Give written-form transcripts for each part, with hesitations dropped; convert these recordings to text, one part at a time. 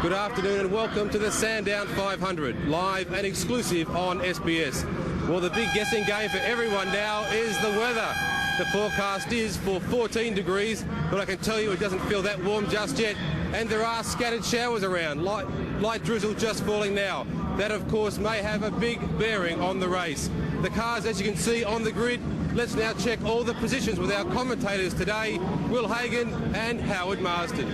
Good afternoon and welcome to the Sandown 500, live and exclusive on SBS. Well, the big guessing game for everyone now is the weather. The forecast is for 14 degrees, but I can tell you it doesn't feel that warm just yet. And there are scattered showers around, light drizzle just falling now. That, of course, may have a big bearing on the race. The cars, as you can see on the grid, let's now check all the positions with our commentators today, Will Hagan and Howard Marsden.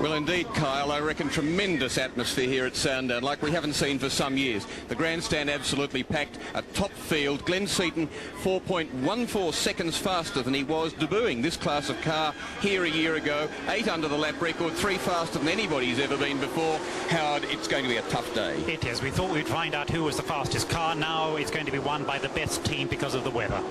Well, indeed, Kyle, I reckon tremendous atmosphere here at Sandown, like we haven't seen for some years. The grandstand absolutely packed, a top field. Glenn Seaton 4.14 seconds faster than he was debuting this class of car here a year ago. 8 under the lap record, 3 faster than anybody's ever been before. Howard, it's going to be a tough day. It is. We thought we'd find out who was the fastest car. Now it's going to be won by the best team because of the weather.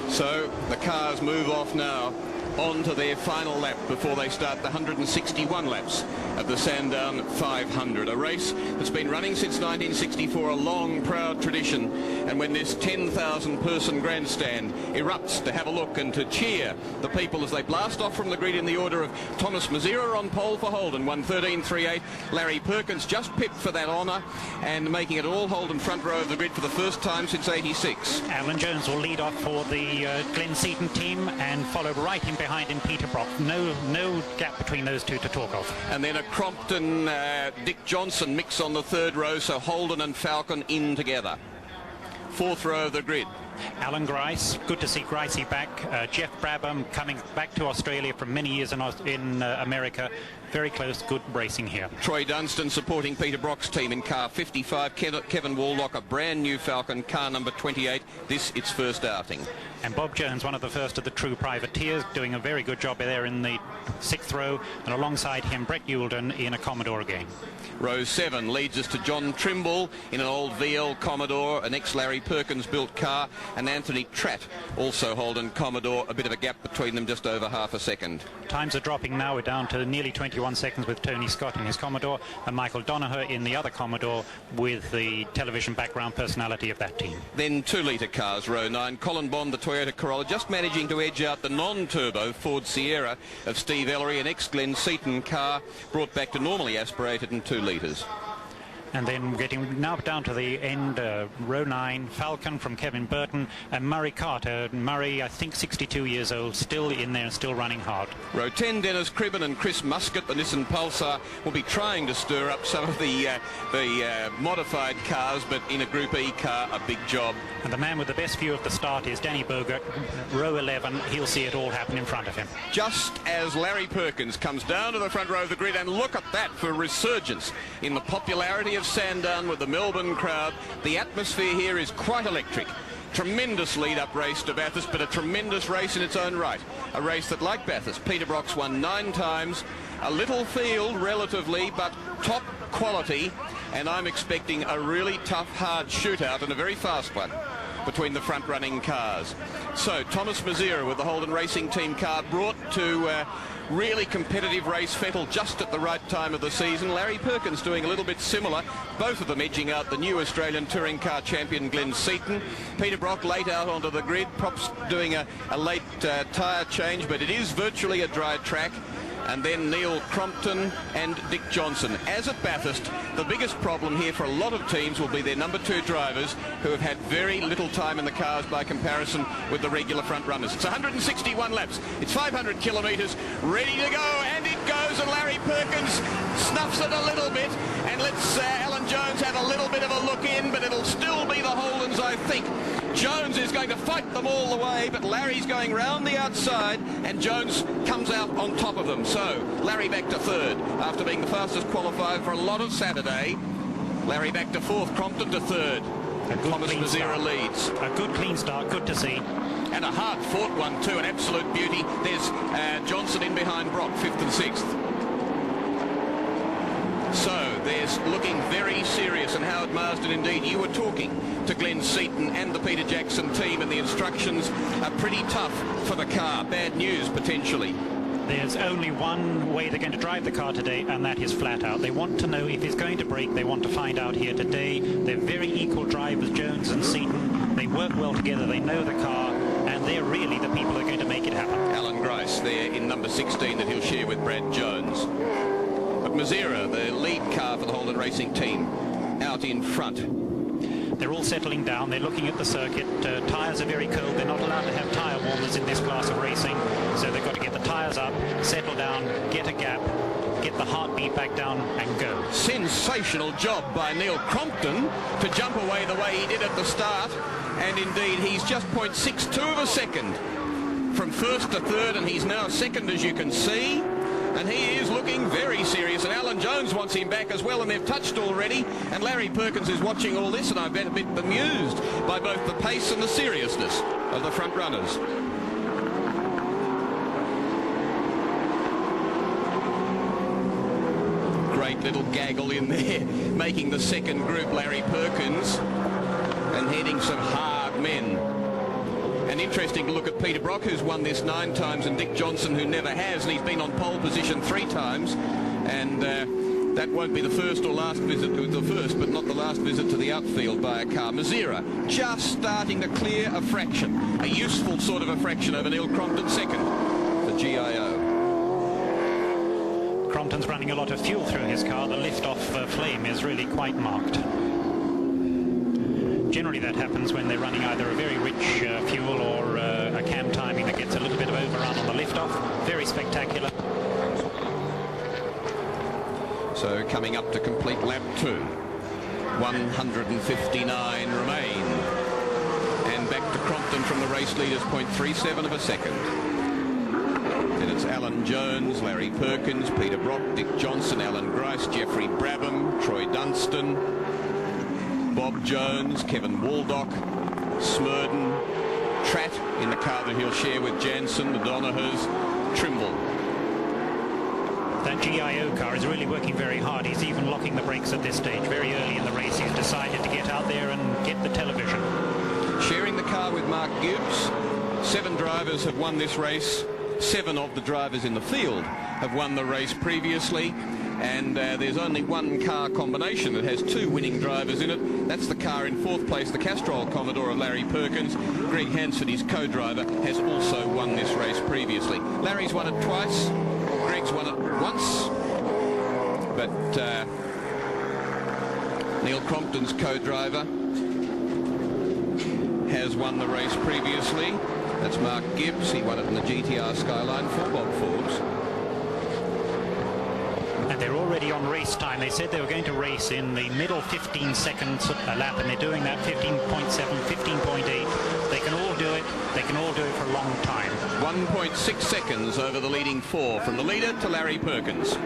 So the cars move off now on to their final lap before they start the 161 laps of the Sandown 500, a race that's been running since 1964, a long, proud tradition. And when this 10,000-person grandstand erupts to have a look and to cheer the people as they blast off from the grid in the order of Thomas Mazzara on pole for Holden, 1:13.38. Larry Perkins just pipped for that honour and making it all Holden front row of the grid for the first time since '86. Alan Jones will lead off for the Glenn Seaton team and followed right in behind in Peter Brock. No gap between those two to talk of. And then a Crompton Dick Johnson mix on the third row, so Holden and Falcon in together. Fourth row of the grid. Alan Grice, good to see Gricey back. Jeff Brabham coming back to Australia from many years in America. Very close, good racing here. Troy Dunstan supporting Peter Brock's team in car 55. Kevin Waldock, a brand new Falcon, car number 28. This its first outing. And Bob Jones, one of the first of the true privateers, doing a very good job there in the 6th row. And alongside him, Brett Youlden in a Commodore again. Row 7 leads us to John Trimble in an old VL Commodore, an ex-Larry Perkins built car, and Anthony Tratt, also Holden Commodore, a bit of a gap between them, just over half a second. Times are dropping now. We're down to nearly 21 seconds with Tony Scott in his Commodore and Michael Donoghue in the other Commodore with the television background personality of that team. Then 2-litre cars, row 9. Colin Bond, the Toyota Corolla, just managing to edge out the non-turbo Ford Sierra of Steve Ellery, an ex-Glenn Seaton car, brought back to normally aspirated in 2 litres. And then getting now down to the end, row 9, Falcon from Kevin Burton and Murray Carter. Murray, I think 62 years old, still in there and still running hard. Row 10, Dennis Cribben and Chris Muscat, the Nissan Pulsar, will be trying to stir up some of the modified cars, but in a Group E car, a big job. And the man with the best view of the start is Danny Bogert, row 11. He'll see it all happen in front of him. Just as Larry Perkins comes down to the front row of the grid, and look at that for resurgence in the popularity of Sandown with the Melbourne crowd. The atmosphere here is quite electric. Tremendous lead-up race to Bathurst, but a tremendous race in its own right. A race that, like Bathurst, Peter Brock's won 9 times. A little field, relatively, but top quality. And I'm expecting a really tough, hard shootout and a very fast one between the front-running cars. So, Thomas Mazzara with the Holden Racing Team car brought to really competitive race fettle just at the right time of the season. Larry Perkins doing a little bit similar, both of them edging out the new Australian touring car champion Glenn Seaton. Peter Brock late out onto the grid, Props doing a late tyre change, but it is virtually a dry track. And then Neil Crompton and Dick Johnson. As at Bathurst, the biggest problem here for a lot of teams will be their number 2 drivers who have had very little time in the cars by comparison with the regular front runners. It's 161 laps. It's 500 kilometres, ready to go, and it goes, and Larry Perkins snuffs it a little bit and lets Alan Jones have a little bit of a look in, but it'll still be the Holdens, I think. Jones is going to fight them all the way, but Larry's going round the outside, and Jones comes out on top of them. So, Larry back to 3rd, after being the fastest qualifier for a lot of Saturday. Larry back to 4th, Crompton to 3rd. Thomas Mazzara leads. A good clean start, good to see. And a hard-fought one too, an absolute beauty. There's Johnson in behind Brock, 5th and 6th. So, there's looking very serious, and Howard Marsden, indeed, you were talking to Glenn Seaton and the Peter Jackson team, and the instructions are pretty tough for the car. Bad news, potentially. There's only one way they're going to drive the car today, and that is flat out. They want to know if it's going to break. They want to find out here today. They're very equal drivers, Jones and Seaton. They work well together. They know the car, and they're really the people who are going to make it happen. Alan Grice there in number 16 that he'll share with Brad Jones. A with Mazzara, the lead car for the Holden Racing team, out in front. They're all settling down. They're looking at the circuit. Tyres are very cold. They're not allowed to have tyre warmers in this class of racing. So they've got to get the tyres up, settle down, get a gap, get the heartbeat back down and go. Sensational job by Neil Crompton to jump away the way he did at the start. And indeed, he's just 0.62 of a second from first to third, and he's now second, as you can see. And he is looking very serious, and Alan Jones wants him back as well, and they've touched already. And Larry Perkins is watching all this, and I've been a bit bemused by both the pace and the seriousness of the front runners. Great little gaggle in there, making the second group Larry Perkins, and heading some hard men. And interesting to look at Peter Brock, who's won this 9 times, and Dick Johnson, who never has, and he's been on pole position 3 times. And that won't be the first or last visit to the first, but not the last visit to the outfield by a car. Mazzara just starting to clear a fraction, a useful sort of a fraction over Neil Crompton second, the GIO. Crompton's running a lot of fuel through his car. The lift-off flame is really quite marked. Generally that happens when they're running either a very rich fuel or a cam timing that gets a little bit of overrun on the lift-off. Very spectacular. So coming up to complete lap 2. 159 remain. And back to Crompton from the race leaders, 0.37 of a second. Then it's Alan Jones, Larry Perkins, Peter Brock, Dick Johnson, Alan Grice, Jeffrey Brabham, Troy Dunstan, Bob Jones, Kevin Waldock, Smurden, Tratt in the car that he'll share with Jansen, the Donahers, Trimble. That GIO car is really working very hard. He's even locking the brakes at this stage. Very early in the race, he's decided to get out there and get the television. Sharing the car with Mark Gibbs. 7 drivers have won this race. 7 of the drivers in the field have won the race previously. And there's only 1 car combination that has 2 winning drivers in it. That's the car in 4th place, the Castrol Commodore of Larry Perkins. Greg Hansford, his co-driver, has also won this race previously. Larry's won it twice. Greg's won it once. But Neil Crompton's co-driver has won the race previously. That's Mark Gibbs. He won it in the GTR Skyline for Bob Forbes. And they're already on race time. They said they were going to race in the middle 15 seconds a lap, and they're doing that 15.7, 15.8. They can all do it. They can all do it for a long time. 1.6 seconds over the leading 4 from the leader to Larry Perkins.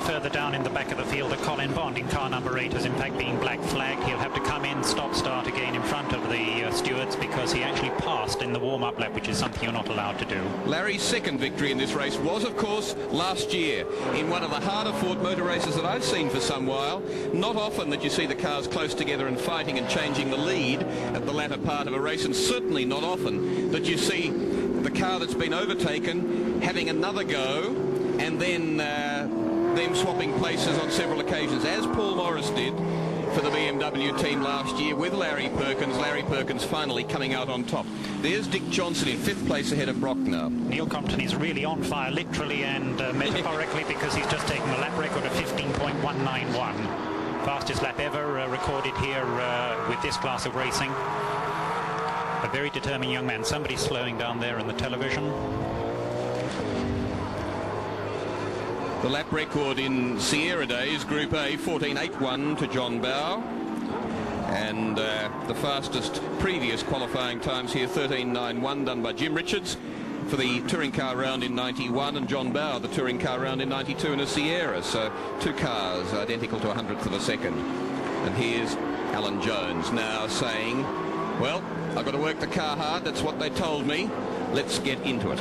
Further down in the back of the field, a Colin Bond in car number 8 has in fact been black flagged. He'll have to come in, stop-start again in front of the stewards because he actually passed in the warm-up lap, which is something you're not allowed to do. Larry's second victory in this race was, of course, last year in one of the harder-fought motor races that I've seen for some while. Not often that you see the cars close together and fighting and changing the lead at the latter part of a race, and certainly not often that you see the car that's been overtaken having another go and then them swapping places on several occasions, as Paul Morris did for the BMW team last year with Larry Perkins. Larry Perkins finally coming out on top. There's Dick Johnson in 5th place ahead of Brock now. Neil Crompton is really on fire, literally and metaphorically, because he's just taken the lap record of 15.191. Fastest lap ever recorded here with this class of racing. A very determined young man. Somebody's slowing down there in the television. The lap record in Sierra days, Group A, 14.81 to John Bowe. And the fastest previous qualifying times here, 13.91, done by Jim Richards for the touring car round in 91, and John Bowe, the touring car round in 92 in a Sierra. So 2 cars identical to 100th of a second. And here's Alan Jones now saying, well, I've got to work the car hard. That's what they told me. Let's get into it.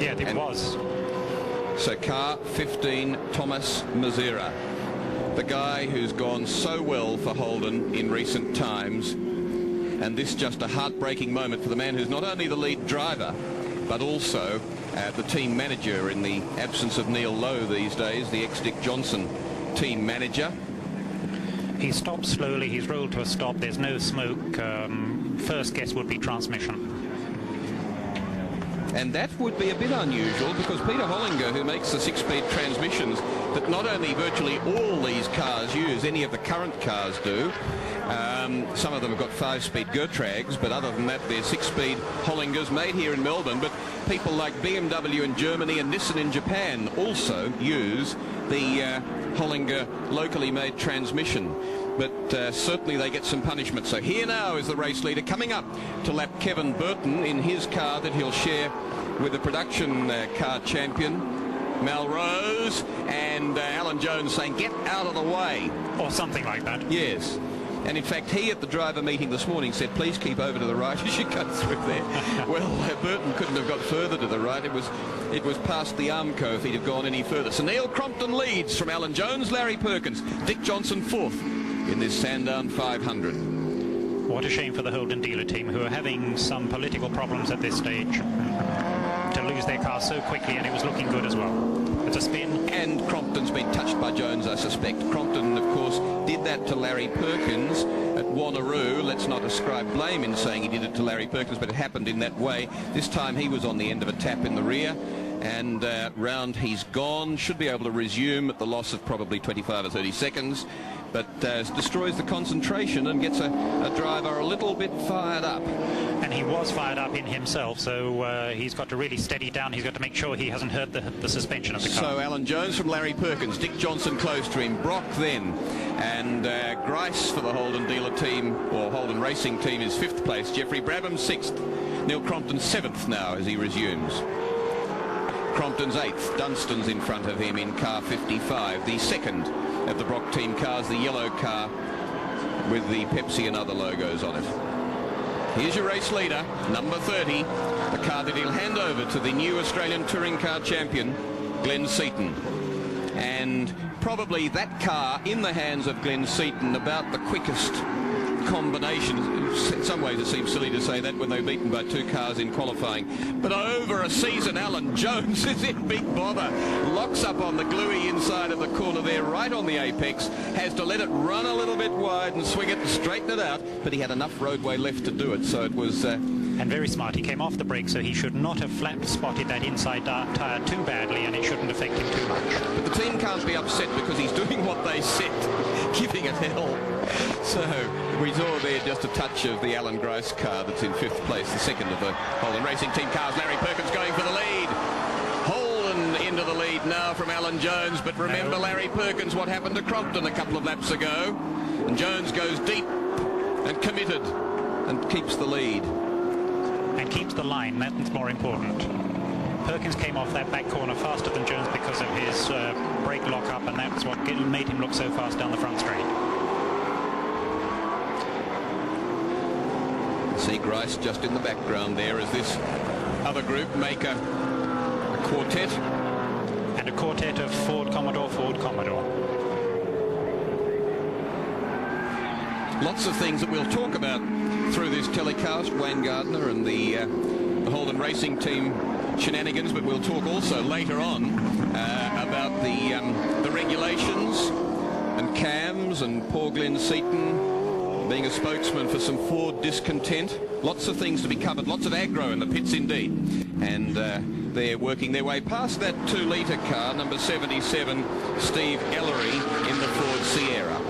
Yeah, it was. So car 15, Thomas Mazzara, the guy who's gone so well for Holden in recent times, and this just a heartbreaking moment for the man who's not only the lead driver but also the team manager in the absence of Neil Lowe these days, the ex-Dick Johnson team manager. He stops slowly, he's rolled to a stop, there's no smoke. First guess would be transmission. And that would be a bit unusual because Peter Hollinger, who makes the 6-speed transmissions that not only virtually all these cars use, any of the current cars do. Some of them have got 5-speed Gertrags, but other than that, they're 6-speed Hollingers made here in Melbourne. But people like BMW in Germany and Nissan in Japan also use the Hollinger locally made transmission. But certainly they get some punishment. So here now is the race leader coming up to lap Kevin Burton in his car that he'll share with the production car champion Melrose, and Alan Jones saying get out of the way, or something like that. Yes. And in fact, he at the driver meeting this morning said, please keep over to the right as you go through there. Well, Burton couldn't have got further to the right. It was past the Armco if he'd have gone any further. So Neil Crompton leads from Alan Jones, Larry Perkins, Dick Johnson fourth in this Sandown 500. What a shame for the Holden dealer team, who are having some political problems at this stage, to lose their car so quickly, and it was looking good as well. It's a spin. And Crompton's been touched by Jones, I suspect. Crompton, of course, did that to Larry Perkins at Wanneroo. Let's not ascribe blame in saying he did it to Larry Perkins, but it happened in that way. This time he was on the end of a tap in the rear, and round he's gone. Should be able to resume at the loss of probably 25 or 30 seconds, but destroys the concentration and gets a driver a little bit fired up. And he was fired up in himself, so he's got to really steady down. He's got to make sure he hasn't hurt the suspension of the car. So Alan Jones from Larry Perkins, Dick Johnson close to him, Brock then, and Grice for the Holden dealer team, or Holden racing team, is 5th place. Jeffrey Brabham 6th. Neil Crompton 7th now as he resumes. Crompton's 8th. Dunstan's in front of him in car 55, the second of the Brock team cars, the yellow car with the Pepsi and other logos on it. Here's your race leader, number 30, the car that he'll hand over to the new Australian touring car champion, Glenn Seaton. And probably that car in the hands of Glenn Seaton about the quickest combination. In some ways it seems silly to say that when they're beaten by 2 cars in qualifying, but over a season Alan Jones is in big bother, locks up on the gluey inside of the corner there, right on the apex, has to let it run a little bit wide and swing it and straighten it out, but he had enough roadway left to do it, so it was and very smart. He came off the brake, so he should not have flat spotted that inside tyre too badly, and it shouldn't affect him too much. But the team can't be upset because he's doing what they said, giving it hell. So we saw there just a touch of the Alan Grice car that's in 5th place, the second of the Holden Racing Team cars. Larry Perkins going for the lead. Holden into the lead now from Alan Jones, but remember Larry Perkins, what happened to Crompton a couple of laps ago. And Jones goes deep and committed and keeps the lead. And keeps the line, that's more important. Perkins came off that back corner faster than Jones because of his brake lock-up, and that's what made him look so fast down the front straight. See Grice just in the background there as this other group make a quartet. And a quartet of Ford Commodore, Ford Commodore. Lots of things that we'll talk about through this telecast, Wayne Gardner and the Holden Racing Team shenanigans, but we'll talk also later on about the regulations and cams and poor Glenn Seaton being a spokesman for some Ford discontent. Lots of things to be covered, lots of aggro in the pits indeed. And they're working their way past that 2-litre car, number 77, Steve Ellery in the Ford Sierra.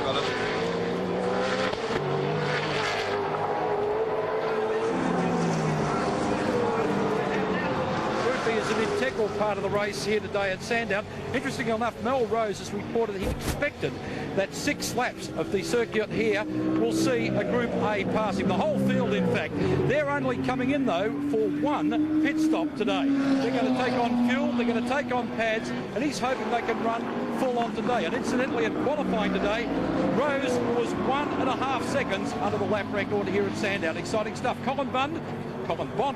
Got it. Is an integral part of the race here today at Sandown. Interestingly enough, Melrose has reported that he expected that 6 laps of the circuit here will see a Group A pass him. The whole field, in fact. They're only coming in, though, for 1 pit stop today. They're going to take on fuel, they're going to take on pads, and he's hoping they can run full on today. And incidentally, in qualifying today, Rose was 1.5 seconds under the lap record here at Sandown. Exciting stuff. Colin Bond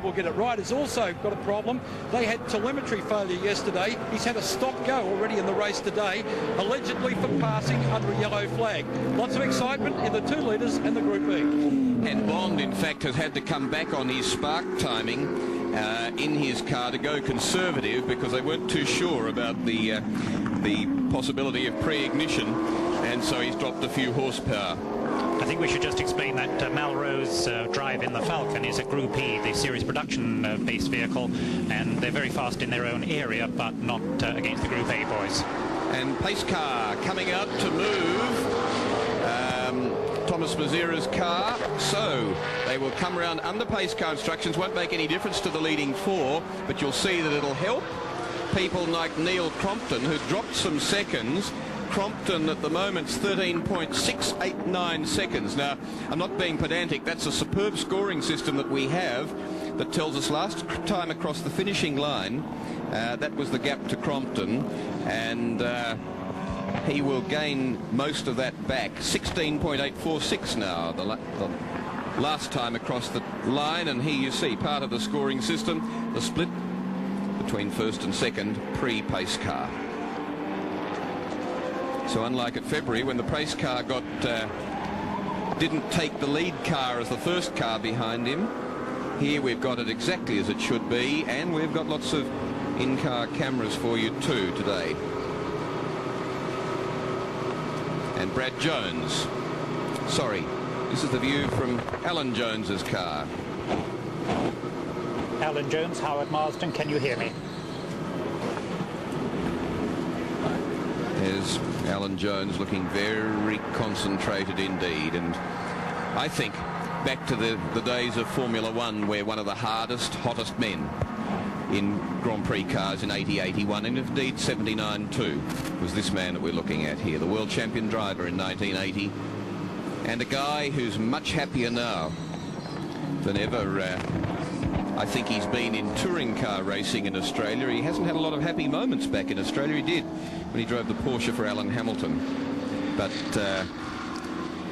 will get it right, has also got a problem. They had telemetry failure yesterday. He's had a stop-go already in the race today, allegedly for passing under a yellow flag. Lots of excitement in the 2 litres and the Group B. And Bond, in fact, has had to come back on his spark timing in his car to go conservative because they weren't too sure about the possibility of pre-ignition, and so he's dropped a few horsepower. I think we should just explain that Malraux's drive in the Falcon is a Group E, the series production based vehicle, and they're very fast in their own area, but not against the Group A boys. And pace car coming out to move Thomas Mazzara's car, so they will come around under pace car instructions. Won't make any difference to the leading four, but you'll see that it'll help people like Neil Crompton, who dropped some seconds. Crompton at the moment's 13.689 seconds. Now, I'm not being pedantic. That's a superb scoring system that we have that tells us last time across the finishing line, that was the gap to Crompton, and he will gain most of that back. 16.846 now, the last time across the line, and here you see part of the scoring system, the split between first and second pre-pace car. So unlike at February, when the pace car didn't take the lead car as the first car behind him, here we've got it exactly as it should be, and we've got lots of in-car cameras for you too today. And Brad Jones, sorry, this is the view from Alan Jones's car. Alan Jones, Howard Marsden, can you hear me? There's Alan Jones looking very concentrated indeed, and I think back to the days of Formula One, where one of the hardest, hottest men in Grand Prix cars in 80, 81, and indeed 79 too, was this man that we're looking at here, the world champion driver in 1980, and a guy who's much happier now than ever. I think he's been in touring car racing in Australia. He hasn't had a lot of happy moments back in Australia. He did when he drove the Porsche for Alan Hamilton. But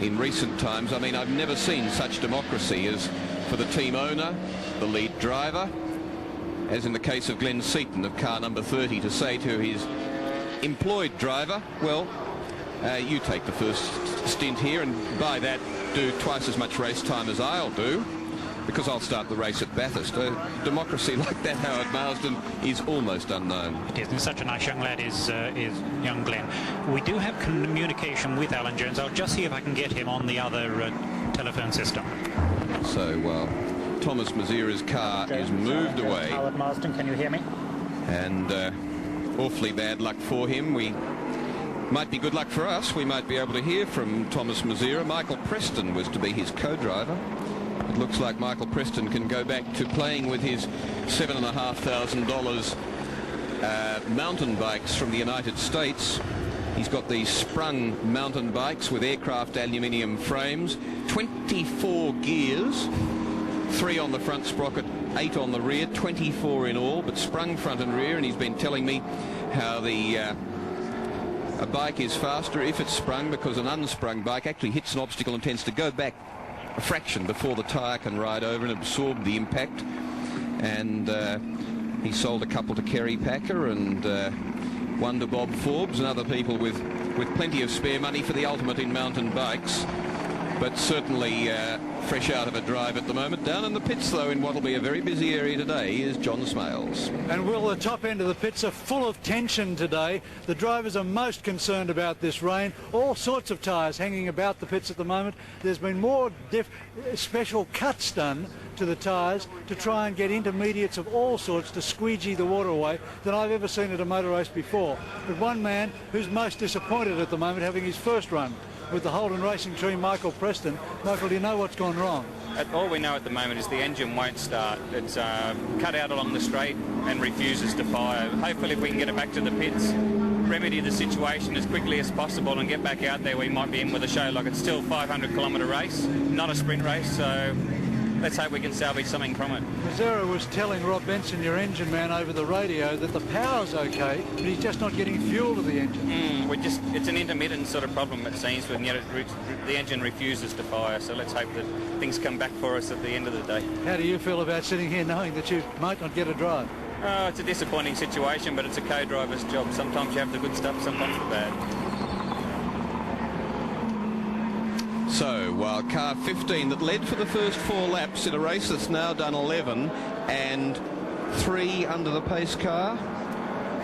in recent times, I mean, I've never seen such democracy as for the team owner, the lead driver, as in the case of Glenn Seaton of car number 30, to say to his employed driver, well, you take the first stint here, and by that do twice as much race time as I'll do, because I'll start the race at Bathurst. Democracy like that, Howard Marsden, is almost unknown. It is. And such a nice young lad is young Glenn. We do have communication with Alan Jones. I'll just see if I can get him on the other telephone system. So, Thomas Mazzara's car is moved away. Howard Marsden, can you hear me? And awfully bad luck for him. We might be good luck for us. We might be able to hear from Thomas Mazzara. Michael Preston was to be his co-driver. It looks like Michael Preston can go back to playing with his $7,500 mountain bikes from the United States. He's got these sprung mountain bikes with aircraft aluminium frames, 24 gears, 3 on the front sprocket, 8 on the rear, 24 in all, but sprung front and rear. And he's been telling me how a bike is faster if it's sprung, because an unsprung bike actually hits an obstacle and tends to go back a fraction before the tyre can ride over and absorb the impact. And he sold a couple to Kerry Packer and one to Bob Forbes and other people with plenty of spare money for the ultimate in mountain bikes, but certainly fresh out of a drive at the moment. Down in the pits, though, in what will be a very busy area today, is John Smales. And Will, the top end of the pits are full of tension today. The drivers are most concerned about this rain. All sorts of tyres hanging about the pits at the moment. There's been more special cuts done to the tyres to try and get intermediates of all sorts to squeegee the water away than I've ever seen at a motor race before. But one man who's most disappointed at the moment, having his first run with the Holden Racing team, Michael Preston. Michael, do you know what's gone wrong? All we know at the moment is the engine won't start. It's cut out along the straight and refuses to fire. Hopefully if we can get it back to the pits, remedy the situation as quickly as possible and get back out there, we might be in with a show. Like, it's still a 500-kilometre race, not a sprint race, so let's hope we can salvage something from it. Mazzara was telling Rob Benson, your engine man, over the radio that the power's okay, but he's just not getting fuel to the engine. It's an intermittent sort of problem, it seems, when the engine refuses to fire, so let's hope that things come back for us at the end of the day. How do you feel about sitting here knowing that you might not get a drive? It's a disappointing situation, but it's a co-driver's job. Sometimes you have the good stuff, sometimes the bad. So, while car 15 that led for the first 4 laps in a race that's now done 11 and 3 under the pace car.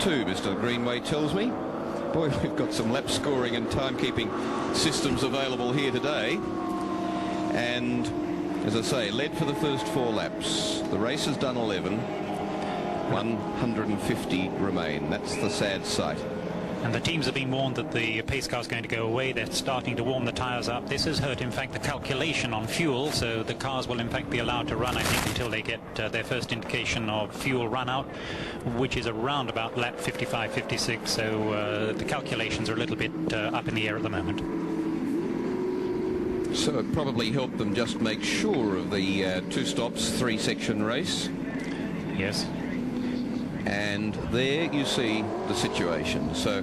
2, Mr. Greenway tells me. Boy, we've got some lap scoring and timekeeping systems available here today. And as I say, led for the first 4 laps. The race has done 11. 150 remain. That's the sad sight. And the teams have been warned that the pace car is going to go away. They're starting to warm the tyres up. This has hurt, in fact, the calculation on fuel, so the cars will, in fact, be allowed to run, I think, until they get their first indication of fuel run out, which is around about lap 55, 56. So the calculations are a little bit up in the air at the moment. So it probably helped them just make sure of the 2 stops, 3-section race. Yes. And there you see the situation. So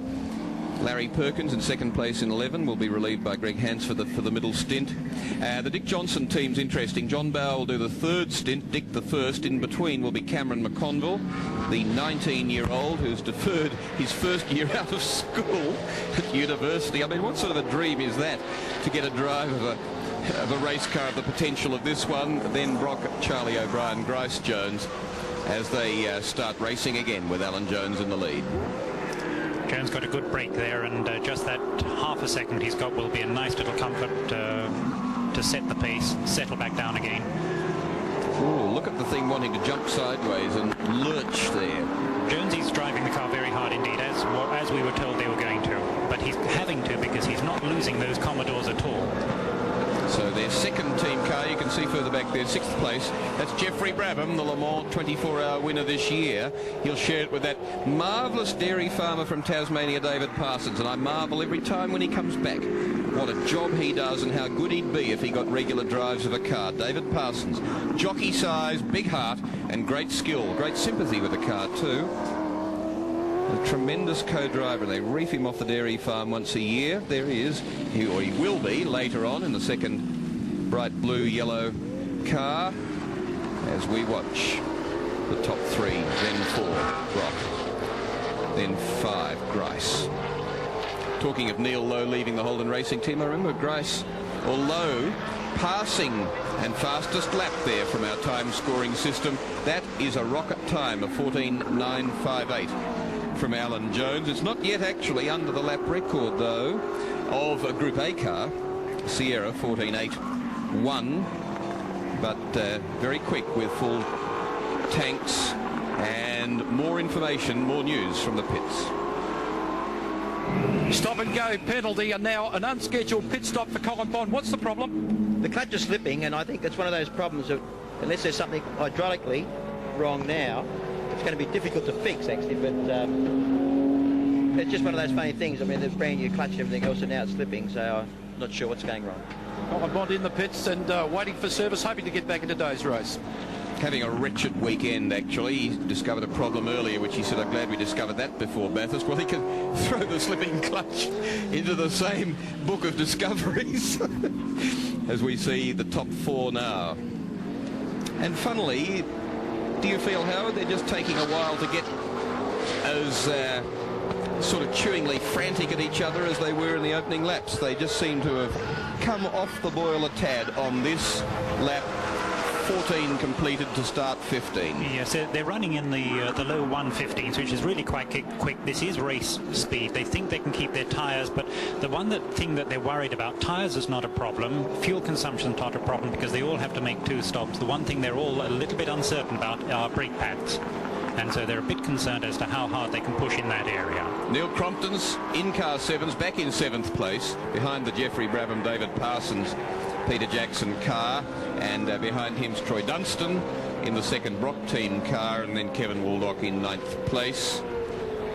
Larry Perkins in second place in 11 will be relieved by Greg Hansford for the middle stint. The Dick Johnson team's interesting. John Bowe will do the 3rd stint, Dick the 1st. In between will be Cameron McConville, the 19-year-old who's deferred his first year out of school at university. I mean, what sort of a dream is that, to get a drive of a race car of the potential of this one? Then Brock, Charlie O'Brien, Grice Jones, as they start racing again with Alan Jones in the lead. Jones got a good break there, and just that half a second he's got will be a nice little comfort to set the pace, settle back down again. Ooh, look at the thing wanting to jump sideways and lurch there. Jonesy's driving the car very hard indeed, as we were told they were going to, but he's having to because he's not losing those Commodores at all. So their second team car, you can see further back there, 6th place. That's Jeffrey Brabham, the Le Mans 24-hour winner this year. He'll share it with that marvellous dairy farmer from Tasmania, David Parsons. And I marvel every time when he comes back what a job he does and how good he'd be if he got regular drives of a car. David Parsons, jockey size, big heart, and great skill. Great sympathy with the car too. A tremendous co-driver. They reef him off the dairy farm once a year. There he is. He will be later on in the second bright blue-yellow car as we watch the top 3, then 4, Brock, then 5, Grice. Talking of Neil Lowe leaving the Holden Racing team, I remember Grice, or Lowe, passing and fastest lap there from our time-scoring system. That is a rocket time of 14.958. from Alan Jones. It's not yet actually under the lap record, though, of a Group A car, Sierra 14.81, but very quick with full tanks and more information, more news from the pits. Stop and go penalty, and now an unscheduled pit stop for Colin Bond. What's the problem? The clutch is slipping, and I think it's one of those problems that unless there's something hydraulically wrong now, it's going to be difficult to fix, actually, but it's just one of those funny things. I mean, there's brand new clutch and everything else, and now it's slipping, so I'm not sure what's going wrong. Colin Bond in the pits and waiting for service, hoping to get back into today's race. Having a wretched weekend, actually. He discovered a problem earlier, which he said, I'm glad we discovered that before Bathurst. Well, he can throw the slipping clutch into the same book of discoveries as we see the top 4 now. And funnily, do you feel, Howard, they're just taking a while to get as sort of chewingly frantic at each other as they were in the opening laps? They just seem to have come off the boil a tad on this lap. 14 completed to start 15. Yes, they're running in the low 115s, which is really quite quick. This is race speed. They think they can keep their tyres, but the thing that they're worried about, tyres is not a problem. Fuel consumption is not a problem because they all have to make 2 stops. The one thing they're all a little bit uncertain about are brake pads. And so they're a bit concerned as to how hard they can push in that area. Neil Crompton's in-car 7s back in 7th place, behind the Jeffrey Brabham, David Parsons, Peter Jackson car, and behind him's Troy Dunstan in the second Brock team car, and then Kevin Waldock in 9th place,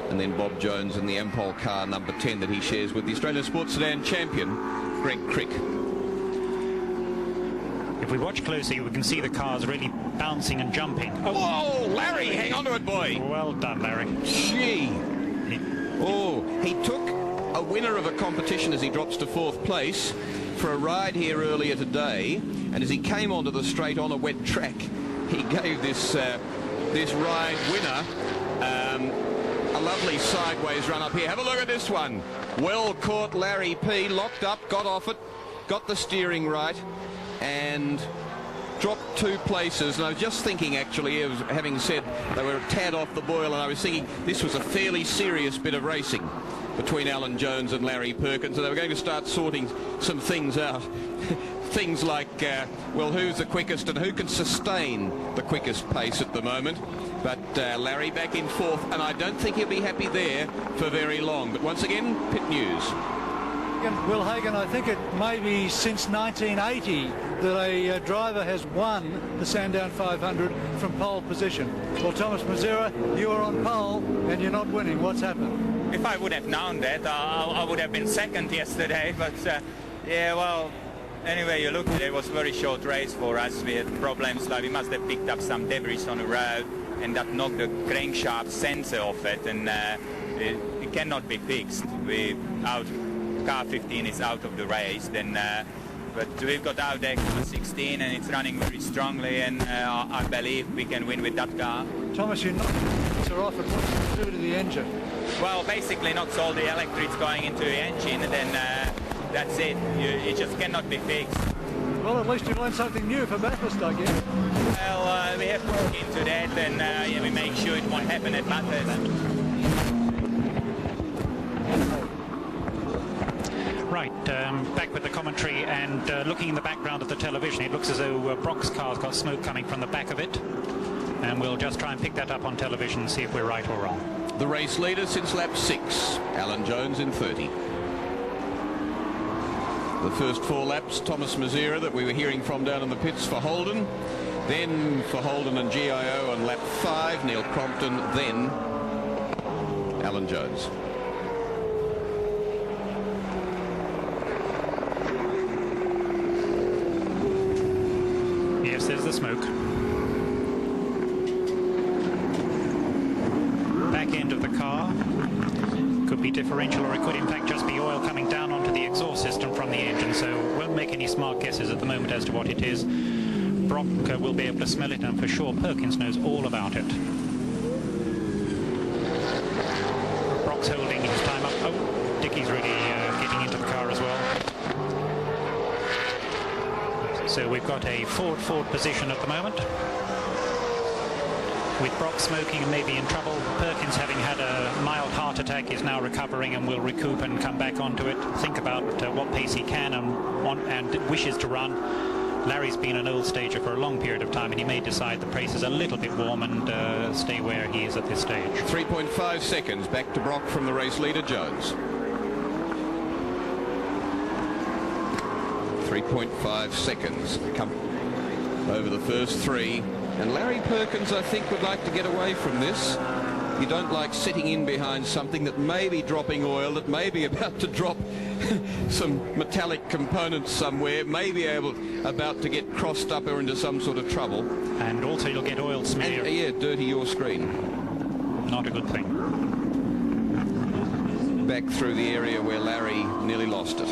and then Bob Jones in the Ampol car number 10 that he shares with the Australian Sports Sedan champion Greg Crick. If we watch closely, we can see the cars really bouncing and jumping. Oh. Whoa, Larry, hang on to it, boy. Well done, Larry. Gee. Oh, he took a winner of a competition as he drops to 4th place for a ride here earlier today, and as he came onto the straight on a wet track, he gave this ride winner a lovely sideways run up here. Have a look at this one. Well caught, Larry P. Locked up, got off it, got the steering right, and dropped 2 places, and I was just thinking, actually, having said they were a tad off the boil, and I was thinking this was a fairly serious bit of racing between Alan Jones and Larry Perkins, and they were going to start sorting some things out. Things like, well, who's the quickest and who can sustain the quickest pace at the moment. But Larry back in 4th, and I don't think he'll be happy there for very long. But once again, pit news. Will Hagan, I think it may be since 1980 that a driver has won the Sandown 500 from pole position. Well, Thomas Mazzara, you are on pole and you're not winning. What's happened? If I would have known that, I would have been 2nd yesterday. But yeah, well, anyway, you look at it, it was a very short race for us. We had problems, like we must have picked up some debris on the road, and that knocked the crankshaft sensor off it, and it cannot be fixed. Car 15 is out of the race, then, but we've got our deck car 16 and it's running very strongly, and I believe we can win with that car. Thomas, you're not off, and what's to do to the engine? Well, basically knocks all the electrics going into the engine, and then that's it. It just cannot be fixed. Well, at least you learned something new for Bathurst, I guess. Well, we have to look into that, and yeah, we make sure it won't happen at Bathurst. Right, back with the commentary, and looking in the background of the television, it looks as though Brock's car's got smoke coming from the back of it, and we'll just try and pick that up on television and see if we're right or wrong. The race leader since lap 6, Alan Jones in 30. The first 4 laps, Thomas Mazzara, that we were hearing from down in the pits for Holden. Then for Holden and GIO on lap 5, Neil Crompton, then Alan Jones. Yes, there's the smoke. Back end of the car. Could be differential, or it could in fact just be oil coming down onto the exhaust system from the engine, so won't make any smart guesses at the moment as to what it is. Brock will be able to smell it, and for sure Perkins knows all about it. Brock's holding his time up. Oh, Dickie's really getting into the car as well. So we've got a forward position at the moment. With Brock smoking and maybe in trouble, Perkins, having had a mild heart attack, is now recovering and will recoup and come back onto it. Think about what pace he can and wishes to run. Larry's been an old stager for a long period of time, and he may decide the pace is a little bit warm and stay where he is at this stage. 3.5 seconds back to Brock from the race leader, Jones. 3.5 seconds come over the first 3. And Larry Perkins, I think, would like to get away from this. You don't like sitting in behind something that may be dropping oil, that may be about to drop some metallic components somewhere, may be about to get crossed up or into some sort of trouble. And also you'll get oil smear. And, yeah, dirty your screen. Not a good thing. Back through the area where Larry nearly lost it.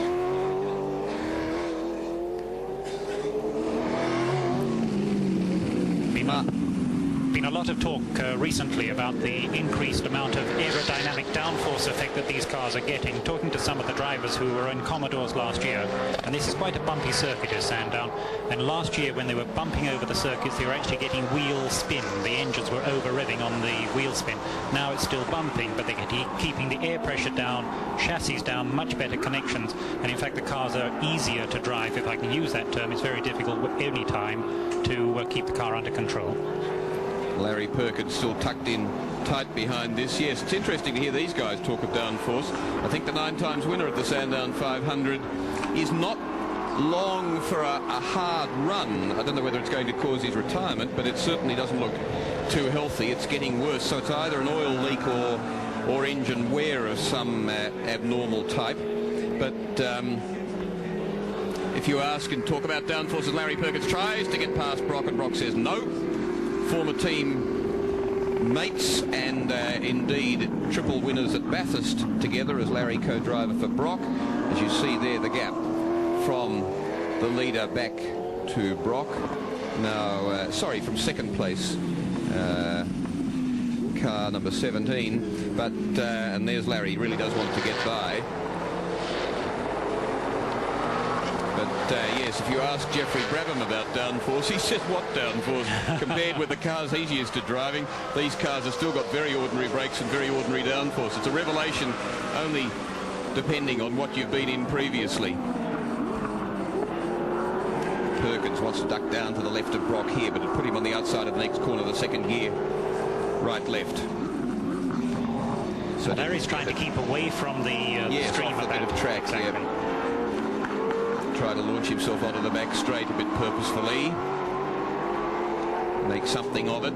Been a lot of talk recently about the increased amount of aerodynamic downforce effect that these cars are getting. Talking to some of the drivers who were in Commodores last year, and this is quite a bumpy circuit at Sandown, and last year when they were bumping over the circuits, they were actually getting wheel spin. The engines were over revving on the wheel spin. Now it's still bumping, but they're keeping the air pressure down, chassis down, much better connections, and in fact the cars are easier to drive, if I can use that term. It's very difficult any time to keep the car under control. Larry Perkins still tucked in tight behind this. Yes, it's interesting to hear these guys talk of downforce. I think the 9 times winner of the Sandown 500 is not long for a hard run. I don't know whether it's going to cause his retirement, but it certainly doesn't look too healthy. It's getting worse, so it's either an oil leak or engine wear of some abnormal type. But if you ask and talk about downforce, as Larry Perkins tries to get past Brock, and Brock says no. Former team mates and indeed triple winners at Bathurst together as Larry co-driver for Brock. As you see there, the gap from the leader back to Brock. Now, sorry, from second place, car number 17. But and there's Larry. He really does want to get by. But yes, if you ask Jeffrey Brabham about downforce, he said, what downforce? Compared with the cars he's used to driving, these cars have still got very ordinary brakes and very ordinary downforce. It's a revelation only depending on what you've been in previously. Perkins wants to duck down to the left of Brock here, but it put him on the outside of the next corner of the second gear. Right, left. So Larry's trying to keep away from the stream off a bit of track. Exactly. Try to launch himself onto the back straight a bit purposefully. Make something of it.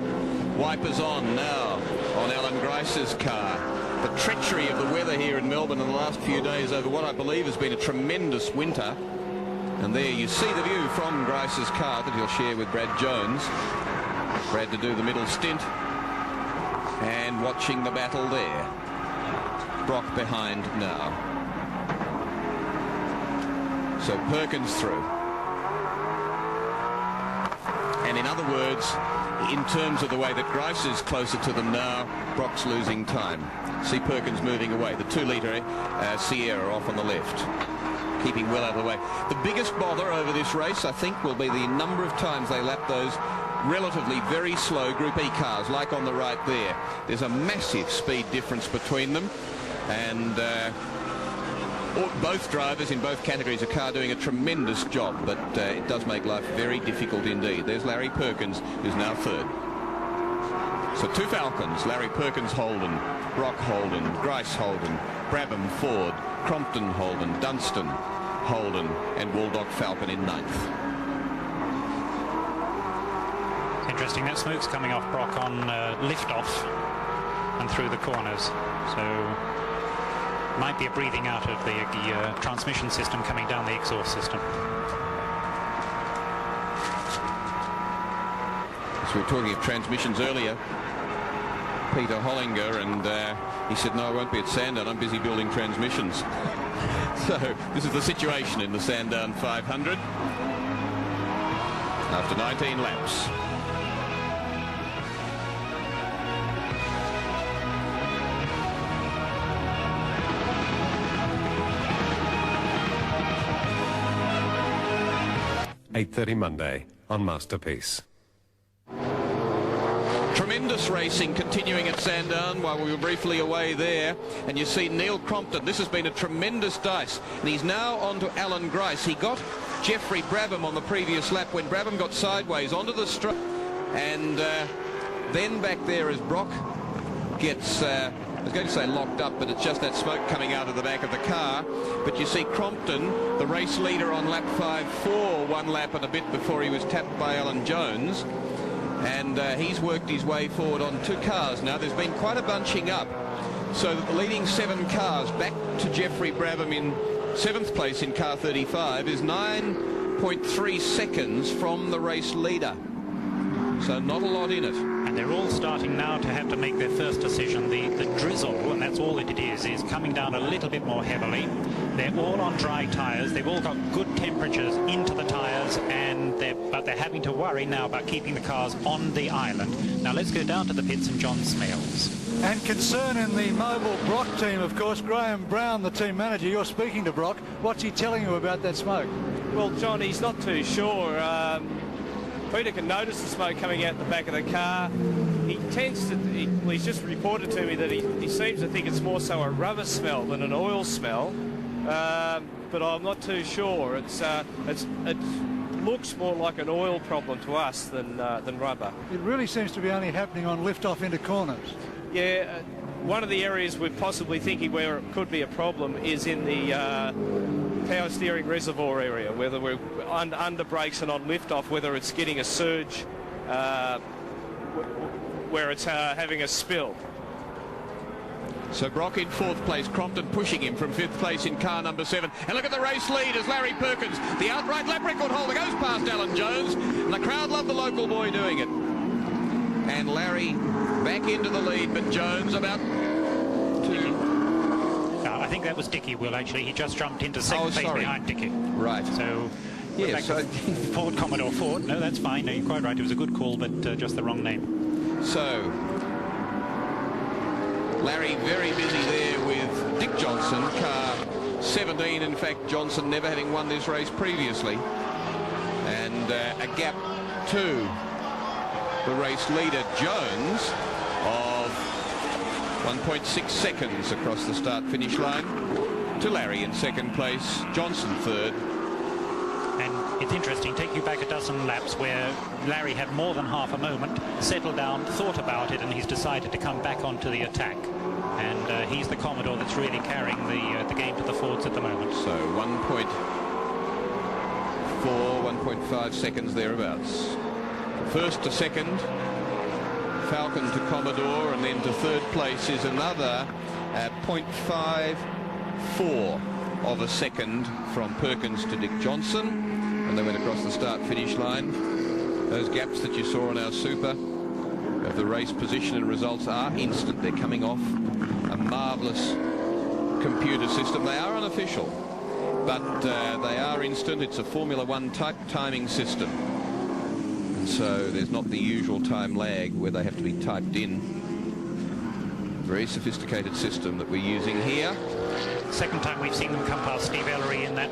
Wipers on now on Alan Grice's car. The treachery of the weather here in Melbourne in the last few days over what I believe has been a tremendous winter. And there you see the view from Grice's car that he'll share with Brad Jones. Brad to do the middle stint. And watching the battle there. Brock behind now. So Perkins through. And in other words, in terms of the way that Grice is closer to them now, Brock's losing time. See Perkins moving away. The 2-litre Sierra off on the left. Keeping well out of the way. The biggest bother over this race, I think, will be the number of times they lap those relatively very slow Group E cars, like on the right there. There's a massive speed difference between them. And both drivers in both categories of car doing a tremendous job, but it does make life very difficult indeed. There's Larry Perkins, who's now third. So 2 Falcons, Larry Perkins Holden, Brock Holden, Grice Holden, Brabham Ford, Crompton Holden, Dunstan Holden, and Waldock Falcon in 9th. It's interesting, that smoke's coming off Brock on lift-off and through the corners. So might be a breathing out of the transmission system coming down the exhaust system. So we were talking of transmissions earlier. Peter Hollinger, and he said, no, I won't be at Sandown, I'm busy building transmissions. So this is the situation in the Sandown 500 after 19 laps. .30 Monday on Masterpiece. Tremendous racing continuing at Sandown while we were briefly away there, and you see Neil Crompton. This has been a tremendous dice, and he's now on to Alan Grice. He got Jeffrey Brabham on the previous lap when Brabham got sideways onto the straight, and then back there as Brock gets I was going to say locked up, but it's just that smoke coming out of the back of the car. But you see Crompton, the race leader on lap 5-4, 1 lap and a bit before he was tapped by Alan Jones. And he's worked his way forward on 2 cars now. There's been quite a bunching up, so that the leading 7 cars back to Jeffrey Brabham in 7th place in car 35 is 9.3 seconds from the race leader. So not a lot in it. And they're all starting now to have to make their first decision. The drizzle, and that's all that it is coming down a little bit more heavily. They're all on dry tyres. They've all got good temperatures into the tyres, but they're having to worry now about keeping the cars on the island. Now let's go down to the pits and John Smales. And concern in the mobile Brock team, of course. Graham Brown, the team manager, you're speaking to Brock. What's he telling you about that smoke? Well, John, he's not too sure. Peter can notice the smoke coming out the back of the car. He tends to, he's just reported to me that he seems to think it's more so a rubber smell than an oil smell. But I'm not too sure. It looks more like an oil problem to us than rubber. It really seems to be only happening on lift-off into corners. Yeah, one of the areas we're possibly thinking where it could be a problem is in the power steering reservoir area, whether we're under brakes and on lift-off, whether it's getting a surge where it's having a spill. So Brock in 4th place, Crompton pushing him from 5th place in car number 7. And look at the race lead as Larry Perkins, the outright lap record holder, goes past Alan Jones. And the crowd love the local boy doing it. And Larry back into the lead, but Jones about 2. I think that was Dickie, Will, actually. He just jumped into 2nd place behind Dickie. Right. So, yeah, so Ford, Commodore Ford. No, that's fine. No, you're quite right. It was a good call, but just the wrong name. So Larry very busy there with Dick Johnson, car 17, in fact, Johnson never having won this race previously. And a gap to the race leader, Jones, of 1.6 seconds across the start-finish line to Larry in second place, Johnson third. And it's interesting, take you back a dozen laps where Larry had more than half a moment, settled down, thought about it, and he's decided to come back onto the attack. And he's the Commodore that's really carrying the game to the Fords at the moment. So 1.4, 1.5 seconds thereabouts. First to second, Falcon to Commodore, and then to third place is another 0.54 of a second from Perkins to Dick Johnson, and they went across the start-finish line. Those gaps that you saw on our super of the race position and results are instant. They're coming off a marvellous computer system. They are unofficial, but they are instant. It's a Formula One type timing system, and so there's not the usual time lag where they have to be typed in. Very sophisticated system that we're using here. Second time we've seen them come past Steve Ellery in that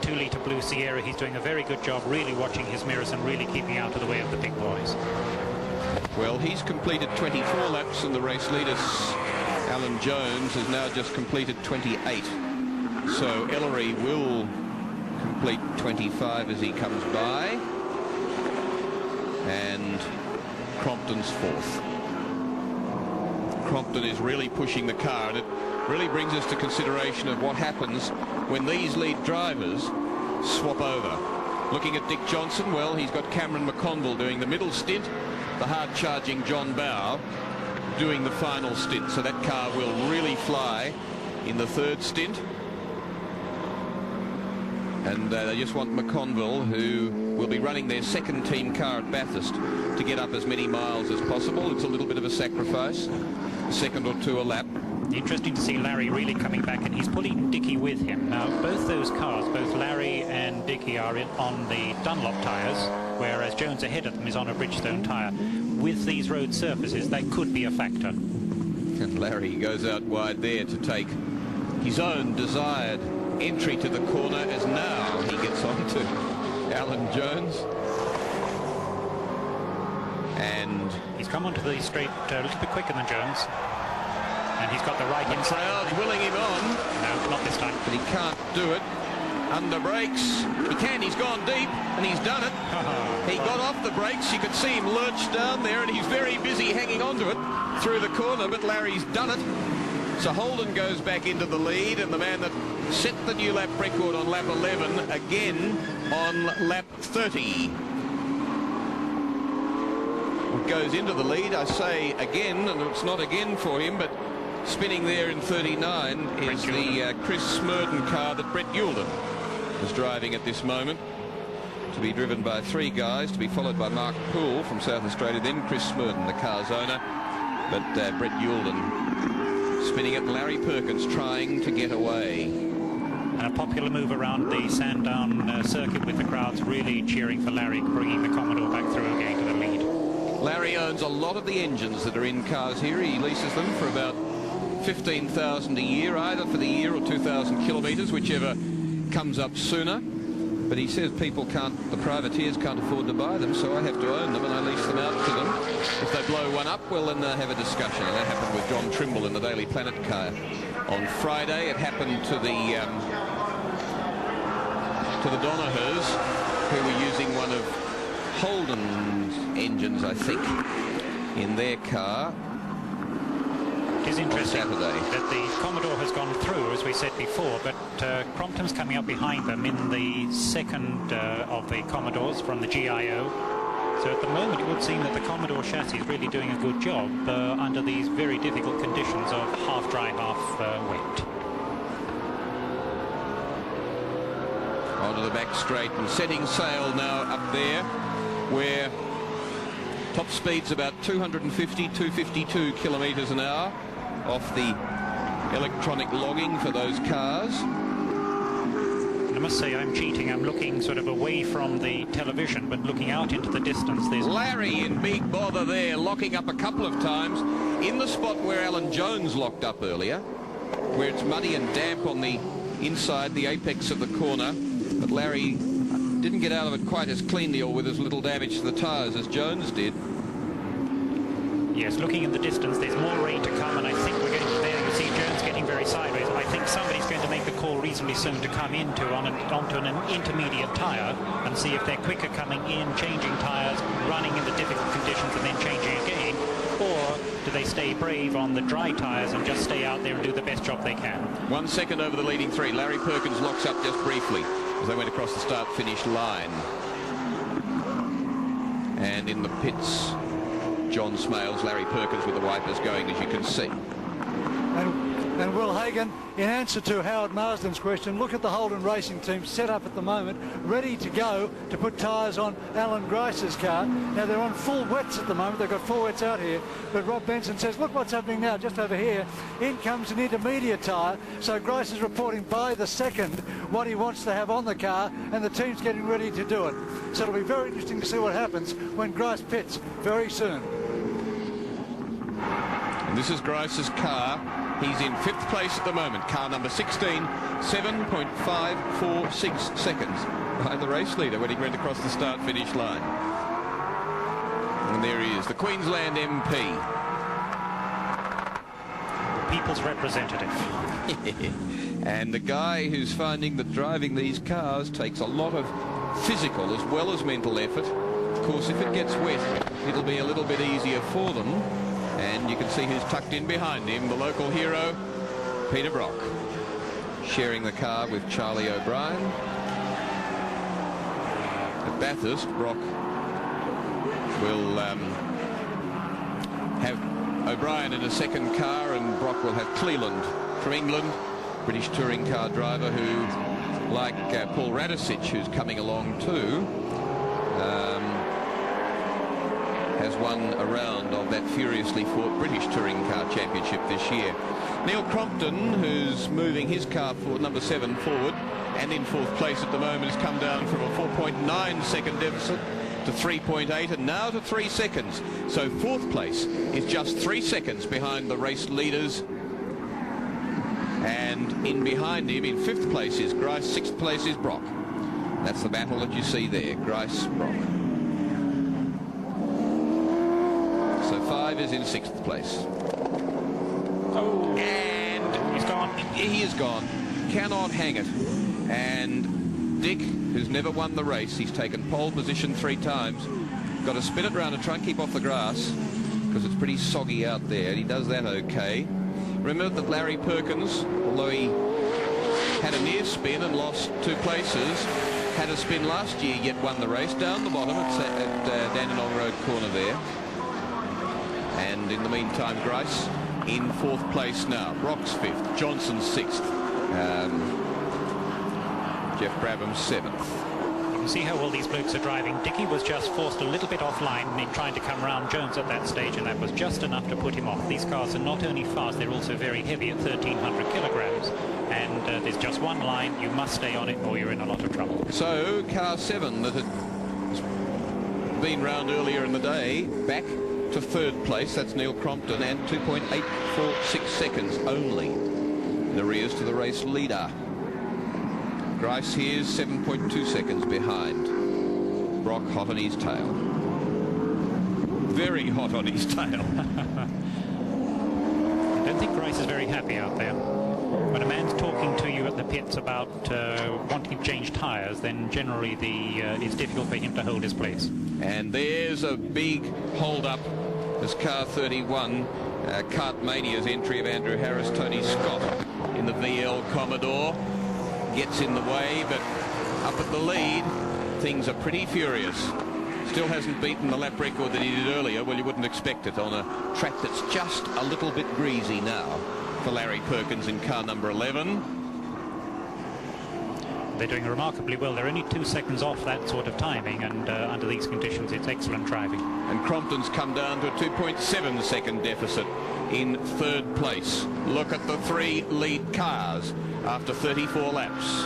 2-litre Blue Sierra. He's doing a very good job really watching his mirrors and really keeping out of the way of the big boys. Well, he's completed 24 laps, and the race leader, Alan Jones, has now just completed 28. So Ellery will complete 25 as he comes by, and Crompton's fourth. Crompton is really pushing the car, and it really brings us to consideration of what happens when these lead drivers swap over. Looking at Dick Johnson, well, he's got Cameron McConville doing the middle stint, the hard-charging John Bowe doing the final stint, so that car will really fly in the third stint. And they just want McConville, who will be running their second team car at Bathurst, to get up as many miles as possible. It's a little bit of a sacrifice, a second or two a lap. Interesting to see Larry really coming back, and he's pulling Dickie with him. Now, both those cars, both Larry and Dickie, are on the Dunlop tyres, whereas Jones ahead of them is on a Bridgestone tyre. With these road surfaces, that could be a factor. And Larry goes out wide there to take his own desired entry to the corner, as now he gets on to Alan Jones. And he's come onto the straight a little bit quicker than Jones. And he's got the right inside. Crowd willing him on. No, not this time. But he can't do it. Under brakes. He can. He's gone deep, and he's done it. He got off the brakes. You could see him lurch down there, and he's very busy hanging on to it through the corner, but Larry's done it. So Holden goes back into the lead, and the man that set the new lap record on lap 11 again on lap 30. Goes into the lead, I say again, and it's not again for him, but spinning there in 39 is the Chris Smurden car that Brett Youlden is driving at this moment, to be driven by three guys, to be followed by Mark Poole from South Australia, then Chris Smurden, the car's owner, but Brett Youlden spinning it, Larry Perkins trying to get away. And a popular move around the Sandown circuit, with the crowds really cheering for Larry, bringing the Commodore back through again to the lead. Larry owns a lot of the engines that are in cars here. He leases them for about $15,000 a year, either for the year or 2,000 kilometres, whichever comes up sooner. But he says people can't, the privateers can't afford to buy them, so I have to own them, and I lease them out to them. If they blow one up, well, then they have a discussion. And that happened with John Trimble in the Daily Planet car on Friday. It happened to the Donahers, who were using one of Holden's engines, I think, in their car. It is interesting Saturday that the Commodore has gone through, as we said before, but Crompton's coming up behind them in the second of the Commodores from the GIO. So at the moment it would seem that the Commodore chassis is really doing a good job under these very difficult conditions of half dry, half wet. Onto the back straight and setting sail now up there, where top speed's about 250, 252 kilometres an hour off the electronic logging for those cars. I must say I'm cheating. I'm looking sort of away from the television, but looking out into the distance. There's Larry in big bother there, locking up a couple of times in the spot where Alan Jones locked up earlier, where it's muddy and damp on the inside the apex of the corner, but Larry didn't get out of it quite as cleanly or with as little damage to the tyres as Jones did. Yes, looking in the distance, there's more rain to come, and I think we're getting there. You see Jones getting very sideways. I think somebody's going to make the call reasonably soon to come onto an intermediate tyre and see if they're quicker coming in, changing tyres, running in the difficult conditions and then changing again, or do they stay brave on the dry tyres and just stay out there and do the best job they can? 1 second over the leading three. Larry Perkins locks up just briefly as they went across the start-finish line. And in the pits, John Smales, Larry Perkins with the wipers going, as you can see. And Will Hagan, in answer to Howard Marsden's question, look at the Holden Racing team set up at the moment, ready to go to put tyres on Alan Grice's car. Now, they're on full wets at the moment. They've got full wets out here. But Rob Benson says, look what's happening now, just over here. In comes an intermediate tyre. So Grice is reporting by the second what he wants to have on the car, and the team's getting ready to do it. So it'll be very interesting to see what happens when Grice pits very soon. And this is Grice's car. He's in 5th place at the moment. Car number 16, 7.546 seconds behind the race leader when he went across the start-finish line. And there he is, the Queensland MP. People's representative. And the guy who's finding that driving these cars takes a lot of physical as well as mental effort. Of course, if it gets wet, it'll be a little bit easier for them. And you can see who's tucked in behind him, the local hero, Peter Brock, sharing the car with Charlie O'Brien. At Bathurst, Brock will have O'Brien in a second car, and Brock will have Cleland from England, British touring car driver who, like Paul Radicic, who's coming along too, has won a round of that furiously fought British Touring Car Championship this year. Neil Crompton, who's moving his car forward, number 7 forward, and in 4th place at the moment, has come down from a 4.9 second deficit to 3.8 and now to 3 seconds. So 4th place is just 3 seconds behind the race leaders. And in behind him, in 5th place is Grice, 6th place is Brock. That's the battle that you see there, Grice, Brock. So 5 is in 6th place. Oh, and he's gone. He is gone. Cannot hang it. And Dick, who's never won the race, he's taken pole position 3 times. Got to spin it round and try and keep off the grass because it's pretty soggy out there. He does that okay. Remember that Larry Perkins, although he had a near spin and lost 2 places, had a spin last year, yet won the race down the bottom at Dandenong Road corner there. And in the meantime, Grice in 4th place now. Brock's 5th, Johnson's 6th, Jeff Brabham 7th. You can see how well these blokes are driving. Dickie was just forced a little bit offline in trying to come round Jones at that stage, and that was just enough to put him off. These cars are not only fast, they're also very heavy at 1,300 kilograms. And there's just one line, you must stay on it or you're in a lot of trouble. So car 7 that had been round earlier in the day, back to 3rd place. That's Neil Crompton, and 2.846 seconds only in arrears to the race leader. Grice here's 7.2 seconds behind. Brock hot on his tail. Very hot on his tail. I don't think Grice is very happy out there. When a man's talking to you at the pits about wanting to change tyres, then generally it's difficult for him to hold his place. And there's a big hold-up as car 31, Kartmania's entry of Andrew Harris, Tony Scott in the VL Commodore. Gets in the way, but up at the lead, things are pretty furious. Still hasn't beaten the lap record that he did earlier. Well, you wouldn't expect it on a track that's just a little bit greasy now for Larry Perkins in car number 11. They're doing remarkably well. They're only 2 seconds off that sort of timing, and under these conditions, it's excellent driving. And Crompton's come down to a 2.7 second deficit in 3rd place. Look at the 3 lead cars after 34 laps.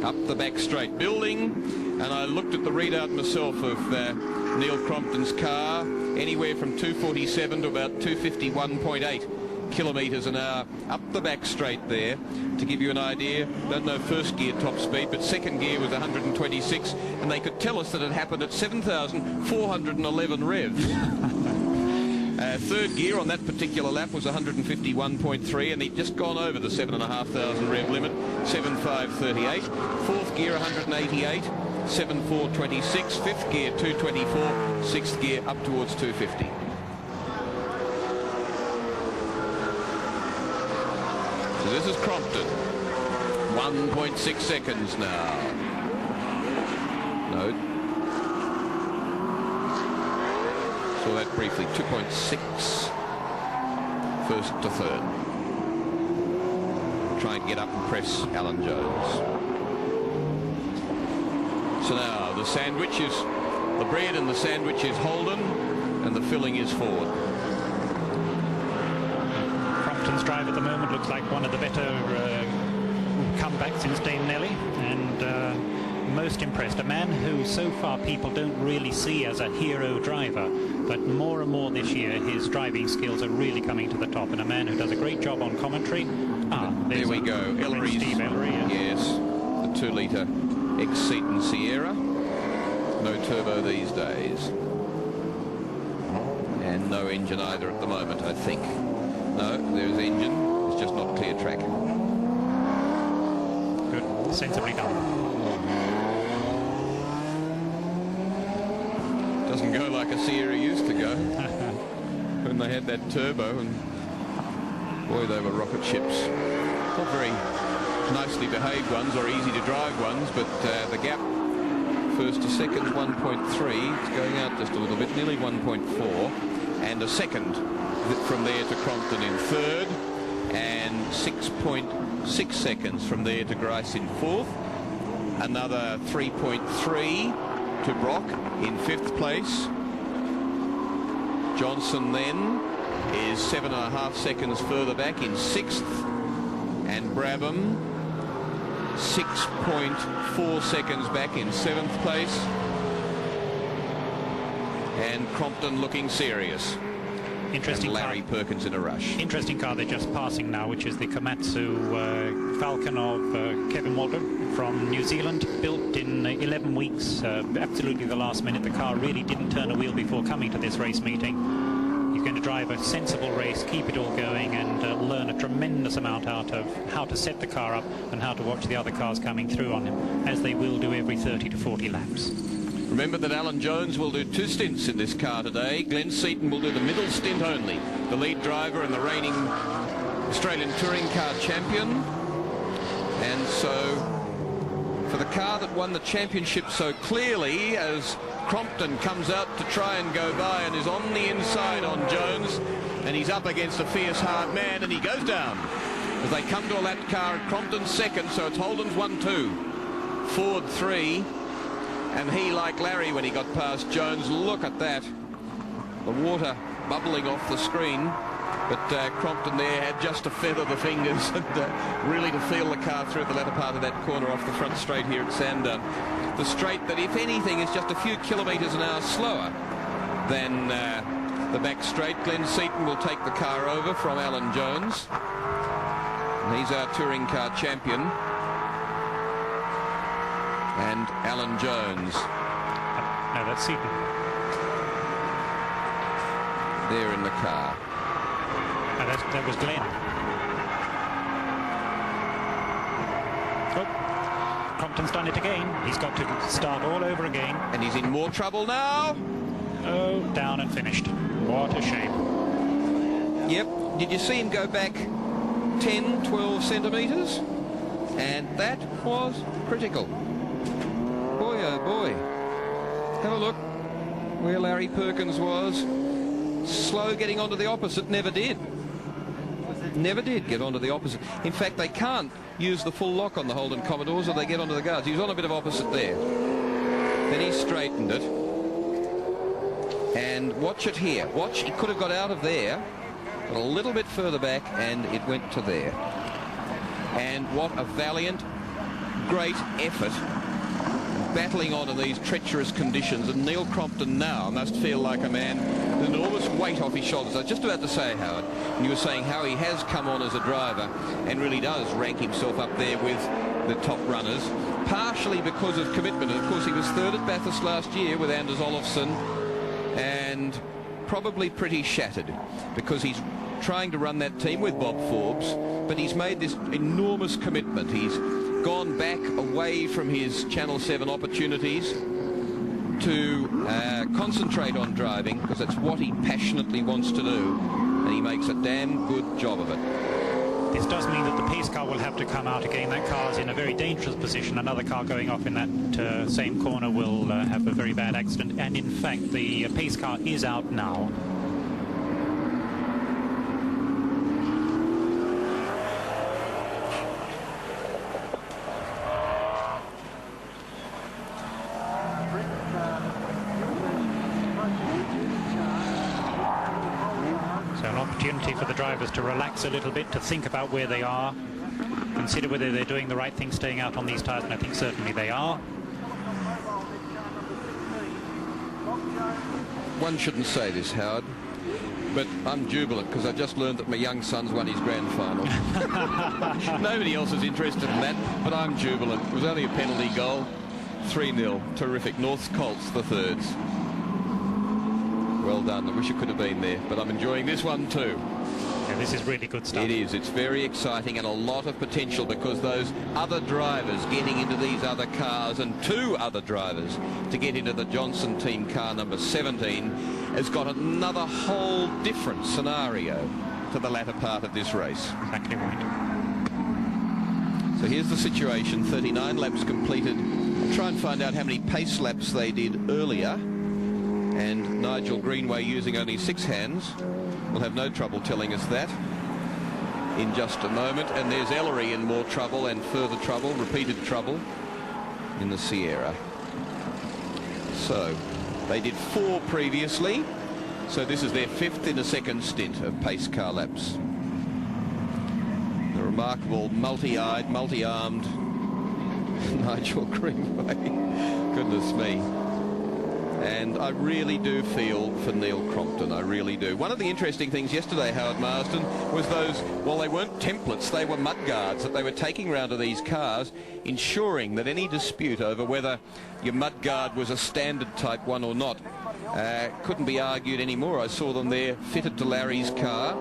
Up the back straight, building, and I looked at the readout myself of Neil Crompton's car. anywhere from 247 to about 251.8 kilometres an hour up the back straight there. To give you an idea, don't know first gear top speed, but second gear was 126, and they could tell us that it happened at 7,411 revs. Third gear on that particular lap was 151.3, and he'd just gone over the 7,500 rev limit, 7,538. Fourth gear 188, 7,426. Fifth gear 224. Sixth gear up towards 250. So this is Crompton. 1.6 seconds now. No. Saw that briefly. 2.6. First to third. Trying to get up and press Alan Jones. So now the sandwich is, the bread and the sandwich is Holden, and the filling is Ford. Crompton's drive at the moment looks like one of the better comebacks since Dame Nelly, and most impressed. A man who so far people don't really see as a hero driver, but more and more this year his driving skills are really coming to the top, and a man who does a great job on commentary. There we go. Ellery's, Steve Ellery, yes, the 2-litre ex-Seaton Sierra. No turbo these days. And no engine either at the moment, I think. No, there's engine. It's just not clear track. Good. Sensibly done. Doesn't go like a Sierra used to go when they had that turbo, and boy, they were rocket ships. Not very nicely behaved ones or easy to drive ones, but the gap first to second 1.3. It's going out just a little bit, nearly 1.4, and a second from there to Crompton in third, and 6.6 seconds from there to Grice in fourth. Another 3.3 to Brock in fifth place. Johnson then is 7.5 seconds further back in sixth, and Brabham 6.4 seconds back in seventh place, and Crompton looking serious. Interesting. And Larry Perkins in a rush. Interesting car they're just passing now, which is the Komatsu Falcon of Kevin Walter from New Zealand, built in 11 weeks, absolutely the last minute. The car really didn't turn a wheel before coming to this race meeting. He's going to drive a sensible race, keep it all going, and learn a tremendous amount out of how to set the car up and how to watch the other cars coming through on him, as they will do every 30 to 40 laps. Remember that Alan Jones will do 2 stints in this car today. Glenn Seaton will do the middle stint only. The lead driver and the reigning Australian Touring Car champion. And so, for the car that won the championship so clearly, as Crompton comes out to try and go by and is on the inside on Jones, and he's up against a fierce hard man, and he goes down as they come to a lap car. Crompton's second, so it's Holden's 1-2, Ford 3. And he, like Larry when he got past Jones, look at that. The water bubbling off the screen. But Crompton there had just to feather the fingers and really to feel the car through the latter part of that corner off the front straight here at Sandown. The straight that, if anything, is just a few kilometres an hour slower than the back straight. Glenn Seaton will take the car over from Alan Jones. And he's our touring car champion. And Alan Jones. No, that's Seaton. There in the car. No, that was Glenn. Oh, Crompton's done it again. He's got to start all over again. And he's in more trouble now. Oh, down and finished. What a shame. Yep. Did you see him go back 10, 12 centimetres? And that was critical. Boy, oh boy. Have a look where Larry Perkins was. Slow getting onto the opposite, never did. Never did get onto the opposite. In fact, they can't use the full lock on the Holden Commodores or they get onto the guards. He was on a bit of opposite there. Then he straightened it. And watch it here. Watch, he could have got out of there, but a little bit further back, and it went to there. And what a valiant, great effort, battling on in these treacherous conditions. And Neil Crompton now must feel like a man an enormous weight off his shoulders. I was just about to say, Howard, and you were saying how he has come on as a driver and really does rank himself up there with the top runners, partially because of commitment. And of course, he was third at Bathurst last year with Anders Olofsson, and probably pretty shattered because he's trying to run that team with Bob Forbes, but he's made this enormous commitment. He's gone back away from his Channel 7 opportunities to concentrate on driving, because that's what he passionately wants to do, and he makes a damn good job of it. This does mean that the pace car will have to come out again. That car's in a very dangerous position. Another car going off in that same corner will have a very bad accident, and in fact the pace car is out now. For the drivers to relax a little bit, to think about where they are, consider whether they're doing the right thing staying out on these tyres, and I think certainly they are. One shouldn't say this, Howard, but I'm jubilant because I just learned that my young son's won his grand final. Nobody else is interested in that, but I'm jubilant. It was only a penalty goal. 3-0. Terrific. North's Colts, the thirds. Well done. I wish it could have been there, but I'm enjoying this one too. Yeah, this is really good stuff. It is. It's very exciting and a lot of potential, because those other drivers getting into these other cars, and 2 other drivers to get into the Johnson team car number 17, has got another whole different scenario to the latter part of this race. Exactly right. So here's the situation. 39 laps completed. I'll try and find out how many pace laps they did earlier. And Nigel Greenway, using only 6 hands, will have no trouble telling us that in just a moment. And there's Ellery in more trouble and further trouble, repeated trouble in the Sierra. So they did 4 previously, so this is their 5th in a second stint of pace car laps. The remarkable multi-eyed, multi-armed Nigel Greenway. Goodness me. And I really do feel for Neil Crompton, I really do. One of the interesting things yesterday, Howard Marsden, was those, well, they weren't templates, they were mudguards that they were taking round to these cars, ensuring that any dispute over whether your mudguard was a standard type one or not couldn't be argued anymore. I saw them there fitted to Larry's car,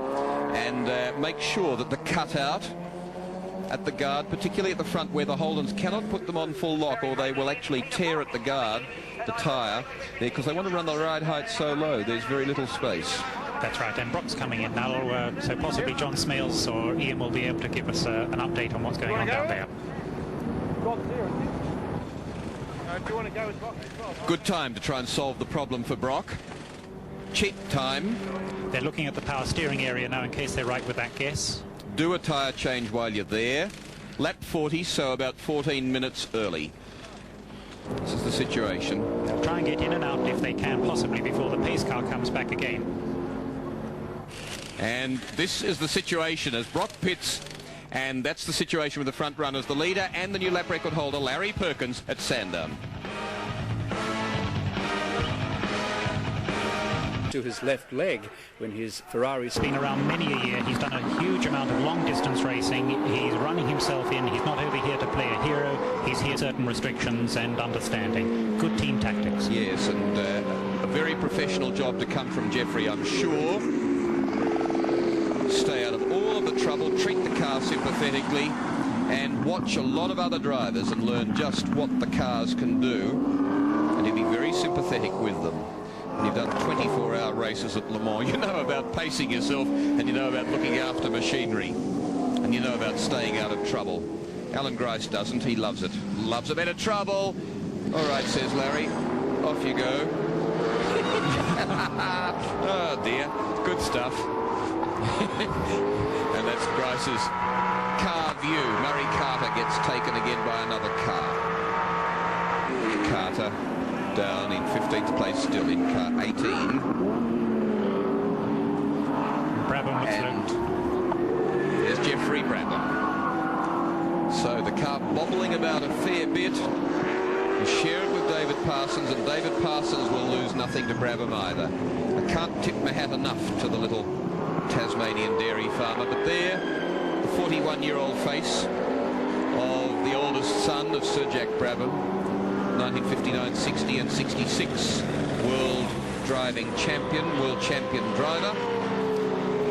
and make sure that the cutout at the guard, particularly at the front where the Holdens cannot put them on full lock, or they will actually tear at the guard, the tyre, there, because they want to run the ride height so low, there's very little space. That's right, and Brock's coming in now, so possibly John Smales or Ian will be able to give us an update on what's going on down there. Do you want to go with Brock as well? Good time to try and solve the problem for Brock. Cheap time. They're looking at the power steering area now in case they're right with that guess. Do a tyre change while you're there. Lap 40, so about 14 minutes early. This is the situation. They'll try and get in and out if they can, possibly before the pace car comes back again. And this is the situation as Brock pits, and that's the situation with the front runners, the leader and the new lap record holder, Larry Perkins, at Sandown. To his left leg when his Ferrari's been around many a year. He's done a huge amount of long distance racing. He's running himself in. He's not over here to play a hero. He's here certain restrictions and understanding. Good team tactics. Yes, and a very professional job to come from Jeffrey, I'm sure. Stay out of all of the trouble, treat the car sympathetically, and watch a lot of other drivers and learn just what the cars can do, and he'll be very sympathetic with them. And you've done 24-hour races at Le Mans. You know about pacing yourself, and you know about looking after machinery, and you know about staying out of trouble. Alan Grice doesn't. He loves it. Loves a bit of trouble. All right, says Larry. Off you go. Oh, dear. Good stuff. And that's Grice's car view. Murray Carter gets taken again by another car. Carter down in 15th place, still in car 18. Brabham looks and there's Jeffrey Brabham. So the car bobbling about a fair bit. You share it with David Parsons, and David Parsons will lose nothing to Brabham either. A Can't tip my hat enough to the little Tasmanian dairy farmer. But there, the 41-year-old face of the oldest son of Sir Jack Brabham, 1959, 60 and 66 world driving champion, world champion driver.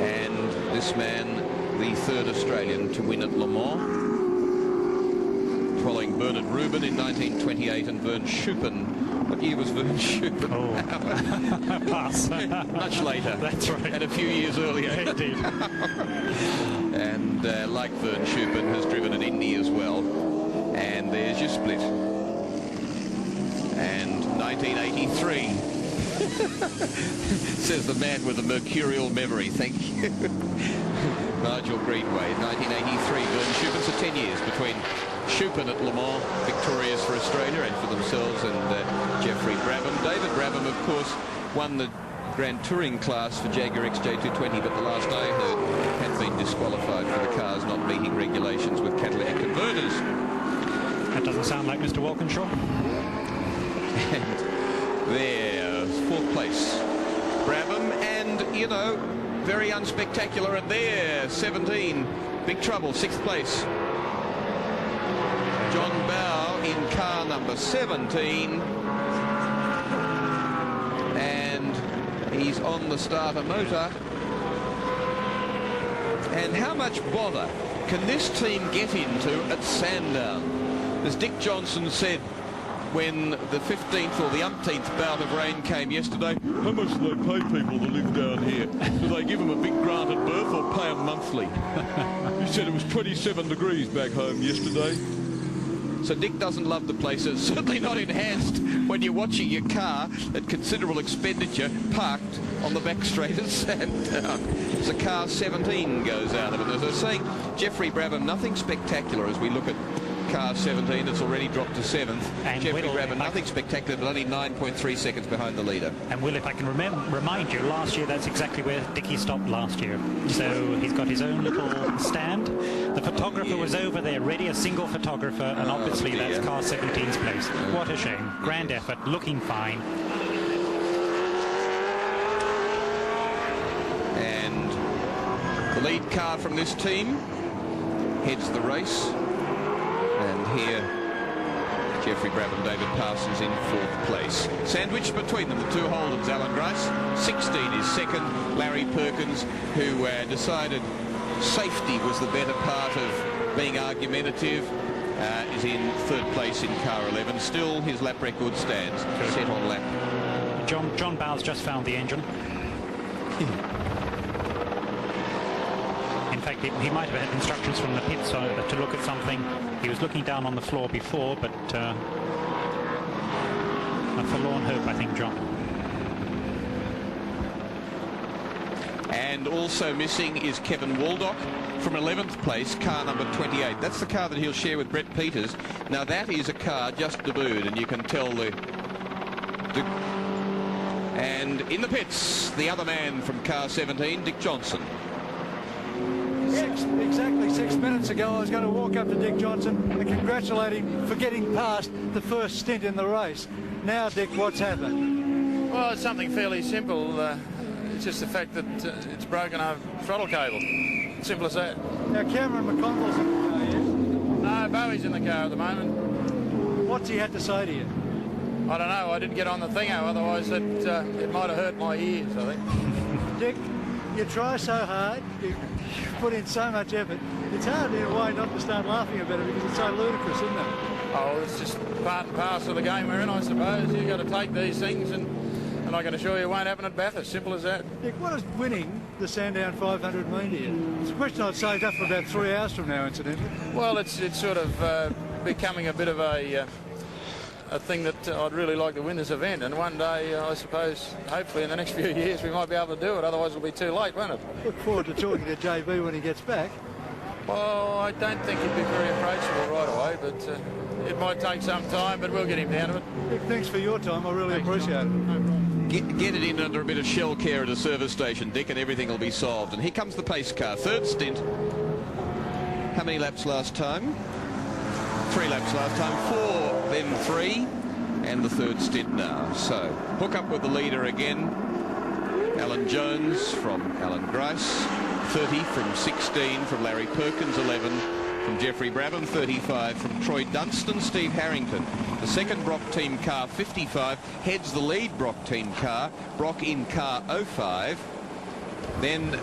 And this man, the third Australian to win at Le Mans, following Bernard Rubin in 1928 and Vern Schuppan. What year was Vern Schuppan? Oh, pass. Much later. That's right. And a few years earlier. Indeed. And like Vern Schuppan, has driven an Indy as well. And there's your split. And 1983. Says the man with a mercurial memory. Thank you. Nigel Greenway, 1983. Vern Schuppan, so 10 years between Schuppan at Le Mans, victorious for Australia and for themselves, and Geoffrey Brabham. David Brabham, of course, won the Grand Touring class for Jaguar XJ220, but the last I heard had been disqualified for the cars not meeting regulations with catalytic converters. That doesn't sound like Mr. Walkinshaw. And there, fourth place, Brabham, and, you know, very unspectacular. And there, 17, big trouble, sixth place. John Bow in car number 17. And he's on the starter motor. And how much bother can this team get into at Sandown? As Dick Johnson said when the 15th or the umpteenth bout of rain came yesterday, how much do they pay people to live down here? Do they give them a big granted berth or pay them monthly? He said it was 27 degrees back home yesterday. So Dick doesn't love the place. It's certainly not enhanced when you're watching your car at considerable expenditure parked on the back straight at Sandown. So car 17 goes out of it. As I was saying, Geoffrey Brabham, nothing spectacular as we look at car 17. It's already dropped to 7th. And Geoffrey Brabham, nothing spectacular, but only 9.3 seconds behind the leader. And Will, if I can remind you, last year that's exactly where Dickie stopped last year. So he's got his own little stand. The photographer was over there, ready, a single photographer, and obviously that's car 17's place. What a shame. Grand effort, looking fine. And the lead car from this team heads the race. And here, Geoffrey Brabham, David Parsons in fourth place. Sandwiched between them, the two Holdens, Alan Grice. 16 is second. Larry Perkins, who decided safety was the better part of being argumentative, is in third place in car 11. Still, his lap record stands, set on lap. John Bowles just found the engine. In fact, he might have had instructions from the pits to look at something. He was looking down on the floor before, but a forlorn hope, I think, John. And also missing is Kevin Waldock from 11th place, car number 28. That's the car that he'll share with Brett Peters. Now, that is a car just debuted, and you can tell and in the pits, the other man from car 17, Dick Johnson. Exactly 6 minutes ago, I was going to walk up to Dick Johnson and congratulate him for getting past the first stint in the race. Now, Dick, what's happened? Well, it's something fairly simple. It's just the fact that it's broken a throttle cable. Simple as that. Now, Cameron McConville's in the car, yes? No, Bowie's in the car at the moment. What's he had to say to you? I don't know. I didn't get on the thingo, otherwise it might have hurt my ears, I think. Dick, you try so hard, you put in so much effort. It's hard in a way not to start laughing about it because it's so ludicrous, isn't it? Oh, it's just part and parcel of the game we're in, I suppose. You've got to take these things, and I can assure you it won't happen at Bathurst. Simple as that. Dick, what does winning the Sandown 500 mean to you? It's a question I'd saved up for about 3 hours from now, incidentally. Well, it's sort of becoming a bit of a thing that I'd really like to win this event, and one day, I suppose, hopefully in the next few years, we might be able to do it. Otherwise, it'll be too late, won't it? Look forward to talking to JB when he gets back. Well, I don't think he'd be very approachable right away, but it might take some time, but we'll get him down to it. Dick, thanks for your time. I really appreciate it. No problem. Get it in under a bit of shell care at a service station, Dick, and everything will be solved. And here comes the pace car. Third stint. How many laps last time? 3 laps last time. 4, then 3. And the third stint now. So, hook up with the leader again. Alan Jones from Alan Grice, 30 from 16 from Larry Perkins, 11 from Jeffrey Brabham, 35 from Troy Dunstan. Steve Harrington, the second Brock team car, 55, heads the lead Brock team car. Brock in car 05. Then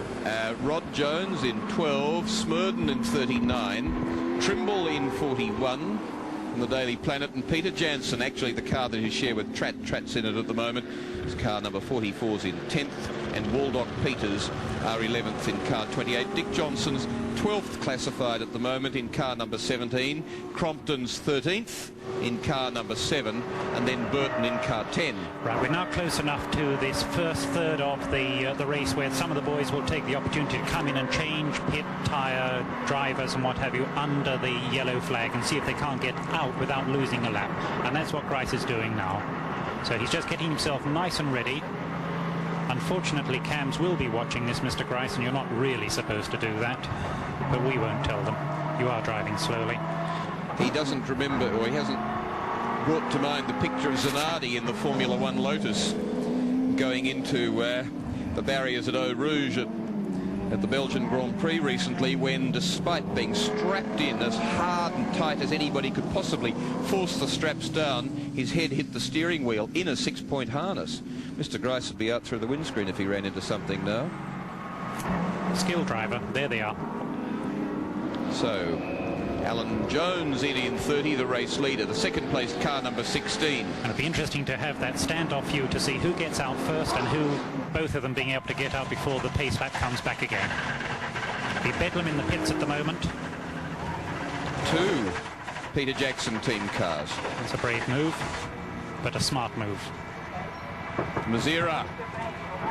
Rod Jones in 12, Smurden in 39, Trimble in 41 from the Daily Planet, and Peter Jansen, actually the car that he share with Tratt's in it at the moment. His car number 44's in 10th, and Waldock Peters are 11th in car 28. Dick Johnson's 12th classified at the moment in car number 17, Crompton's 13th in car number 7, and then Burton in car 10. Right, we're now close enough to this first third of the race where some of the boys will take the opportunity to come in and change pit, tyre, drivers and what have you under the yellow flag and see if they can't get out without losing a lap. And that's what Grice is doing now. So he's just getting himself nice and ready. Unfortunately, cams will be watching this, Mr. Grice, and you're not really supposed to do that. But we won't tell them. You are driving slowly. He doesn't remember, or he hasn't brought to mind the picture of Zanardi in the Formula One Lotus going into the barriers at Eau Rouge at the Belgian Grand Prix recently, when despite being strapped in as hard and tight as anybody could possibly force the straps down, his head hit the steering wheel in a 6-point harness. Mr. Grice would be out through the windscreen if he ran into something now. Skill driver, there they are. So Alan Jones in 30, the race leader, the second place car number 16. And it'll be interesting to have that standoff view to see who gets out first and who, both of them being able to get out before the pace lap comes back again. The Bedlam in the pits at the moment. 2 Peter Jackson team cars. It's a brave move, but a smart move. Mazzara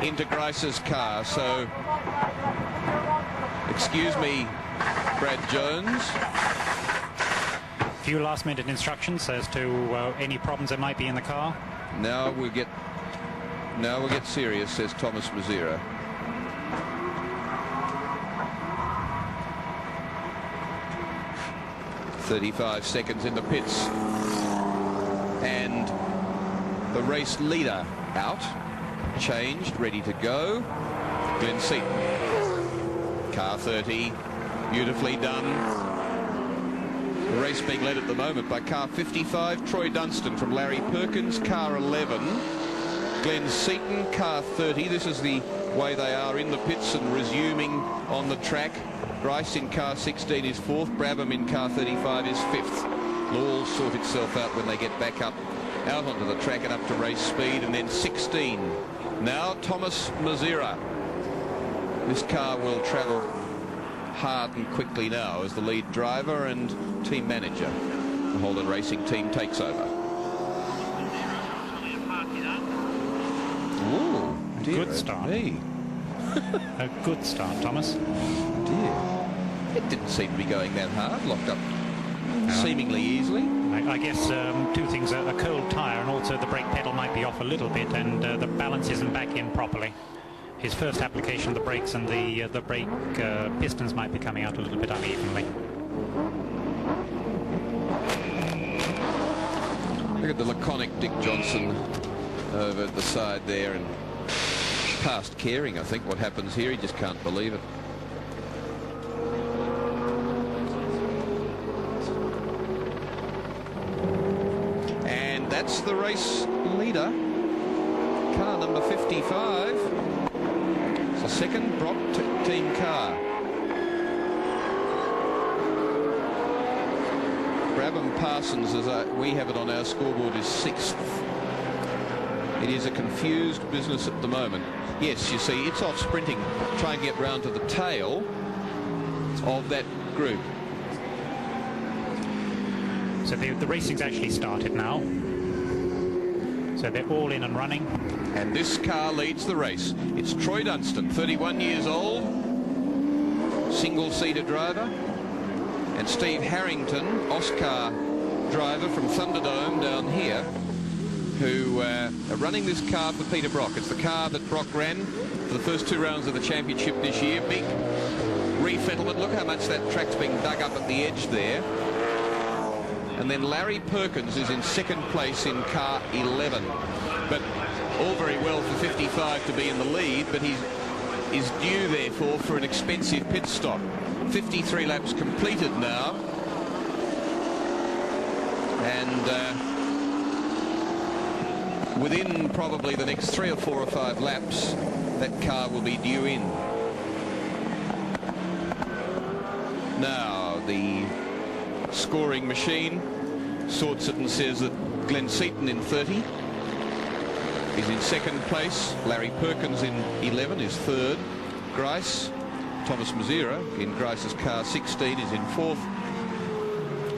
into Grice's car, so excuse me, Brad Jones. Few last-minute instructions as to any problems there might be in the car. Now we'll get serious, says Thomas Mazzara. "35 seconds in the pits, and the race leader out, changed, ready to go. Glenn Seaton, car 30, beautifully done. The race being led at the moment by car 55, Troy Dunstan from Larry Perkins, car 11. Glenn Seaton, car 30. This is the way they are in the pits and resuming on the track. Grice in car 16 is 4th. Brabham in car 35 is 5th. It'll all sort itself out when they get back up out onto the track and up to race speed. And then 16. Now Thomas Mazzara. This car will travel hard and quickly now as the lead driver and team manager. The Holden Racing team takes over. Ooh, dear, good start. Me. A good start, Thomas. Dear. It didn't seem to be going that hard, locked up seemingly easily. I guess 2 things, a cold tyre and also the brake pedal might be off a little bit and the balance isn't back in properly. His first application of the brakes and the brake pistons might be coming out a little bit unevenly. Look at the laconic Dick Johnson over at the side there, and past caring, I think, what happens here. He just can't believe it. And that's the race leader, car number 55. It's the second Brock team car. Brabham Parsons, as we have it on our scoreboard, is 6th. It is a confused business at the moment. Yes, you see, it's off sprinting, try and get round to the tail of that group. So the racing's actually started now. So they're all in and running. And this car leads the race. It's Troy Dunstan, 31 years old, single-seater driver. And Steve Harrington, Oscar driver from Thunderdome down here, who are running this car for Peter Brock. It's the car that Brock ran for the first 2 rounds of the championship this year. Big resettlement. Look how much that track's being dug up at the edge there. And then Larry Perkins is in 2nd place in car 11. But All very well for 55 to be in the lead, but he is due, therefore, for an expensive pit stop. 53 laps completed now. And within probably the next 3 or 4 or 5 laps, that car will be due in. Now, the scoring machine sorts it and says that Glenn Seaton in 30 is in second place. Larry Perkins in 11 is third. Grice, Thomas Mazzara in Grice's car 16 is in fourth.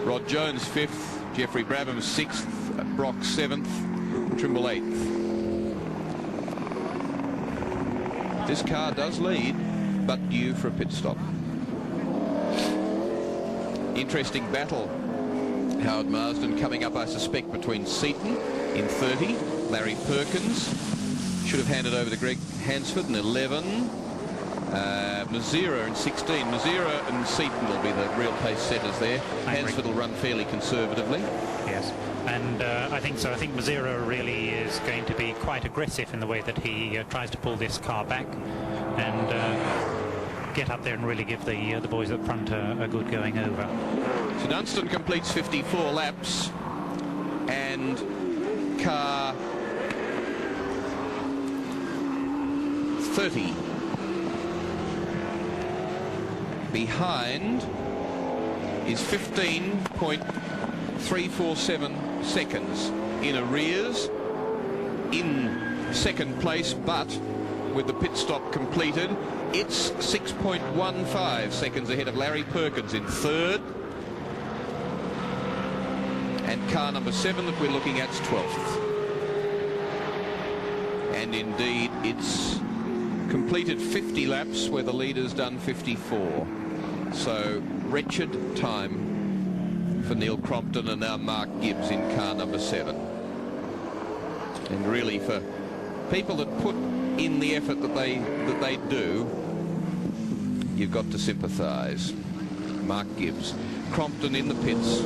Rod Jones 5th. Jeffrey Brabham 6th. Brock 7th. Trimble 8th. This car does lead, but due for a pit stop. Interesting battle, Howard Marsden, coming up, I suspect, between Seaton in 30, Larry Perkins should have handed over to Greg Hansford in 11, Mazzara in 16. Mazzara and Seaton will be the real pace setters there. Hansford will run fairly conservatively. Yes, and I think so. I think Mazzara really is going to be quite aggressive in the way that he tries to pull this car back and get up there and really give the boys up front a good going over. So Dunstan completes 54 laps, and car 30 behind is 15.347 seconds in arrears in second place, but with the pit stop completed, it's 6.15 seconds ahead of Larry Perkins in third, and car number 7 that we're looking at is 12th. And indeed, it's completed 50 laps where the leader's done 54. So wretched time for Neil Crompton and now Mark Gibbs in car number 7. And really, for people that put in the effort that they do, you've got to sympathise. Mark Gibbs, Crompton in the pits,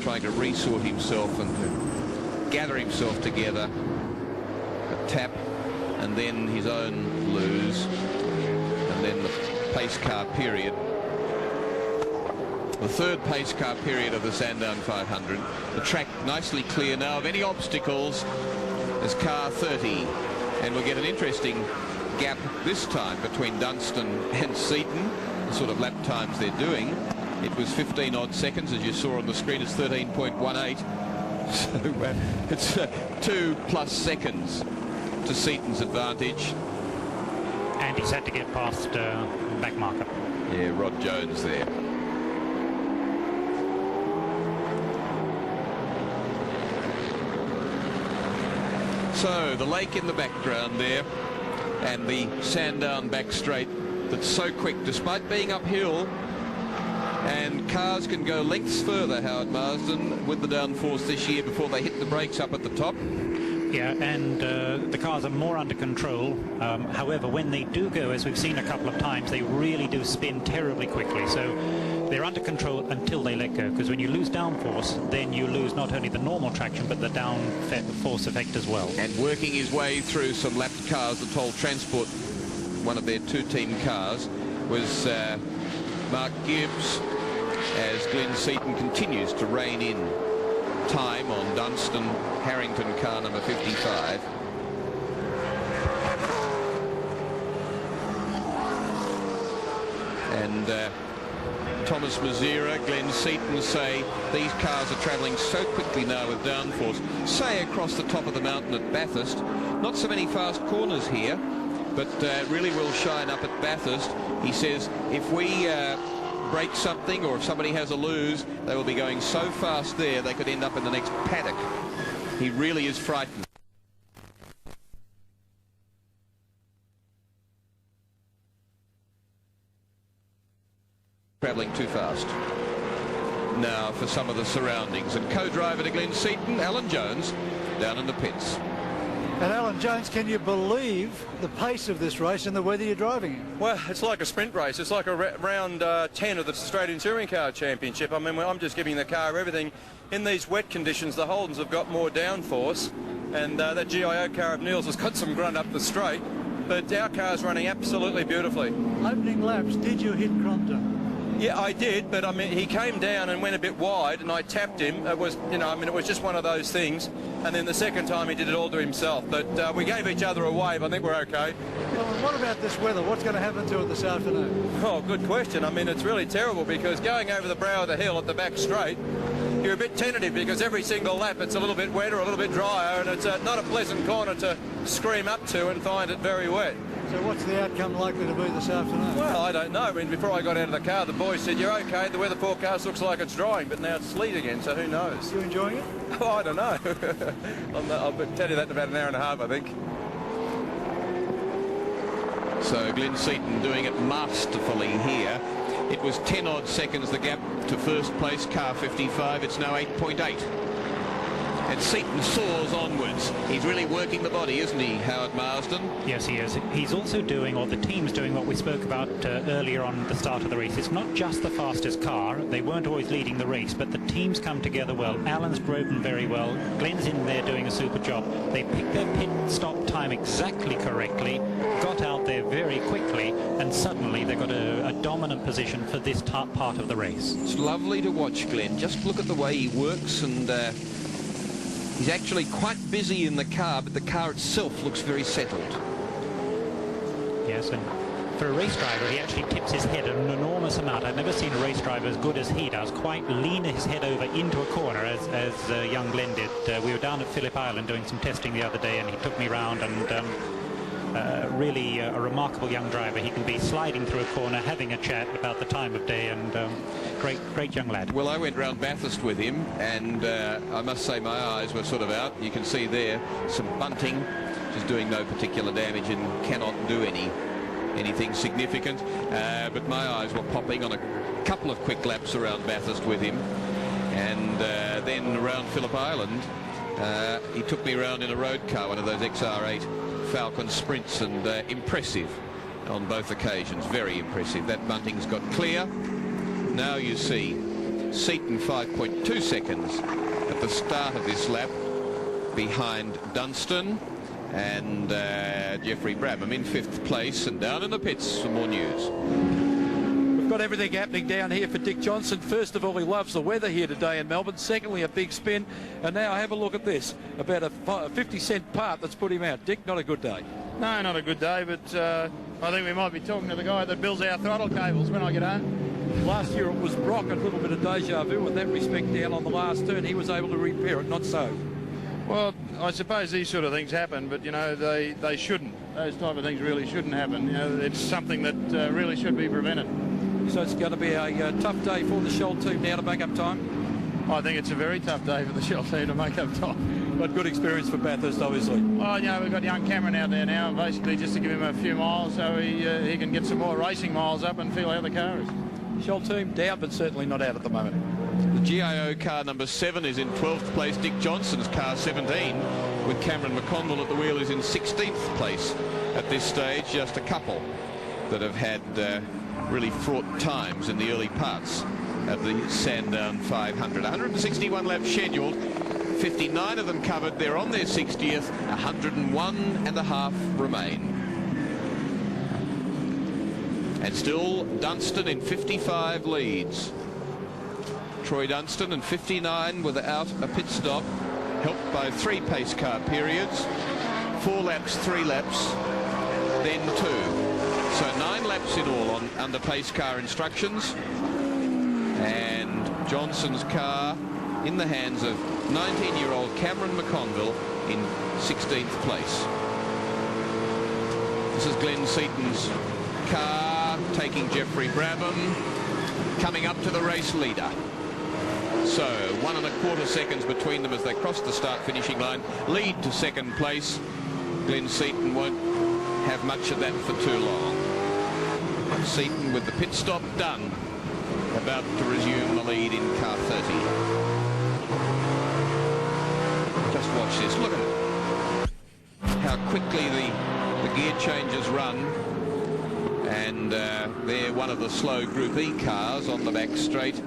trying to resort himself and to gather himself together. A tap, and then his own lose, and then the pace car period. The third pace car period of the Sandown 500. The track nicely clear now of any obstacles as car 30. And we'll get an interesting gap this time between Dunstan and Seaton, the sort of lap times they're doing. It was 15 odd seconds, as you saw on the screen. It's 13.18. So it's 2+ seconds to Seaton's advantage. And he's had to get past back marker. Yeah, Rod Jones there. So the lake in the background there, and the Sandown back straight that's so quick despite being uphill, and cars can go lengths further, Howard Marsden, with the downforce this year before they hit the brakes up at the top. Yeah, and the cars are more under control. However, when they do go, as we've seen a couple of times, they really do spin terribly quickly. So they're under control until they let go, because when you lose downforce, then you lose not only the normal traction, but the downforce effect as well. And working his way through some lapped cars, the Toll Transport, one of their 2-team cars, was Mark Gibbs, as Glenn Seaton continues to rein in time on Dunstan Harrington car number 55. And Thomas Mazzara, Glenn Seaton say these cars are travelling so quickly now with downforce, say across the top of the mountain at Bathurst. Not so many fast corners here, but really will shine up at Bathurst. He says if we break something, or if somebody has a lose, they will be going so fast there they could end up in the next paddock. He really is frightened. Travelling too fast. Now for some of the surroundings, and co-driver to Glenn Seaton, Alan Jones, down in the pits. And Alan Jones, can you believe the pace of this race and the weather you're driving in? Well, it's like a sprint race. It's like a round 10 of the Australian Touring Car Championship. I mean, I'm just giving the car everything. In these wet conditions, the Holdens have got more downforce, and that GIO car of Neil's has got some grunt up the straight, but our car's running absolutely beautifully. Opening laps, did you hit Crompton? Yeah, I did, but I mean, he came down and went a bit wide, and I tapped him. It was, you know, I mean, it was just one of those things. And then the second time he did it all to himself. But we gave each other a wave. I think we're okay. Well, what about this weather? What's going to happen to it this afternoon? Oh, good question. I mean, it's really terrible because going over the brow of the hill at the back straight, you're a bit tentative because every single lap it's a little bit wetter, a little bit drier, and it's not a pleasant corner to scream up to and find it very wet. So what's the outcome likely to be this afternoon? Well, I don't know. I mean, before I got out of the car, the boys said, you're okay, the weather forecast looks like it's drying, but now it's sleet again, so who knows? You enjoying it? Oh, I don't know. I'll tell you that in about an hour and a half, I think. So Glenn Seaton doing it masterfully here. It was 10 odd seconds the gap to first place, car 55. It's now 8.8. And Seaton soars onwards. He's really working the body, isn't he, Howard Marsden? Yes, he is. He's also doing, or the team's doing, what we spoke about earlier on the start of the race. It's not just the fastest car. They weren't always leading the race, but the teams come together well. Alan's driven very well. Glenn's in there doing a super job. They picked their pit stop time exactly correctly, got out there very quickly, and suddenly they got a dominant position for this part of the race. It's lovely to watch Glenn. Just look at the way he works, and he's actually quite busy in the car, but the car itself looks very settled. Yes, and for a race driver, he actually tips his head an enormous amount. I've never seen a race driver as good as he does, quite lean his head over into a corner, as young Glenn did. We were down at Phillip Island doing some testing the other day, and he took me round, and really a remarkable young driver. He can be sliding through a corner, having a chat about the time of day, and great young lad. Well, I went round Bathurst with him, and I must say my eyes were sort of out. You can see there some bunting, which is doing no particular damage and cannot do anything significant. But my eyes were popping on a couple of quick laps around Bathurst with him, and then around Phillip Island, he took me around in a road car, one of those XR8 Falcon Sprints, and impressive on both occasions, very impressive. That bunting's got clear. Now you see Seaton 5.2 seconds at the start of this lap behind Dunstan, and Jeffrey Brabham in 5th place, and down in the pits for more news. We've got everything happening down here for Dick Johnson. First of all, he loves the weather here today in Melbourne. Secondly, a big spin. And now have a look at this, about a 50-cent part that's put him out. Dick, not a good day. No, not a good day, but I think we might be talking to the guy that builds our throttle cables when I get home. Last year it was Brock, a little bit of deja vu in that respect down on the last turn. He was able to repair it, not so. Well, I suppose these sort of things happen, but, you know, they shouldn't. Those type of things really shouldn't happen. You know, it's something that really should be prevented. So it's going to be a tough day for the Shell team now to make up time? I think it's a very tough day for the Shell team to make up time. But good experience for Bathurst, obviously. Well, you know, we've got young Cameron out there now, basically just to give him a few miles so he can get some more racing miles up and feel how the car is. Shell team down, but certainly not out at the moment. The GIO car number 7 is in 12th place. Dick Johnson's car 17, with Cameron McConville at the wheel, is in 16th place at this stage. Just a couple that have had really fraught times in the early parts of the Sandown 500. 161 laps scheduled, 59 of them covered. They're on their 60th, 101 and a half remain. And still Dunstan in 55 leads. Troy Dunstan in 59 without a pit stop, helped by 3 pace car periods, 4 laps, 3 laps, then 2. So 9 laps in all under pace car instructions. And Johnson's car in the hands of 19-year-old Cameron McConville in 16th place. This is Glenn Seaton's car taking Jeffrey Brabham, coming up to the race leader. So 1 1/4 seconds between them as they cross the start-finishing line, lead to second place. Glenn Seaton won't have much of that for too long. Seaton with the pit stop done, about to resume the lead in car 30. Just watch this. Look at it. How quickly the gear changes run. And they're one of the slow Group E cars on the back straight.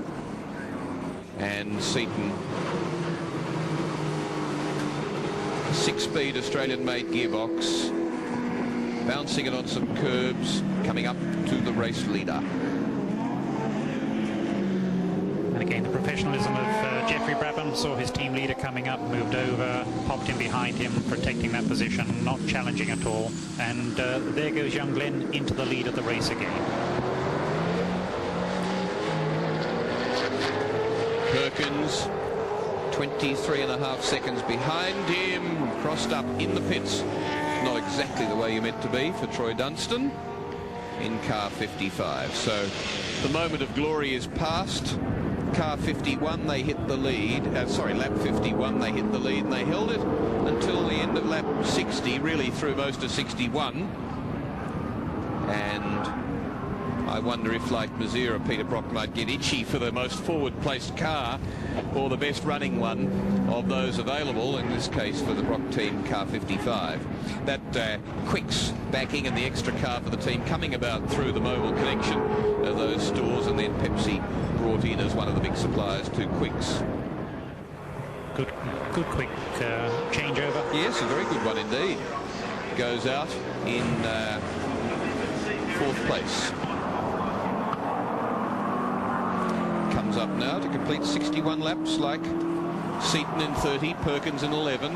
And Seaton 6-speed Australian-made gearbox, bouncing it on some curbs, coming up to the race leader. And again, the professionalism of Jeffrey Brabham. Saw his team leader coming up, moved over, popped in behind him, protecting that position, not challenging at all. And there goes young Glenn into the lead of the race again. Perkins, 23.5 seconds behind him, crossed up in the pits. Not exactly the way you're meant to be for Troy Dunstan in car 55. So the moment of glory is past. Car 51, they hit the lead. Lap 51, they hit the lead, and they held it until the end of lap 60, really through most of 61. And I wonder if, like Mazzara, Peter Brock might get itchy for the most forward-placed car or the best running one of those available, in this case for the Brock team, car 55. That Quicks backing and the extra car for the team coming about through the mobile connection of those stores, and then Pepsi brought in as one of the big suppliers to Quicks. Good quick changeover. Yes, a very good one indeed. Goes out in 4th place. Comes up now to complete 61 laps, like Seaton in 30, Perkins in 11,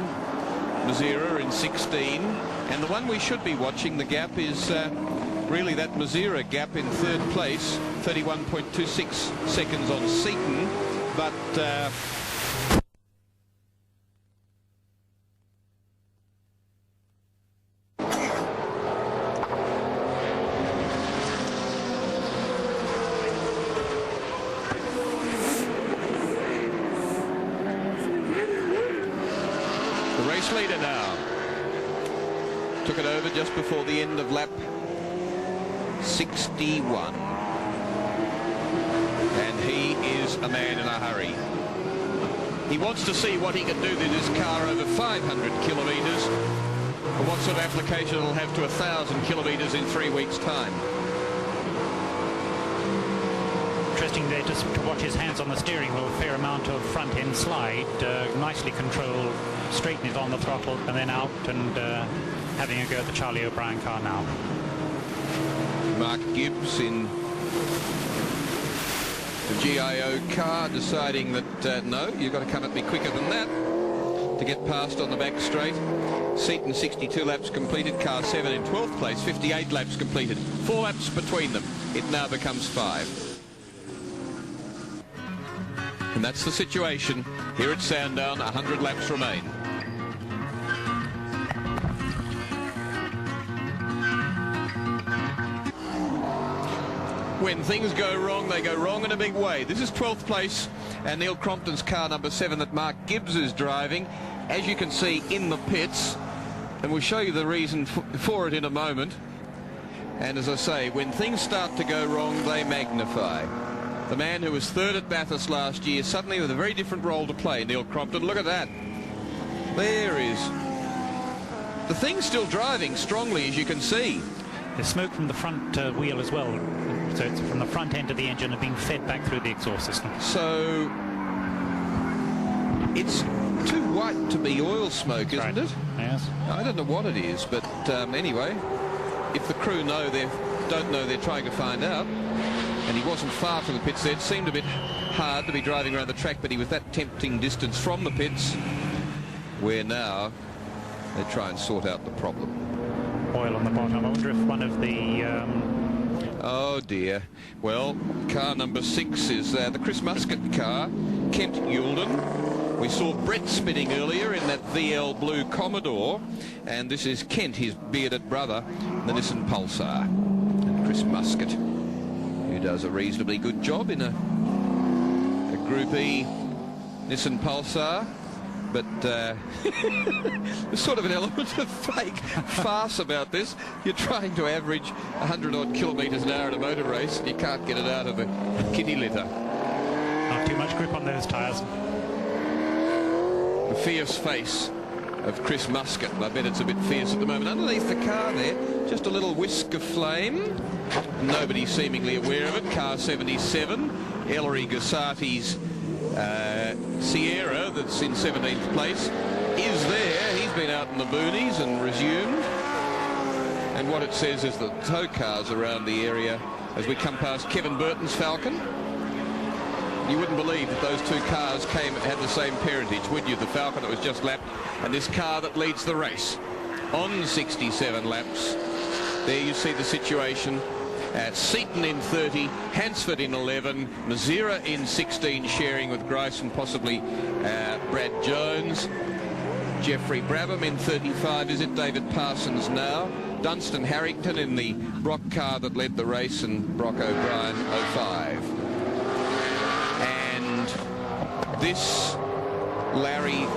Mazzara in 16, and the one we should be watching, the gap, is really that Mazzara gap in 3rd place, 31.26 seconds on Seaton, but leader now took it over just before the end of lap 61, and he is a man in a hurry. He wants to see what he can do with his car over 500 kilometres, and what sort of application it'll have to 1,000 kilometres in 3 weeks' time. Interesting there just to watch his hands on the steering wheel, a fair amount of front end slide, nicely controlled, straighten it on the throttle and then out, and having a go at the Charlie O'Brien car now. Mark Gibbs in the GIO car, deciding that no, you've got to come at me quicker than that to get past on the back straight. Seaton 62 laps completed, car 7 in 12th place, 58 laps completed, 4 laps between them. It now becomes 5. And that's the situation here at Sandown. 100 laps remain. When things go wrong, they go wrong in a big way. This is 12th place, and Neil Crompton's car number 7 that Mark Gibbs is driving, as you can see in the pits, and we'll show you the reason for it in a moment. And as I say, when things start to go wrong, they magnify. The man who was 3rd at Bathurst last year, suddenly with a very different role to play, Neil Crompton. Look at that. There is the thing's still driving strongly, as you can see. There's smoke from the front wheel as well. So it's from the front end of the engine and being fed back through the exhaust system. So it's too white to be oil smoke, isn't it? Yes. I don't know what it is, but anyway, if the crew don't know, they're trying to find out. And he wasn't far from the pits there. It seemed a bit hard to be driving around the track, but he was that tempting distance from the pits, where now they try and sort out the problem. Oil on the bottom. I wonder if one of the... Oh dear. Well, car number 6 is the Chris Muscat car, Kent Youlden. We saw Brett spinning earlier in that VL blue Commodore, and this is Kent, his bearded brother, the Nissan Pulsar. And Chris Muscat, who does a reasonably good job in a Group E Nissan Pulsar, but there's sort of an element of fake farce about this. You're trying to average 100-odd kilometres an hour in a motor race, and you can't get it out of the kitty litter. Not too much grip on those tyres. The fierce face of Chris Muscat. I bet it's a bit fierce at the moment. Underneath the car there, just a little whisk of flame. Nobody seemingly aware of it. Car 77, Ellery Gassati's Sierra, that's in 17th place, is there. He's been out in the boonies and resumed. And what it says is the tow cars around the area as we come past Kevin Burton's Falcon. You wouldn't believe that those two cars had the same parentage, would you? The Falcon that was just lapped and this car that leads the race on 67 laps. There you see the situation. Seaton in 30, Hansford in 11, Mazzara in 16, sharing with Grice and possibly Brad Jones. Jeffrey Brabham in 35, is it David Parsons now? Dunstan Harrington in the Brock car that led the race, and Brock O'Brien 05. And this Larry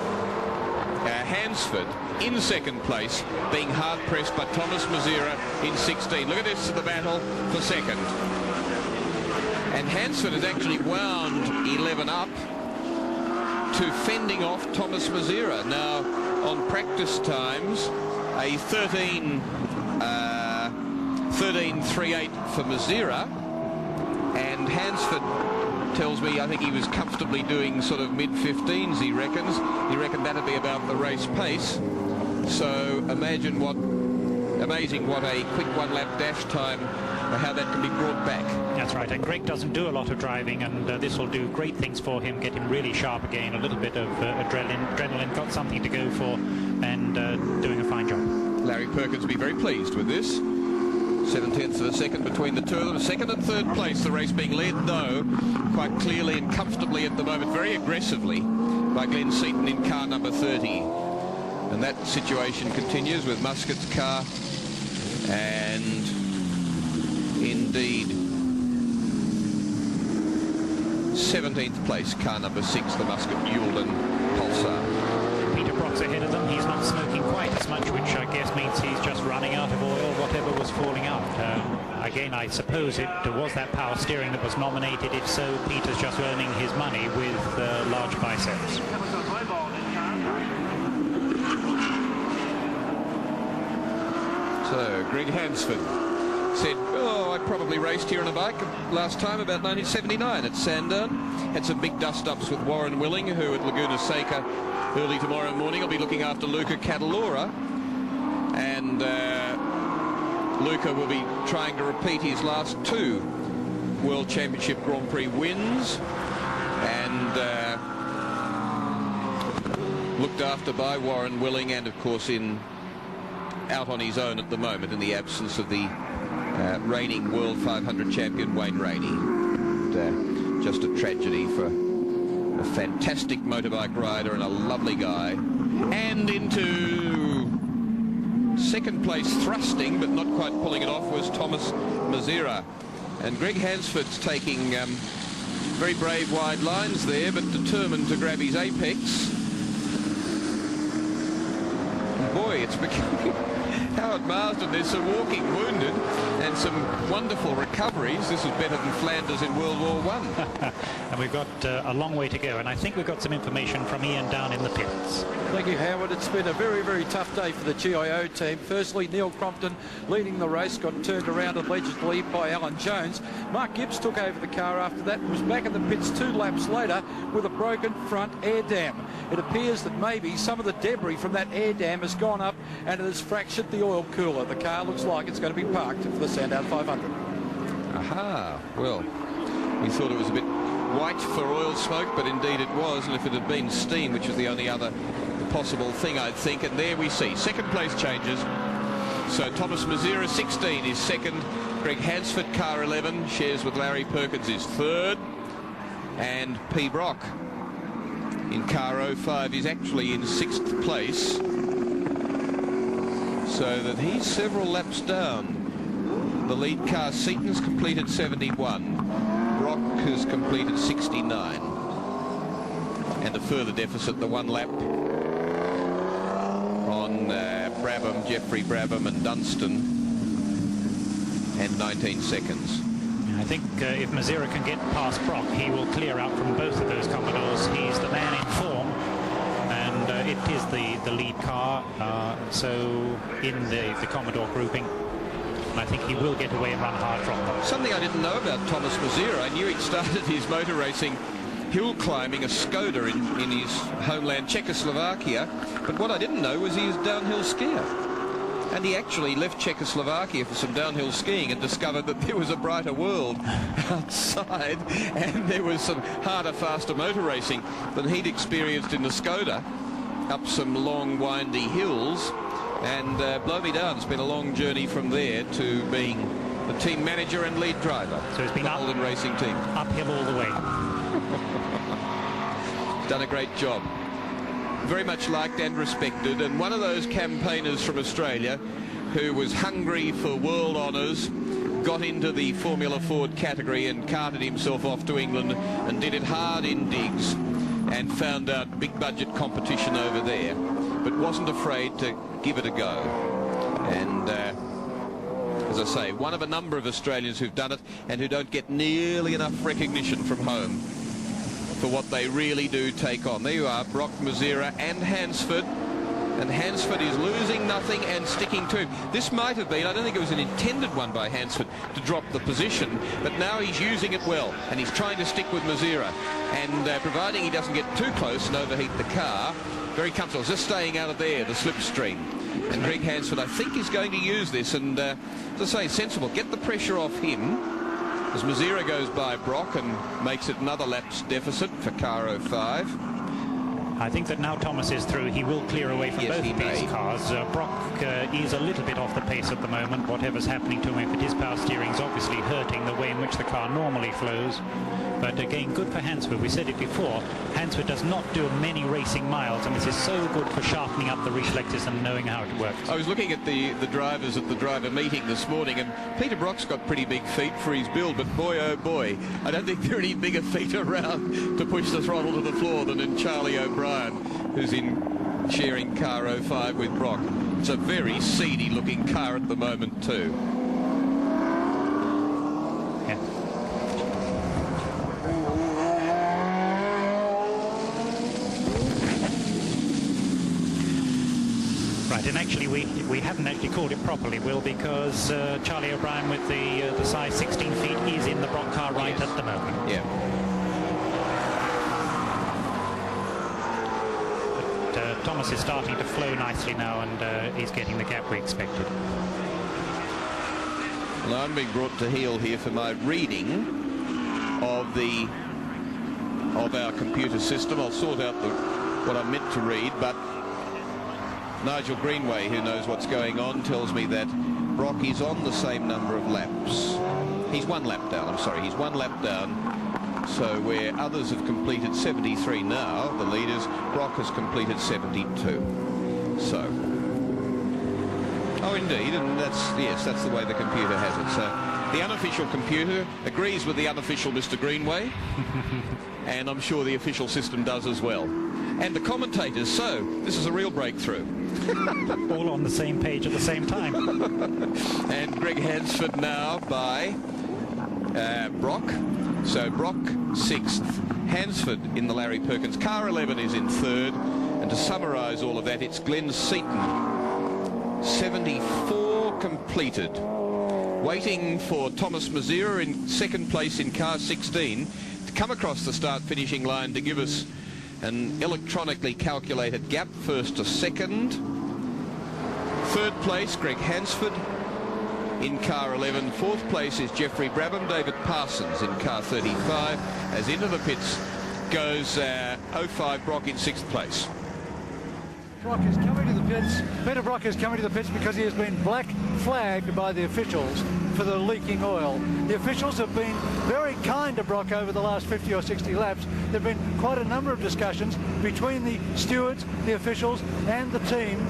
Hansford in second place, being hard pressed by Thomas Mazzara in 16. Look at this, the battle for second. And Hansford has actually wound 11 up to fending off Thomas Mazzara. Now, on practice times, a 13.38 for Mazzara, and Hansford tells me, I think he was comfortably doing sort of mid-15s, he reckons. He reckoned that'd be about the race pace. So imagine amazing what a quick one-lap dash time, how that can be brought back. That's right, and Greg doesn't do a lot of driving, and this will do great things for him, get him really sharp again, a little bit of adrenaline, got something to go for, and doing a fine job. Larry Perkins will be very pleased with this. 7/10 of a second between the two of them. Second and third place, the race being led, though, quite clearly and comfortably at the moment, very aggressively, by Glenn Seaton in car number 30. And that situation continues with Muscat's car, and indeed 17th place, car number 6, the Muscat Yulden Pulsar. Peter Brock's ahead of them. He's not smoking quite as much, which I guess means he's just running out of oil, whatever was falling out. Again, I suppose it was that power steering that was nominated. If so, Peter's just earning his money with large biceps. So, Greg Hansford said, oh, I probably raced here on a bike last time about 1979 at Sandown. Had some big dust-ups with Warren Willing, who at Laguna Seca early tomorrow morning will be looking after Luca Catalora. And Luca will be trying to repeat his last 2 World Championship Grand Prix wins. And looked after by Warren Willing, and of course out on his own at the moment in the absence of the reigning World 500 champion Wayne Rainey. And, just a tragedy for a fantastic motorbike rider and a lovely guy. And into second place thrusting, but not quite pulling it off, was Thomas Mazzara. And Greg Hansford's taking very brave wide lines there, but determined to grab his apex. Boy, it's becoming Howard Marsden. There's some walking wounded and some wonderful recoveries. This is better than Flanders in World War I. And we've got a long way to go, and I think we've got some information from Ian down in the pits. Thank you, Howard. It's been a very, very tough day for the GIO team. Firstly, Neil Crompton leading the race, got turned around allegedly by Alan Jones. Mark Gibbs took over the car after that and was back in the pits 2 laps later with a broken front air dam. It appears that maybe some of the debris from that air dam has gone up and it has fractured the oil cooler. The car looks like it's going to be parked for the Sandown 500. Aha, well, we thought it was a bit white for oil smoke, but indeed it was, and if it had been steam, which was the only other possible thing, I'd think. And there we see second place changes. So Thomas Mazzara 16 is second, Greg Hansford car 11 shares with Larry Perkins is third, and P. Brock in car 05 is actually in 6th place, so that he's several laps down. The lead car Seaton's completed 71, Brock has completed 69, and a further deficit, the 1 lap on Brabham, Jeffrey Brabham and Dunstan, and 19 seconds. I think if Mazzara can get past Brock, he will clear out from both of those Commodores. He's the man in form, and it is the lead car, so in the Commodore grouping. And I think he will get away and run hard from them. Something I didn't know about Thomas Mazzara. I knew he'd started his motor racing hill climbing a Skoda in his homeland Czechoslovakia, but what I didn't know was he was a downhill skier. And he actually left Czechoslovakia for some downhill skiing and discovered that there was a brighter world outside, and there was some harder, faster motor racing than he'd experienced in the Skoda, up some long, windy hills. And blow me down, it's been a long journey from there to being the team manager and lead driver. So it's been the Holden Racing team. Uphill all the way. Done a great job. Very much liked and respected, and one of those campaigners from Australia who was hungry for world honours, got into the Formula Ford category and carted himself off to England and did it hard in digs and found out big budget competition over there, but wasn't afraid to give it a go. And as I say, one of a number of Australians who've done it and who don't get nearly enough recognition from home for what they really do take on. There you are, Brock, Mazzara and Hansford. And Hansford is losing nothing and sticking to him. This might have been, I don't think it was an intended one by Hansford to drop the position, but now he's using it well, and he's trying to stick with Mazzara. And providing he doesn't get too close and overheat the car, very comfortable, just staying out of there, the slipstream. And Greg Hansford, I think, is going to use this, and as I say, sensible, get the pressure off him, as Mazzara goes by Brock and makes it another lap's deficit for car 05. I think that now Thomas is through, he will clear away from both of these cars. Brock is a little bit off the pace at the moment, whatever's happening to him, but his power steering is obviously hurting the way in which the car normally flows. But again, good for Hansford. We said it before, Hansford does not do many racing miles, and this is so good for sharpening up the reflexes and knowing how it works. I was looking at the drivers at the driver meeting this morning, and Peter Brock's got pretty big feet for his build, but boy oh boy, I don't think there are any bigger feet around to push the throttle to the floor than in Charlie O'Brien, who's in sharing car 05 with Brock. It's a very seedy looking car at the moment too. And actually we haven't actually called it properly, Will, because Charlie O'Brien with the size 16 feet is in the Brock car right at the moment. Yeah. But Thomas is starting to flow nicely now, and he's getting the gap we expected. Well, I'm being brought to heel here for my reading of our computer system. I'll sort out what I'm meant to read, but Nigel Greenway, who knows what's going on, tells me that Brock is on the same number of laps. He's one lap down, I'm sorry, he's one lap down. So where others have completed 73 now, the leaders, Brock has completed 72. So, oh indeed, and that's the way the computer has it. So the unofficial computer agrees with the unofficial Mr. Greenway, and I'm sure the official system does as well. And the commentators, so this is a real breakthrough. All on the same page at the same time. And Greg Hansford now by Brock. So Brock 6th, Hansford in the Larry Perkins. Car 11 is in 3rd. And to summarise all of that, it's Glenn Seaton. 74 completed. Waiting for Thomas Mazzara in 2nd place in car 16 to come across the start-finishing line to give us an electronically calculated gap, 1st to 2nd. 3rd place, Greg Hansford in car 11. 4th place is Jeffrey Brabham. David Parsons in car 35. As into the pits goes 05 Brock in 6th place. Brock is coming to the pits. Peter Brock is coming to the pits because he has been black flagged by the officials for the leaking oil. The officials have been very kind to Brock over the last 50 or 60 laps. There have been quite a number of discussions between the stewards, the officials and the team.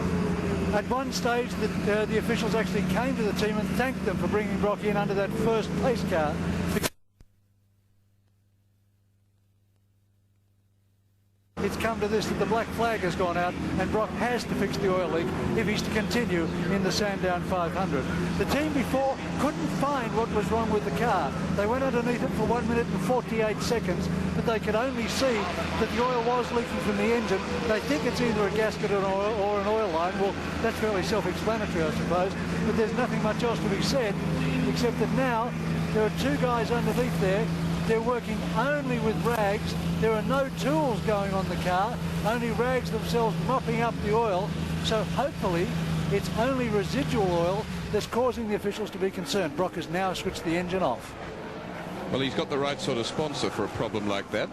At one stage, the officials actually came to the team and thanked them for bringing Brock in under that first place car. It's come to this that the black flag has gone out and Brock has to fix the oil leak if he's to continue in the Sandown 500. The team before couldn't find what was wrong with the car. They went underneath it for 1 minute and 48 seconds, but they could only see that the oil was leaking from the engine. They think it's either a gasket or an oil line. Well, that's fairly self-explanatory, I suppose, but there's nothing much else to be said, except that now there are 2 guys underneath there They're working only with rags. There are no tools going on the car, only rags themselves mopping up the oil. So hopefully it's only residual oil that's causing the officials to be concerned. Brock has now switched the engine off. Well, he's got the right sort of sponsor for a problem like that.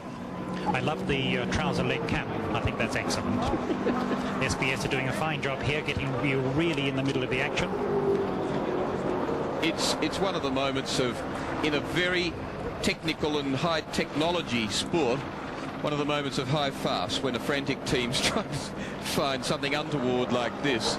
I love the trouser leg cap. I think that's excellent. SBS are doing a fine job here, getting you really in the middle of the action. It's one of the moments of, in a very technical and high technology sport, one of the moments of high farce when a frantic team's trying to find something untoward like this.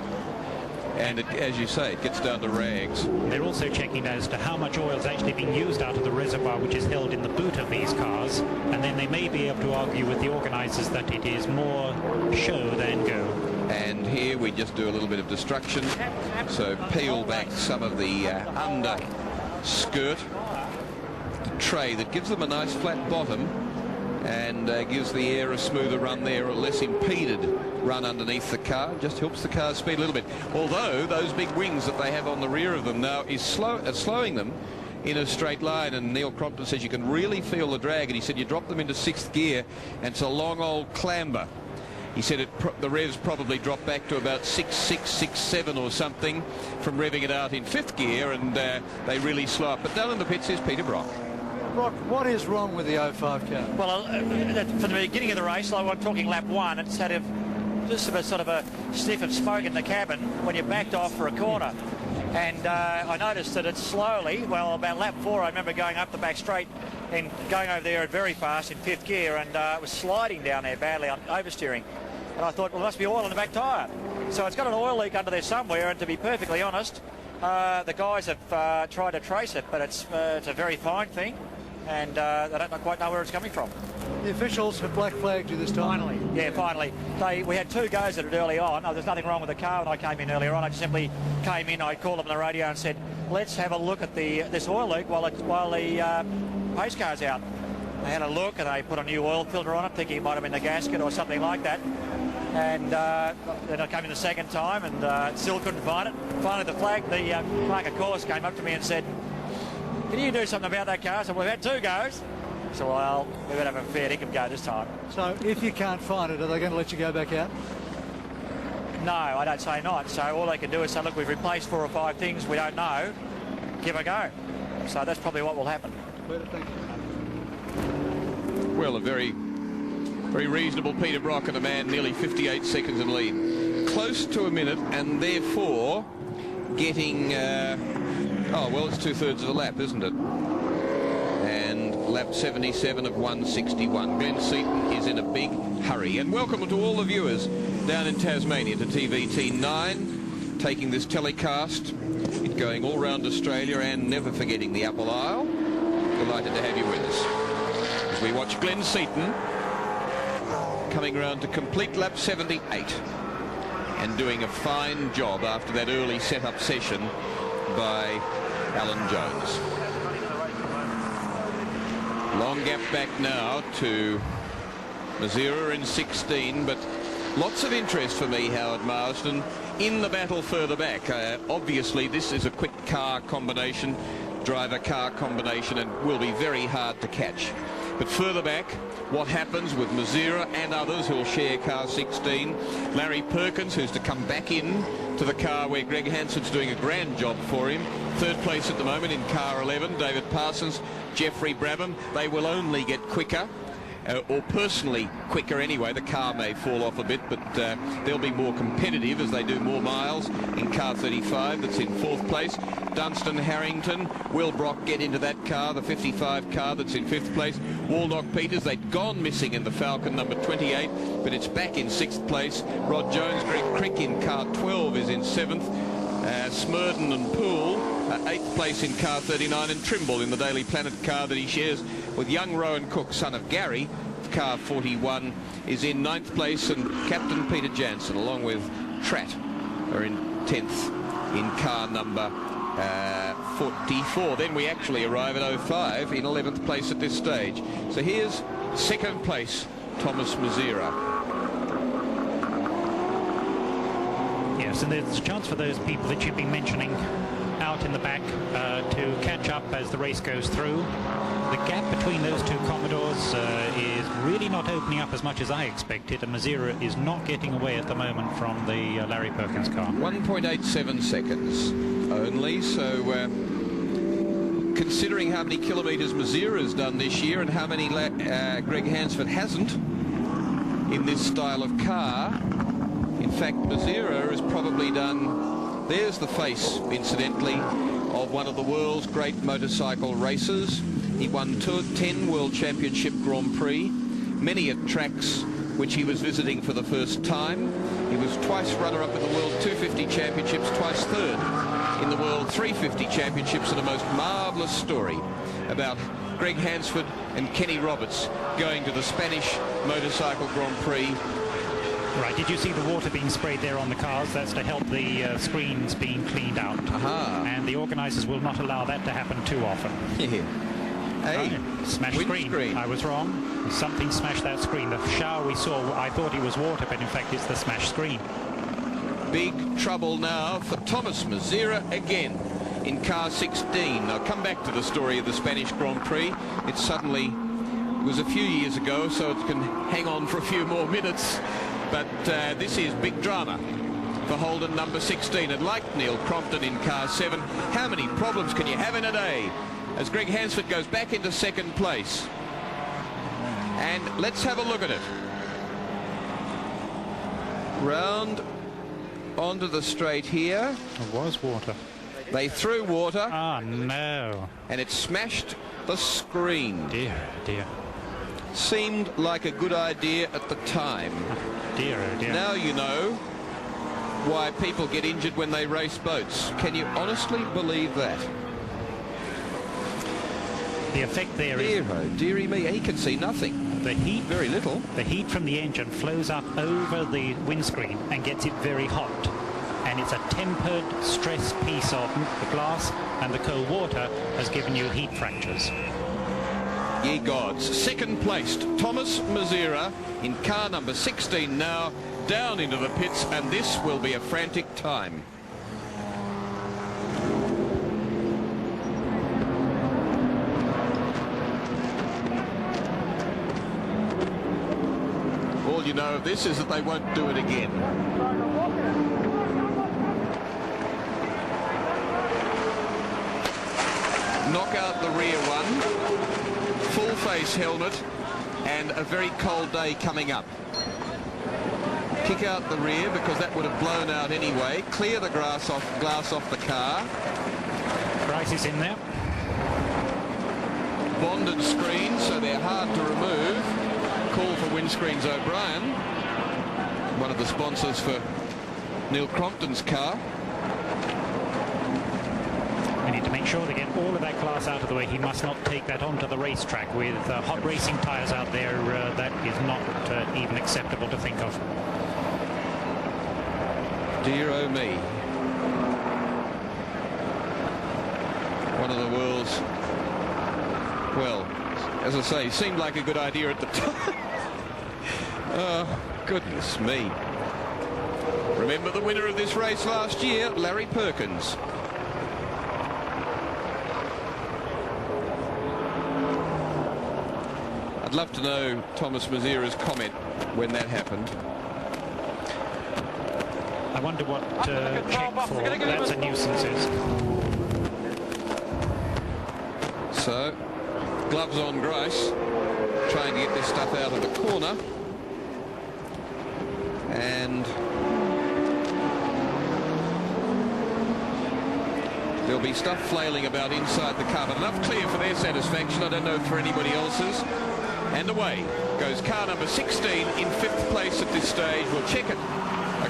And it, as you say, it gets down to rags. They're also checking as to how much oil is actually being used out of the reservoir, which is held in the boot of these cars, and then they may be able to argue with the organisers that it is more show than go. And here we just do a little bit of destruction, so peel back some of the under skirt, the tray that gives them a nice flat bottom and gives the air a smoother run there, a less impeded run underneath the car. Just helps the car speed a little bit. Although those big wings that they have on the rear of them now is slowing them in a straight line. And Neil Crompton says you can really feel the drag. And he said you drop them into 6th gear and it's a long old clamber. He said the revs probably drop back to about 6.6, 6.7 or something from revving it out in 5th gear, and they really slow up. But down in the pits is Peter Brock. Brock, what is wrong with the 05 car? Well, from the beginning of the race, like I'm talking lap 1, it's had just a sort of a sniff of smoke in the cabin when you backed off for a corner. And I noticed that it slowly, well, about lap 4, I remember going up the back straight and going over there very fast in 5th gear, and it was sliding down there badly on oversteering. And I thought, well, there must be oil in the back tyre. So it's got an oil leak under there somewhere, and to be perfectly honest, the guys have tried to trace it, but it's a very fine thing, and they don't quite know where it's coming from. The officials have black flagged you this time. Finally, yeah, finally. We had 2 goes at it early on. There's nothing wrong with the car when I came in earlier on. I just simply came in, I called them on the radio and said, let's have a look at this oil leak while the pace car's out. They had a look and they put a new oil filter on it, thinking it might have been the gasket or something like that. And then I came in the second time and still couldn't find it. Finally, the clerk of course came up to me and said, can you do something about that car? So we've had 2 goes. So, well, we better have a fair dinkum go this time. So if you can't find it, are they going to let you go back out? No, I don't say not. So all they can do is say, look, we've replaced 4 or 5 things we don't know. Give a go. So that's probably what will happen. Well, a very reasonable Peter Brock and a man nearly 58 seconds in lead. Close to a minute, and therefore getting... oh, well, it's 2/3 of the lap, isn't it? And lap 77 of 161. Glenn Seaton is in a big hurry. And welcome to all the viewers down in Tasmania to TVT9, taking this telecast, it going all round Australia and never forgetting the Apple Isle. Delighted to have you with us as we watch Glenn Seaton coming around to complete lap 78 and doing a fine job after that early set-up session by Alan Jones. Long gap back now to Mazzara in 16, but lots of interest for me, Howard Marsden, in the battle further back. Obviously, this is a quick car combination, driver-car combination, and will be very hard to catch. But further back, what happens with Mazzara and others who'll share car 16. Larry Perkins, who's to come back in to the car where Greg Hanson's doing a grand job for him. 3rd place at the moment in car 11. David Parsons, Jeffrey Brabham. They will only get quicker, or personally quicker anyway. The car may fall off a bit, but they'll be more competitive as they do more miles in car 35 that's in 4th place. Dunstan, Harrington, will Brock get into that car, the 55 car that's in 5th place. Waldock Peters, they'd gone missing in the Falcon number 28, but it's back in 6th place. Rod Jones, Greg Crick in car 12 is in 7th. Smurden and Poole, 8th place in car 39, and Trimble in the Daily Planet car that he shares with young Rowan Cook, son of Gary. Car 41 is in 9th place, and Captain Peter Jansen along with Tratt are in 10th in car number 44. Then we actually arrive at 05 in 11th place at this stage. So here's 2nd place, Thomas Mazzara. Yes, and there's a chance for those people that you've been mentioning out in the back to catch up as the race goes through. the gap between those two Commodores is really not opening up as much as I expected, and Mazzara is not getting away at the moment from the Larry Perkins car. 1.87 seconds only, so considering how many kilometres Mazzara has done this year and how many Greg Hansford hasn't in this style of car, in fact Mazzara has probably done, there's the face incidentally of one of the world's great motorcycle races. He won 10 World Championship Grand Prix, many at tracks which he was visiting for the first time. He was twice runner-up in the World 250 Championships, twice third in the World 350 Championships, and a most marvellous story about Greg Hansford and Kenny Roberts going to the Spanish Motorcycle Grand Prix. Right, did you see the water being sprayed there on the cars? That's to help the screens being cleaned out. And the organisers will not allow that to happen too often. Yeah. Hey, smashed screen. I was wrong. Something smashed that screen. The shower we saw, I thought it was water, but in fact it's the smashed screen. Big trouble now for Thomas Mazzara again in car 16. I'll come back to the story of the Spanish Grand Prix. It suddenly was a few years ago, so it can hang on for a few more minutes. But this is big drama for Holden number 16. And like Neil Crompton in car 7, how many problems can you have in a day? As Greg Hansford goes back into second place. And let's have a look at it. Round onto the straight here. There was water. They threw water. Oh, no. And it smashed the screen. Dear, dear. Seemed like a good idea at the time. Dear, oh dear. Now you know why people get injured when they race boats. Can you honestly believe that? The effect there is... Dear, oh dearie me, he can see nothing. The heat... Very little. The heat from the engine flows up over the windscreen and gets it very hot. And it's a tempered, stressed piece of the glass, and the cold water has given you heat fractures. Ye gods. Second placed Thomas Mazzara in car number 16 now, down into the pits, and this will be a frantic time. All you know of this is that they won't do it again. Knock out the rear one. Full face helmet, and a very cold day coming up. Kick out the rear because that would have blown out anyway. Clear the glass off the car. Price is in there. Bonded screens, so they're hard to remove. Call for Windscreens O'Brien, one of the sponsors for Neil Crompton's car. We need to make sure they get all of that glass out of the way. He must not take that onto the racetrack with hot racing tyres out there. That is not even acceptable to think of. Dear oh me. One of the world's, well, as I say, seemed like a good idea at the time. Oh, goodness me. Remember the winner of this race last year, Larry Perkins. I'd love to know Thomas Mazzara's comment when that happened. I wonder what check for that's a nuisance is. So, gloves on Grace, trying to get this stuff out of the corner. And there'll be stuff flailing about inside the car, but enough clear for their satisfaction. I don't know for anybody else's. And away goes car number 16 in 5th place at this stage. We'll check it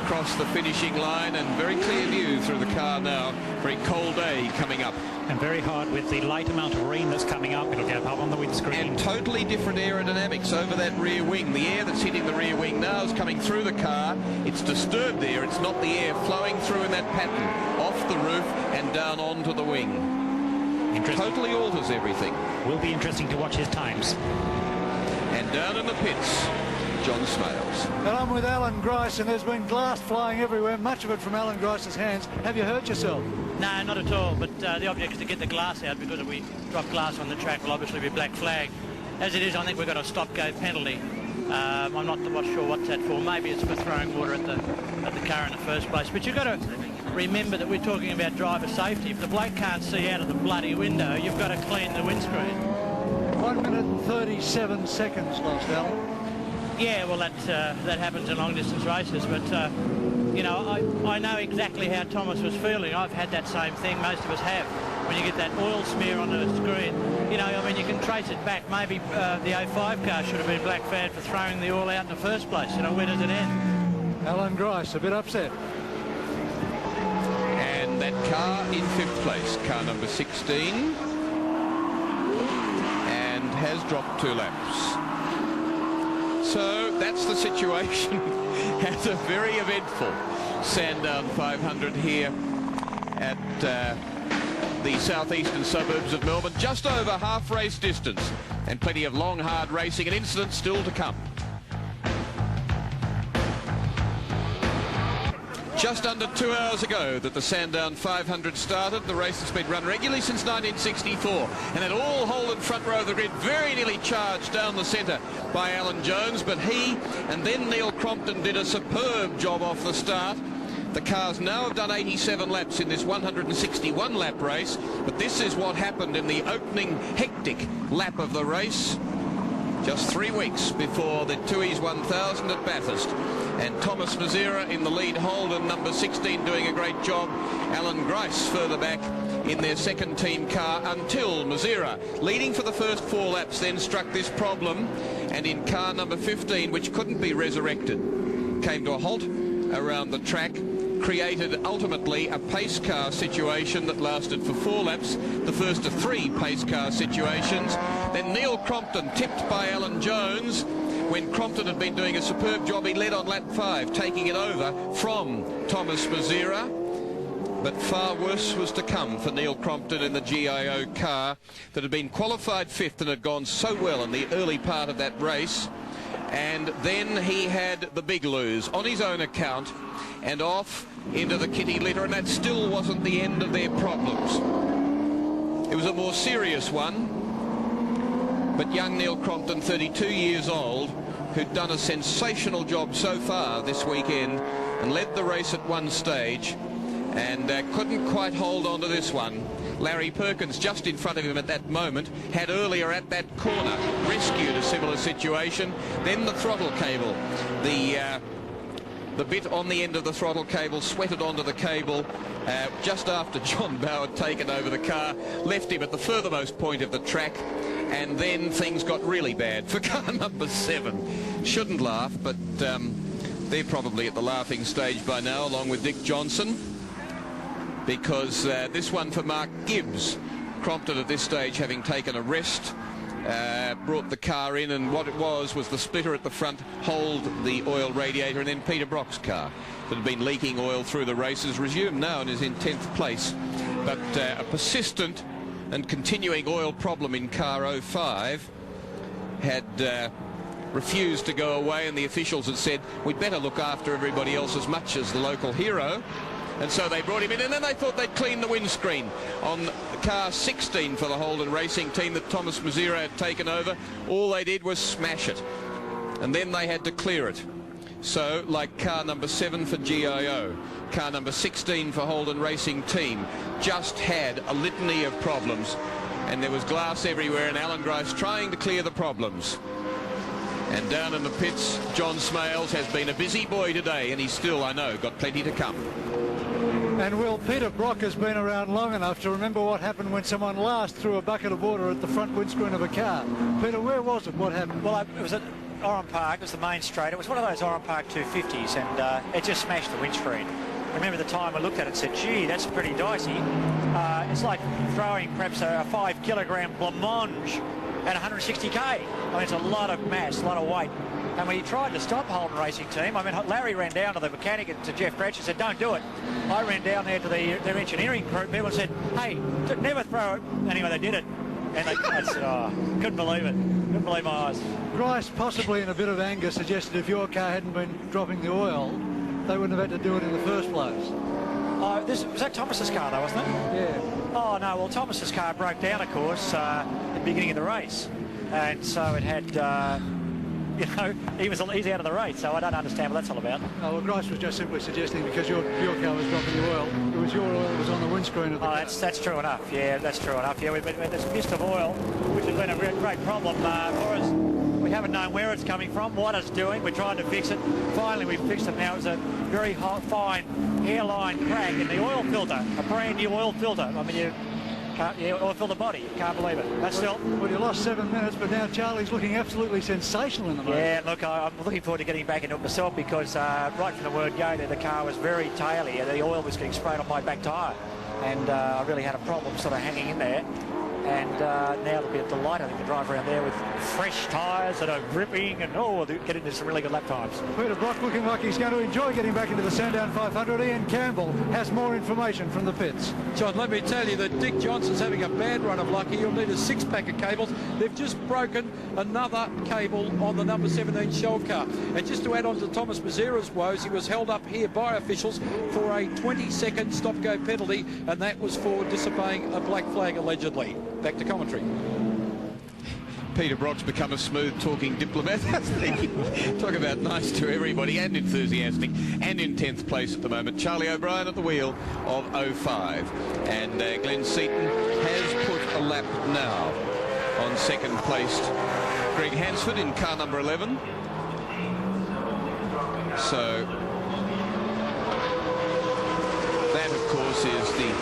across the finishing line, and very clear view through the car now. Very cold day coming up. And very hard with the light amount of rain that's coming up. It'll get up on the windscreen. And totally different aerodynamics over that rear wing. The air that's hitting the rear wing now is coming through the car. It's disturbed there. It's not the air flowing through in that pattern off the roof and down onto the wing. Totally alters everything. Will be interesting to watch his times. And down in the pits, John Smales. And I'm with Alan Grice, and there's been glass flying everywhere, much of it from Alan Grice's hands. Have you hurt yourself? No, not at all, but the object is to get the glass out, because if we drop glass on the track, we'll obviously be black flag. As it is, I think we've got a stop-go penalty. I'm not sure what's that for. Maybe it's for throwing water at the car in the first place. But you've got to remember that we're talking about driver safety. If the bloke can't see out of the bloody window, you've got to clean the windscreen. 1 minute and 37 seconds lost, Alan. Yeah, well, that happens in long-distance races, but, you know, I know exactly how Thomas was feeling. I've had that same thing, most of us have. When you get that oil smear on the screen, you know, I mean, you can trace it back. Maybe the 05 car should have been black flagged for throwing the oil out in the first place. You know, where does it end? Alan Grice, a bit upset. And that car in 5th place, car number 16, and has dropped 2 laps. So that's the situation at a very eventful Sandown 500 here at the southeastern suburbs of Melbourne. Just over half race distance, and plenty of long, hard racing and incidents still to come. Just under 2 hours ago that the Sandown 500 started. The race has been run regularly since 1964, and it all Holden front row of the grid, very nearly charged down the centre by Alan Jones, but he and then Neil Crompton did a superb job off the start. The cars now have done 87 laps in this 161 lap race, but this is what happened in the opening hectic lap of the race, just 3 weeks before the Tui's 1000 at Bathurst. And Thomas Mazzara in the lead, Holden number 16 doing a great job. Alan Grice further back in their second team car, until Mazzara, leading for the first 4 laps, then struck this problem, and in car number 15, which couldn't be resurrected, came to a halt around the track, created ultimately a pace car situation that lasted for 4 laps, the first of 3 pace car situations. Then Neil Crompton, tipped by Alan Jones. When Crompton had been doing a superb job, he led on lap 5, taking it over from Thomas Mazzara. But far worse was to come for Neil Crompton in the GIO car that had been qualified 5th and had gone so well in the early part of that race. And then he had the big lose on his own account and off into the kitty litter, and that still wasn't the end of their problems. It was a more serious one, but young Neil Crompton, 32 years old, who'd done a sensational job so far this weekend and led the race at one stage, and couldn't quite hold on to this one. Larry Perkins, just in front of him at that moment, had earlier at that corner rescued a similar situation. Then the throttle cable, the bit on the end of the throttle cable sweated onto the cable just after John Bowe had taken over the car, left him at the furthermost point of the track, and then things got really bad for car number 7. Shouldn't laugh, but they're probably at the laughing stage by now, along with Dick Johnson, because this one for Mark Gibbs. Crompton at this stage, having taken a rest, brought the car in, and what it was the splitter at the front hold the oil radiator, and then Peter Brock's car that had been leaking oil through the races resumed now and is in 10th place. But a persistent and continuing oil problem in car 05 had refused to go away, and the officials had said, we'd better look after everybody else as much as the local hero. And so they brought him in, and then they thought they'd clean the windscreen on car 16 for the Holden racing team that Thomas Mazzara had taken over. All they did was smash it, and then they had to clear it. So, like car number 7 for GIO, car number 16 for Holden racing team, just had a litany of problems, and there was glass everywhere, and Alan Grice trying to clear the problems. And down in the pits, John Smales has been a busy boy today, and he's still, I know, got plenty to come. And Will, Peter Brock has been around long enough to remember what happened when someone last threw a bucket of water at the front windscreen of a car. Peter, where was it? What happened? Well, it was at Oran Park. It was the main straight. It was one of those Oran Park 250s, and it just smashed the windscreen. I remember the time I looked at it and said, gee, that's pretty dicey. It's like throwing perhaps a 5-kilogram blancmange at 160k. I mean, it's a lot of mass, a lot of weight. And when he tried to stop Holden racing team, I mean, Larry ran down to the mechanic and to Jeff Cratch and said, don't do it. I ran down there to their engineering group people and said, hey, never throw it. Anyway, they did it. And I said, oh, couldn't believe it. believe my eyes. Grice, possibly in a bit of anger, suggested if your car hadn't been dropping the oil, they wouldn't have had to do it in the first place. Oh, was that Thomas's car though, wasn't it? Yeah. Oh no, well Thomas's car broke down, of course, at the beginning of the race, and so it had, you know, he's out of the race, so I don't understand what that's all about. Oh, well, Grice was just simply suggesting because your car was dropping the oil, it was your oil that was on the windscreen of the car. That's true enough. Yeah, that's true enough. Yeah, we've had this mist of oil, which has been a great problem for us. We haven't known where it's coming from, what it's doing. We're trying to fix it. Finally, we've fixed it now. It's a very fine hairline crack in the oil filter, a brand new oil filter. I mean, you can't, oil filter body. You can't believe it. That's still. Well, you lost 7 minutes, but now Charlie's looking absolutely sensational in the moment. Yeah, look, I'm looking forward to getting back into it myself because right from the word go there, the car was very taily. The oil was getting sprayed on my back tyre, and I really had a problem sort of hanging in there. And now it'll be a delight, I think, to drive around there with fresh tyres that are gripping and, get into some really good lap times. Peter Brock looking like he's going to enjoy getting back into the Sandown 500. Ian Campbell has more information from the pits. John, let me tell you that Dick Johnson's having a bad run of luck. He'll need a 6-pack of cables. They've just broken another cable on the number 17 Shell car. And just to add on to Thomas Mazzara's woes, he was held up here by officials for a 20-second stop-go penalty, and that was for disobeying a black flag, allegedly. Back to commentary. Peter Brock's become a smooth-talking diplomat, hasn't he? Talk about nice to everybody and enthusiastic, and in 10th place at the moment. Charlie O'Brien at the wheel of 05. And Glenn Seaton has put a lap now on second-placed Greg Hansford in car number 11. So that, of course, is the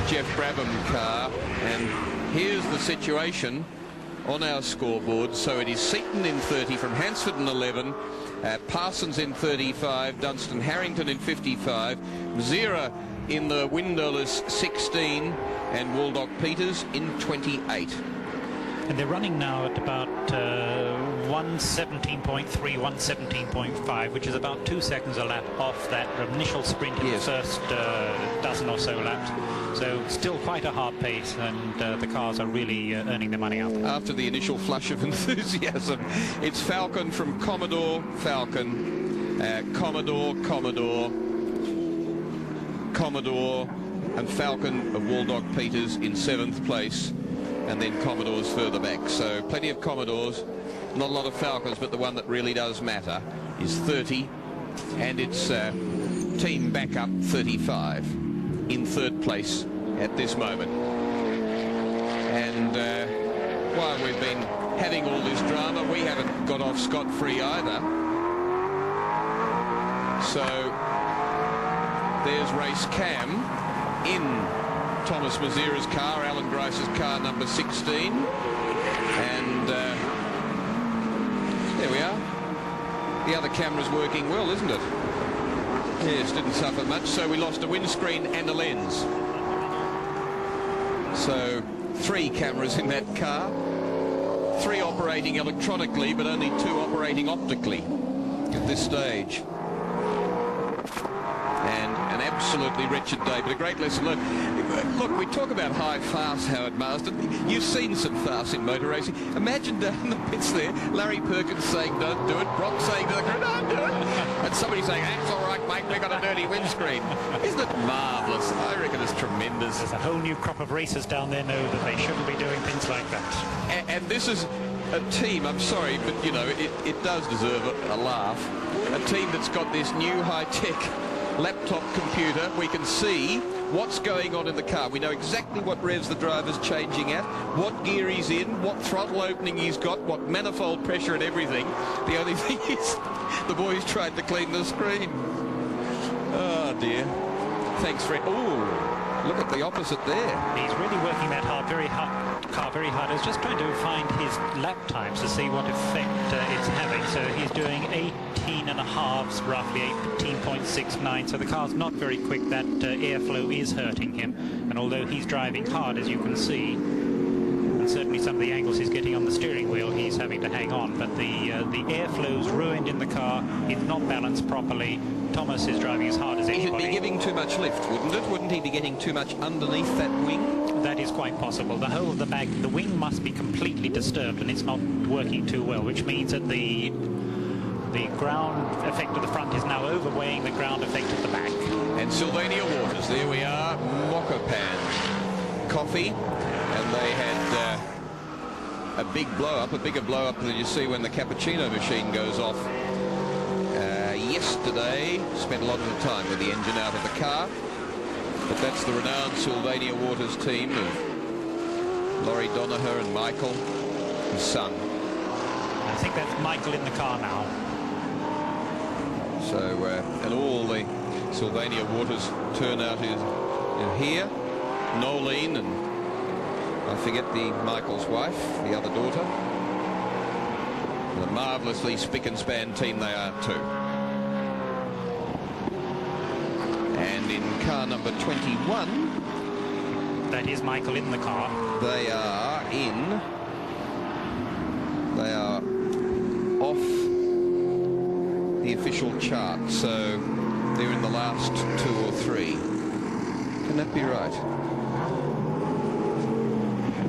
Jeff Brabham car, and here's the situation on our scoreboard. So it is Seaton in 30 from Hansford in 11, Parsons in 35, Dunstan Harrington in 55, Mazzara in the windowless 16, and Waldock Peters in 28. And they're running now at about 117.3, 117.5, which is about 2 seconds a lap off that initial sprint in the first dozen or so laps. So still quite a hard pace, and the cars are really earning their money out. After the initial flush of enthusiasm, it's Falcon from Commodore, Falcon, Commodore, and Falcon of Waldock Peters in 7th place. And then Commodores further back. So plenty of Commodores, not a lot of Falcons, but the one that really does matter is 30, and it's team backup 35 in 3rd place at this moment. And while we've been having all this drama, we haven't got off scot-free either. So there's race cam in Thomas Mazzara's car, Alan Grice's car number 16, and there we are. The other camera's working well, isn't it? Yes, didn't suffer much, so we lost a windscreen and a lens. So 3 cameras in that car, 3 operating electronically, but only 2 operating optically at this stage. And an absolutely wretched day, but a great lesson learned. Look, we talk about high farce, Howard Marsden. You've seen some farce in motor racing. Imagine down in the pits there, Larry Perkins saying, don't do it, Brock saying to the crew, don't do it, and somebody saying, that's all right, mate, we've got a dirty windscreen. Isn't it marvellous? I reckon it's tremendous. There's a whole new crop of racers down there know that they shouldn't be doing things like that. And this is a team, I'm sorry, but, you know, it does deserve a laugh. A team that's got this new high-tech laptop computer. We can see what's going on in the car. We know exactly what revs the driver's changing at, what gear he's in, what throttle opening he's got, what manifold pressure and everything. The only thing is the boys tried to clean the screen. Oh dear. Thanks, Fred. Oh, look at the opposite there. He's really working that hard, very hard. I was just trying to find his lap times to see what effect it's having. So he's doing 18 and a halves, roughly 18.69. So the car's not very quick. That airflow is hurting him. And although he's driving hard, as you can see, and certainly certainly some of the angles he's getting on the steering wheel, he's having to hang on. But the airflow's ruined in the car. It's not balanced properly. Thomas is driving as hard as anybody. He'd be giving too much lift, wouldn't it? Wouldn't he be getting too much underneath that wing? That is quite possible. The whole of the back, the wing must be completely disturbed, and it's not working too well, which means that the ground effect of the front is now overweighing the ground effect of the back. And Sylvania Waters, there we are, Mokopan Coffee, and they had a big blow-up, a bigger blow-up than you see when the cappuccino machine goes off. Yesterday, spent a lot of the time with the engine out of the car, but that's the renowned Sylvania Waters team of Laurie Donaher and Michael, his son. I think that's Michael in the car now. So, and all the Sylvania Waters turnout is here. Nolene and I forget Michael's wife, the other daughter. And a marvellously spick and span team they are too. And in car number 21, that is Michael in the car. They are off the official chart, so they're in the last 2 or 3. Can that be right?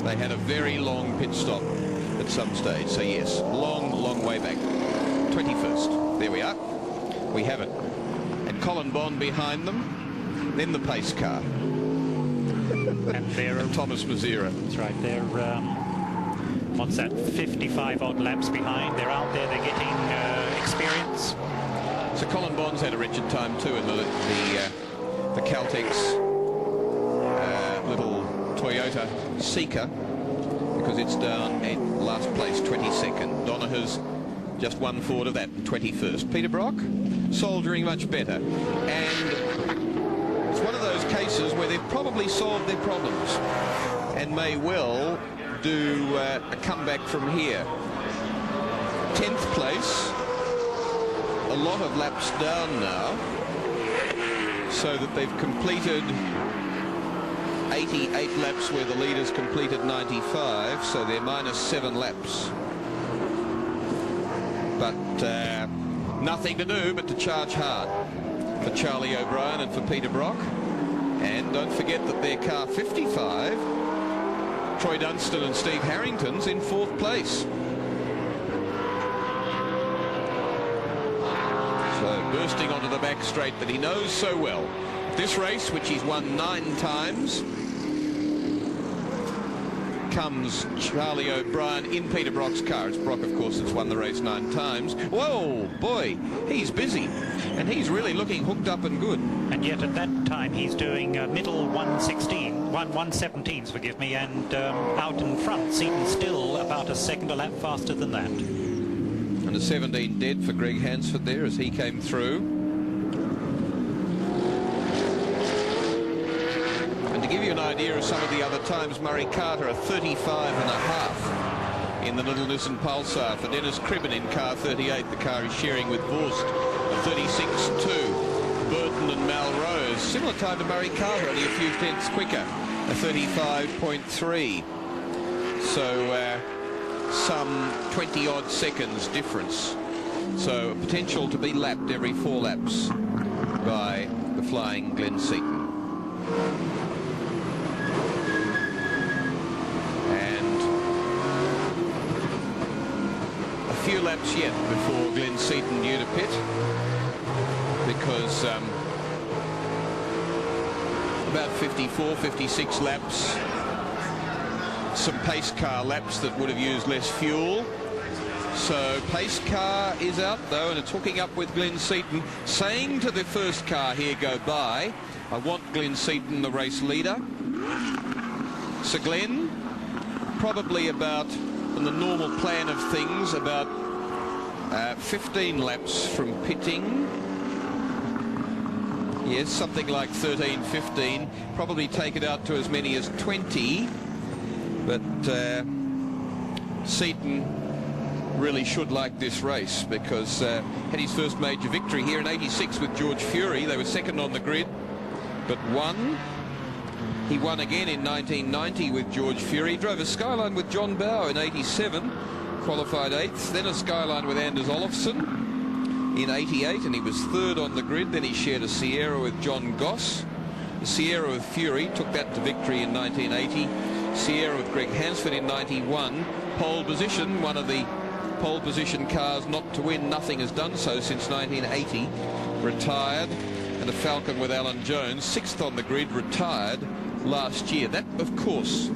They had a very long pit stop at some stage, so yes, long way back. 21st, there we are. We have it. And Colin Bond behind them, then the pace car. And they're Thomas Mazzara. That's right, they're what's that, 55 odd laps behind. They're out there, they're getting experience. So Colin Bond's had a wretched time too in the Caltex little Toyota Seeker, because it's down at last place, 22nd. Donaher's just one forward of that, 21st. Peter Brock soldiering much better, and it's one of those cases where they've probably solved their problems and may well do a comeback from here. 10th place, a lot of laps down now, so that they've completed 88 laps where the leaders completed 95, so they're -7 laps. But nothing to do but to charge hard for Charlie O'Brien and for Peter Brock. And don't forget that their car 55, Troy Dunstan and Steve Harrington's in 4th place. So bursting onto the back straight that he knows so well. This race, which he's won 9 times, comes Charlie O'Brien in Peter Brock's car. It's Brock, of course, that's won the race 9 times. Whoa, boy, he's busy. And he's really looking hooked up and good. And yet at that time he's doing middle 117s, forgive me, and out in front, Seaton still about a second a lap faster than that. And a 17 dead for Greg Hansford there as he came through. And to give you an idea of some of the other times, Murray Carter a 35.5 in the little Nissan Pulsar. For Dennis Cribben in car 38, the car he's sharing with Vorst, a 36.2. Burton and Malrose, similar time to Murray Carter, only a few tenths quicker, a 35.3. So some 20-odd seconds difference. So potential to be lapped every 4 laps by the flying Glenn Seaton. And a few laps yet before Glenn Seaton due to pit, because about 54, 56 laps, some pace car laps that would have used less fuel. So pace car is out though, and it's hooking up with Glenn Seaton, saying to the first car here, go by, I want Glenn Seaton the race leader. So Glenn, probably about, in the normal plan of things, about 15 laps from pitting. Yes, something like 13, 15. Probably take it out to as many as 20. But Seaton really should like this race, because had his first major victory here in '86 with George Fury. They were second on the grid, but won. He won again in 1990 with George Fury, drove a Skyline with John Bowe in 87, qualified 8th, then a Skyline with Anders Olofsson in 88, and he was 3rd on the grid. Then he shared a Sierra with John Goss. The Sierra with Fury took that to victory in 1980. Sierra with Greg Hansford in 91. Pole position, one of the pole position cars not to win. Nothing has done so since 1980. Retired. And a Falcon with Alan Jones, 6th on the grid, retired last year. That, of course,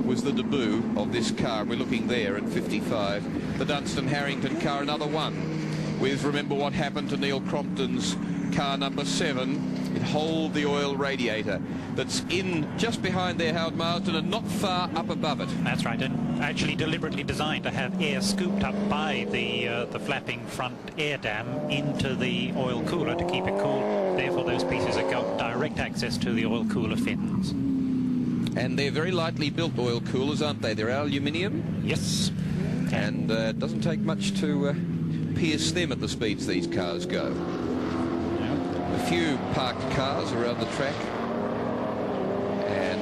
was the debut of this car. We're looking there at 55. The Dunstan Harrington car, another one with, remember what happened to Neil Crompton's car number 7. It holed the oil radiator that's in just behind there, Howard Marsden, and not far up above it. That's right, and actually deliberately designed to have air scooped up by the flapping front air dam into the oil cooler to keep it cool. Therefore, those pieces have got direct access to the oil cooler fins. And they're very lightly built oil coolers, aren't they? They're aluminium. Yes. And it doesn't take much to pierce them at the speeds these cars go. A few parked cars around the track, and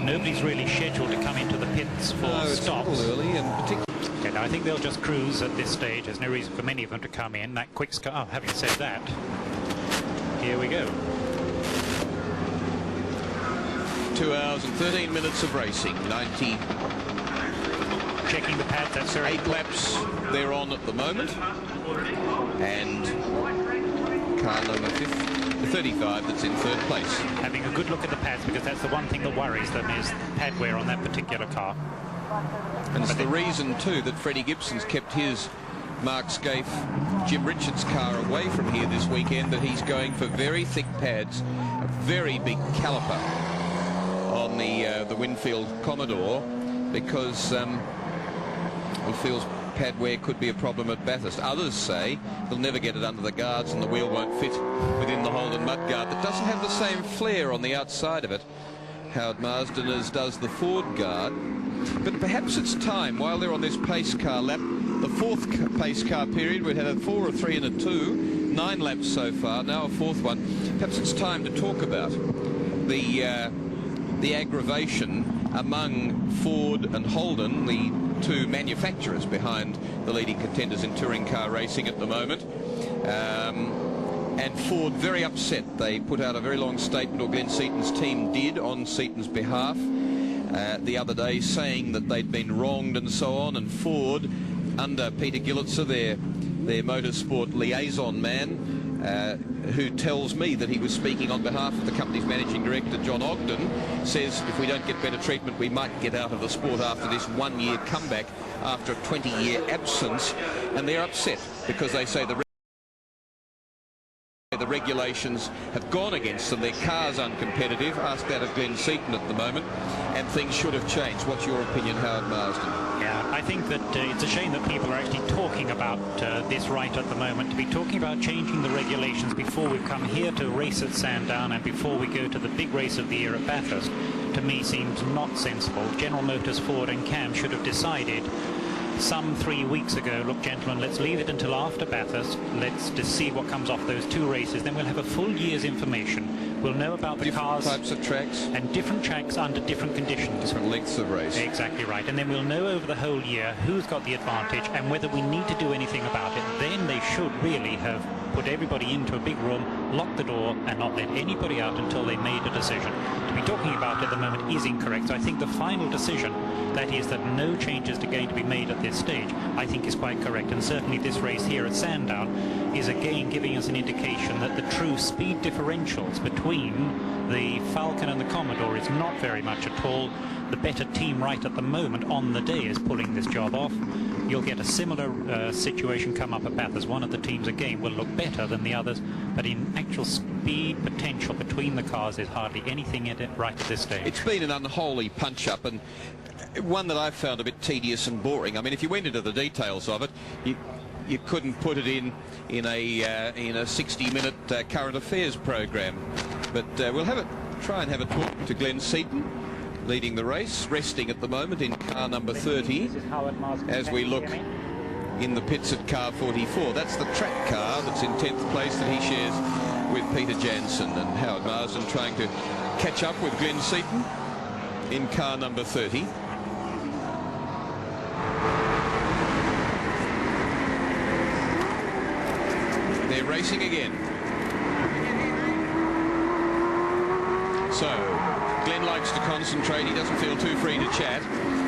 nobody's really scheduled to come into the pits for stops. It's a little early, and particularly. Okay, now I think they'll just cruise at this stage. There's no reason for many of them to come in. That quick car. Oh, having said that, here we go. 2 hours and 13 minutes of racing. 90. Checking the pads. That's 8 laps they're on at the moment. And car number 35 that's in 3rd place. Having a good look at the pads, because that's the one thing that worries them, is pad wear on that particular car. And it's the reason too that Freddie Gibson's kept his Mark Scaife, Jim Richards car away from here this weekend, that he's going for very thick pads, a very big caliper on the Winfield Commodore, because he feels pad wear could be a problem at Bathurst. Others say they'll never get it under the guards and the wheel won't fit within the Holden mud guard that doesn't have the same flare on the outside of it, Howard Marsden, as does the Ford guard. But perhaps it's time, while they're on this pace car lap, the 4th pace car period, we had a 4, a 3 and a 2, 9 laps so far, now a 4th one. Perhaps it's time to talk about the aggravation among Ford and Holden, the 2 manufacturers behind the leading contenders in touring car racing at the moment. And Ford very upset. They put out a very long statement, or Glenn Seaton's team did, on Seaton's behalf the other day, saying that they'd been wronged and so on. And Ford, under Peter Gillitzer, their motorsport liaison man, who tells me that he was speaking on behalf of the company's managing director, John Ogden, says if we don't get better treatment, we might get out of the sport after this 1-year comeback after a 20-year absence. And they're upset because they say the regulations have gone against them. Their car's uncompetitive. Ask that of Glenn Seaton at the moment, and things should have changed. What's your opinion, Howard Marsden? Yeah, I think that it's a shame that people are actually talking about this right at the moment. To be talking about changing the regulations before we've come here to race at Sandown and before we go to the big race of the year at Bathurst, to me seems not sensible. General Motors, Ford and Cam should have decided some 3 weeks ago, look gentlemen, let's leave it until after Bathurst, let's just see what comes off those 2 races, then we'll have a full year's information. We'll know about the cars, types of tracks, and different tracks under different conditions, different lengths of race. Exactly right. And then we'll know over the whole year who's got the advantage and whether we need to do anything about it. Then they should really have put everybody into a big room, locked the door, and not let anybody out until they made a decision. To be talking about it at the moment is incorrect. So I think the final decision, that is that no changes are going to be made at this stage, I think is quite correct. And certainly this race here at Sandown is again giving us an indication that the true speed differentials between the Falcon and the Commodore is not very much at all. The better team right at the moment on the day is pulling this job off. You'll get a similar situation come up at Bathurst. One of the teams again will look better than the others, but in actual speed potential between the cars there's hardly anything in it right at this stage. It's been an unholy punch-up, and one that I've found a bit tedious and boring. I mean, if you went into the details of it, you couldn't put it in a 60-minute current affairs program. But we'll try and have a talk to Glenn Seaton, leading the race, resting at the moment in car number 30, as we look in the pits at car 44. That's the track car that's in 10th place that he shares with Peter Jansen, and Howard Marsden trying to catch up with Glenn Seaton in car number 30. They're racing again. So Glenn likes to concentrate. He doesn't feel too free to chat,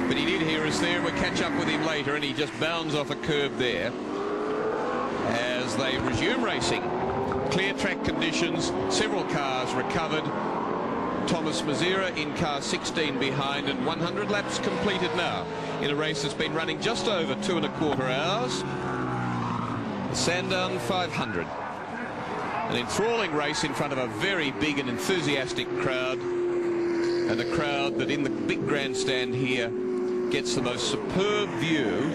but he did hear us there. We'll catch up with him later, and he just bounds off a curb there as they resume racing. Clear track conditions, several cars recovered. Thomas Mazzara in car 16 behind, and 100 laps completed now in a race that's been running just over 2¼ hours. The Sandown 500. An enthralling race in front of a very big and enthusiastic crowd, and a crowd that in the big grandstand here gets the most superb view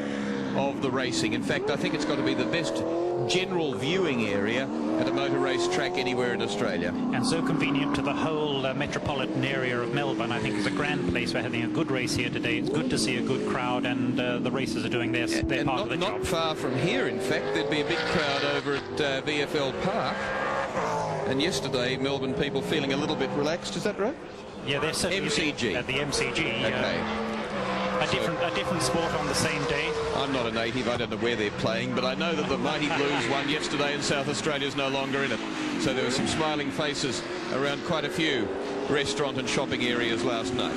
of the racing. In fact, I think it's got to be the best general viewing area at a motor race track anywhere in Australia. And so convenient to the whole metropolitan area of Melbourne. I think it's a grand place for having a good race here today. It's good to see a good crowd, and the racers are doing their part of the job. Not far from here, in fact, there'd be a big crowd over at VFL Park. And yesterday, Melbourne people feeling a little bit relaxed. Is that right? Yeah, they're certainly MCG. At the MCG. Okay. A different sport on the same day. I'm not a native, I don't know where they're playing, but I know that the Mighty Blues won yesterday and South Australia's no longer in it. So there were some smiling faces around quite a few restaurant and shopping areas last night.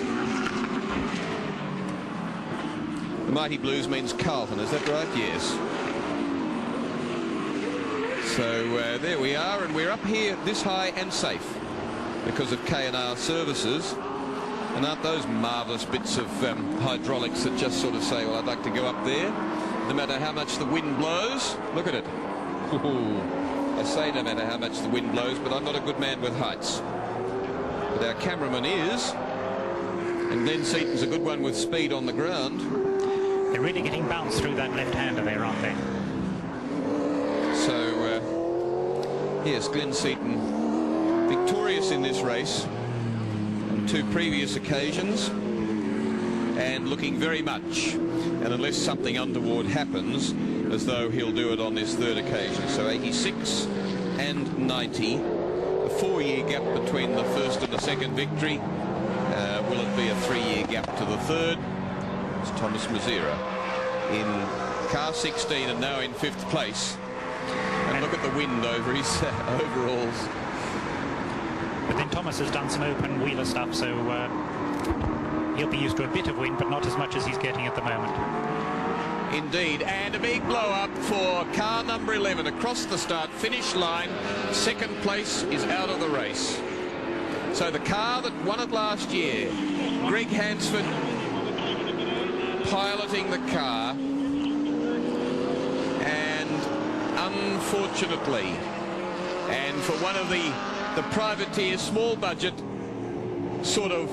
The Mighty Blues means Carlton, is that right? Yes. So there we are, and we're up here this high and safe because of K&R services. And aren't those marvellous bits of hydraulics that just sort of say, well, I'd like to go up there, no matter how much the wind blows. Look at it. Ooh. I say no matter how much the wind blows, but I'm not a good man with heights. But our cameraman is, and Glenn Seaton's a good one with speed on the ground. They're really getting bounced through that left-hander there, aren't they? So, yes, Glenn Seaton victorious in this race. 2 previous occasions, and looking very much, and unless something untoward happens, as though he'll do it on this 3rd occasion. So 86 and 90, a 4-year gap between the 1st and the 2nd victory. Will it be a 3-year gap to the 3rd? It's Thomas Mazzara in car 16 and now in 5th place. And look at the wind over his overalls. But then Thomas has done some open wheeler stuff, so he'll be used to a bit of wind, but not as much as he's getting at the moment. Indeed, and a big blow-up for car number 11 across the start-finish line. 2nd place is out of the race. So the car that won it last year, Greg Hansford piloting the car, and unfortunately, and for one of the privateer, small budget, sort of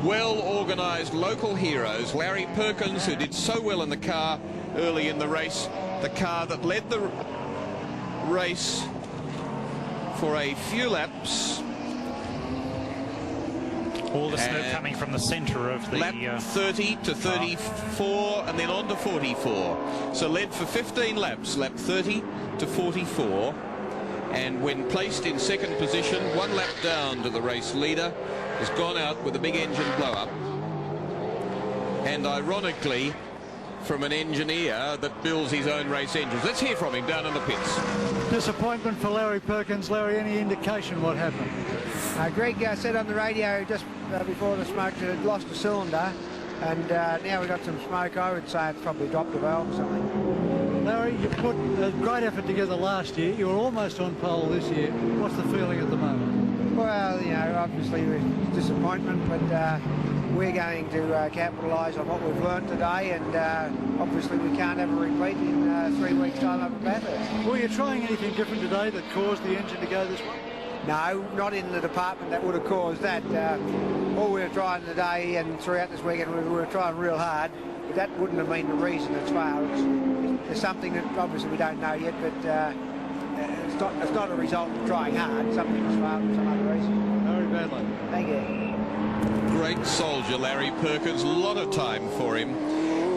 well-organised local heroes, Larry Perkins, who did so well in the car early in the race, the car that led the race for a few laps. All the smoke coming from the centre of the... Lap 30 to 34 and then on to 44. So led for 15 laps, lap 30 to 44. And when placed in 2nd position, 1 lap down to the race leader, has gone out with a big engine blow-up. And ironically, from an engineer that builds his own race engines. Let's hear from him down in the pits. Disappointment for Larry Perkins. Larry, any indication what happened? Greg said on the radio just before the smoke that he'd lost a cylinder, and now we've got some smoke. I would say it's probably dropped a valve or something. Larry, you put a great effort together last year. You were almost on pole this year. What's the feeling at the moment? Well, you know, obviously it's disappointment, but we're going to capitalise on what we've learned today, and obviously we can't have a repeat in 3 weeks' time up at Bathurst. Were you trying anything different today that caused the engine to go this way? No, not in the department that would have caused that. All we were trying today and throughout this weekend, we were trying real hard, but that wouldn't have been the reason it's failed. It's something that obviously we don't know yet, but it's not a result of trying hard. Something has failed for some other reason. Very badly. Thank you. Great soldier, Larry Perkins. A lot of time for him.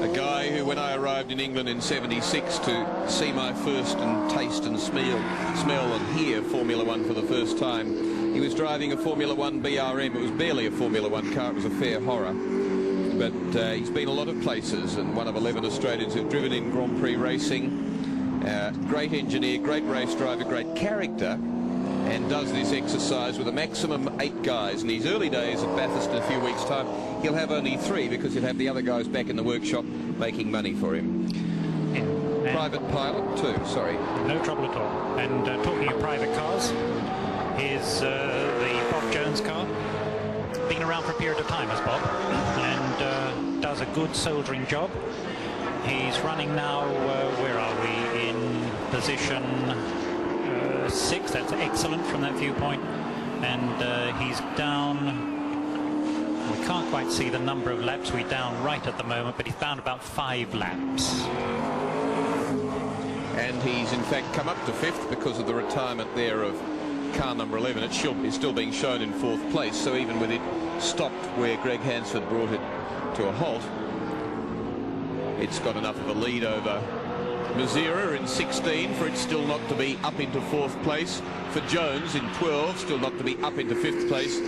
A guy who, when I arrived in England in '76 to see my first and taste and smell and hear Formula One for the first time, he was driving a Formula One BRM. It was barely a Formula One car. It was a fair horror. But he's been a lot of places, and one of 11 Australians who've driven in Grand Prix racing. Great engineer, great race driver, great character, and does this exercise with a maximum 8 guys. In his early days at Bathurst in a few weeks' time, he'll have only 3 because he'll have the other guys back in the workshop making money for him. Yeah. Private pilot too, sorry. No trouble at all. And talking of private cars, here's the Bob Jones car. Been around for a period of time as Bob, and does a good soldiering job. He's running now, where are we, in position 6. That's excellent from that viewpoint. And he's down, we can't quite see the number of laps. We're down right at the moment, but he's down about 5 laps. And he's in fact come up to 5th because of the retirement there of car number 11. It's still being shown in 4th place, so even with it stopped where Greg Hansford brought it to a halt, it's got enough of a lead over Mazzara in 16 for it still not to be up into 4th place. For Jones in 12, still not to be up into 5th place,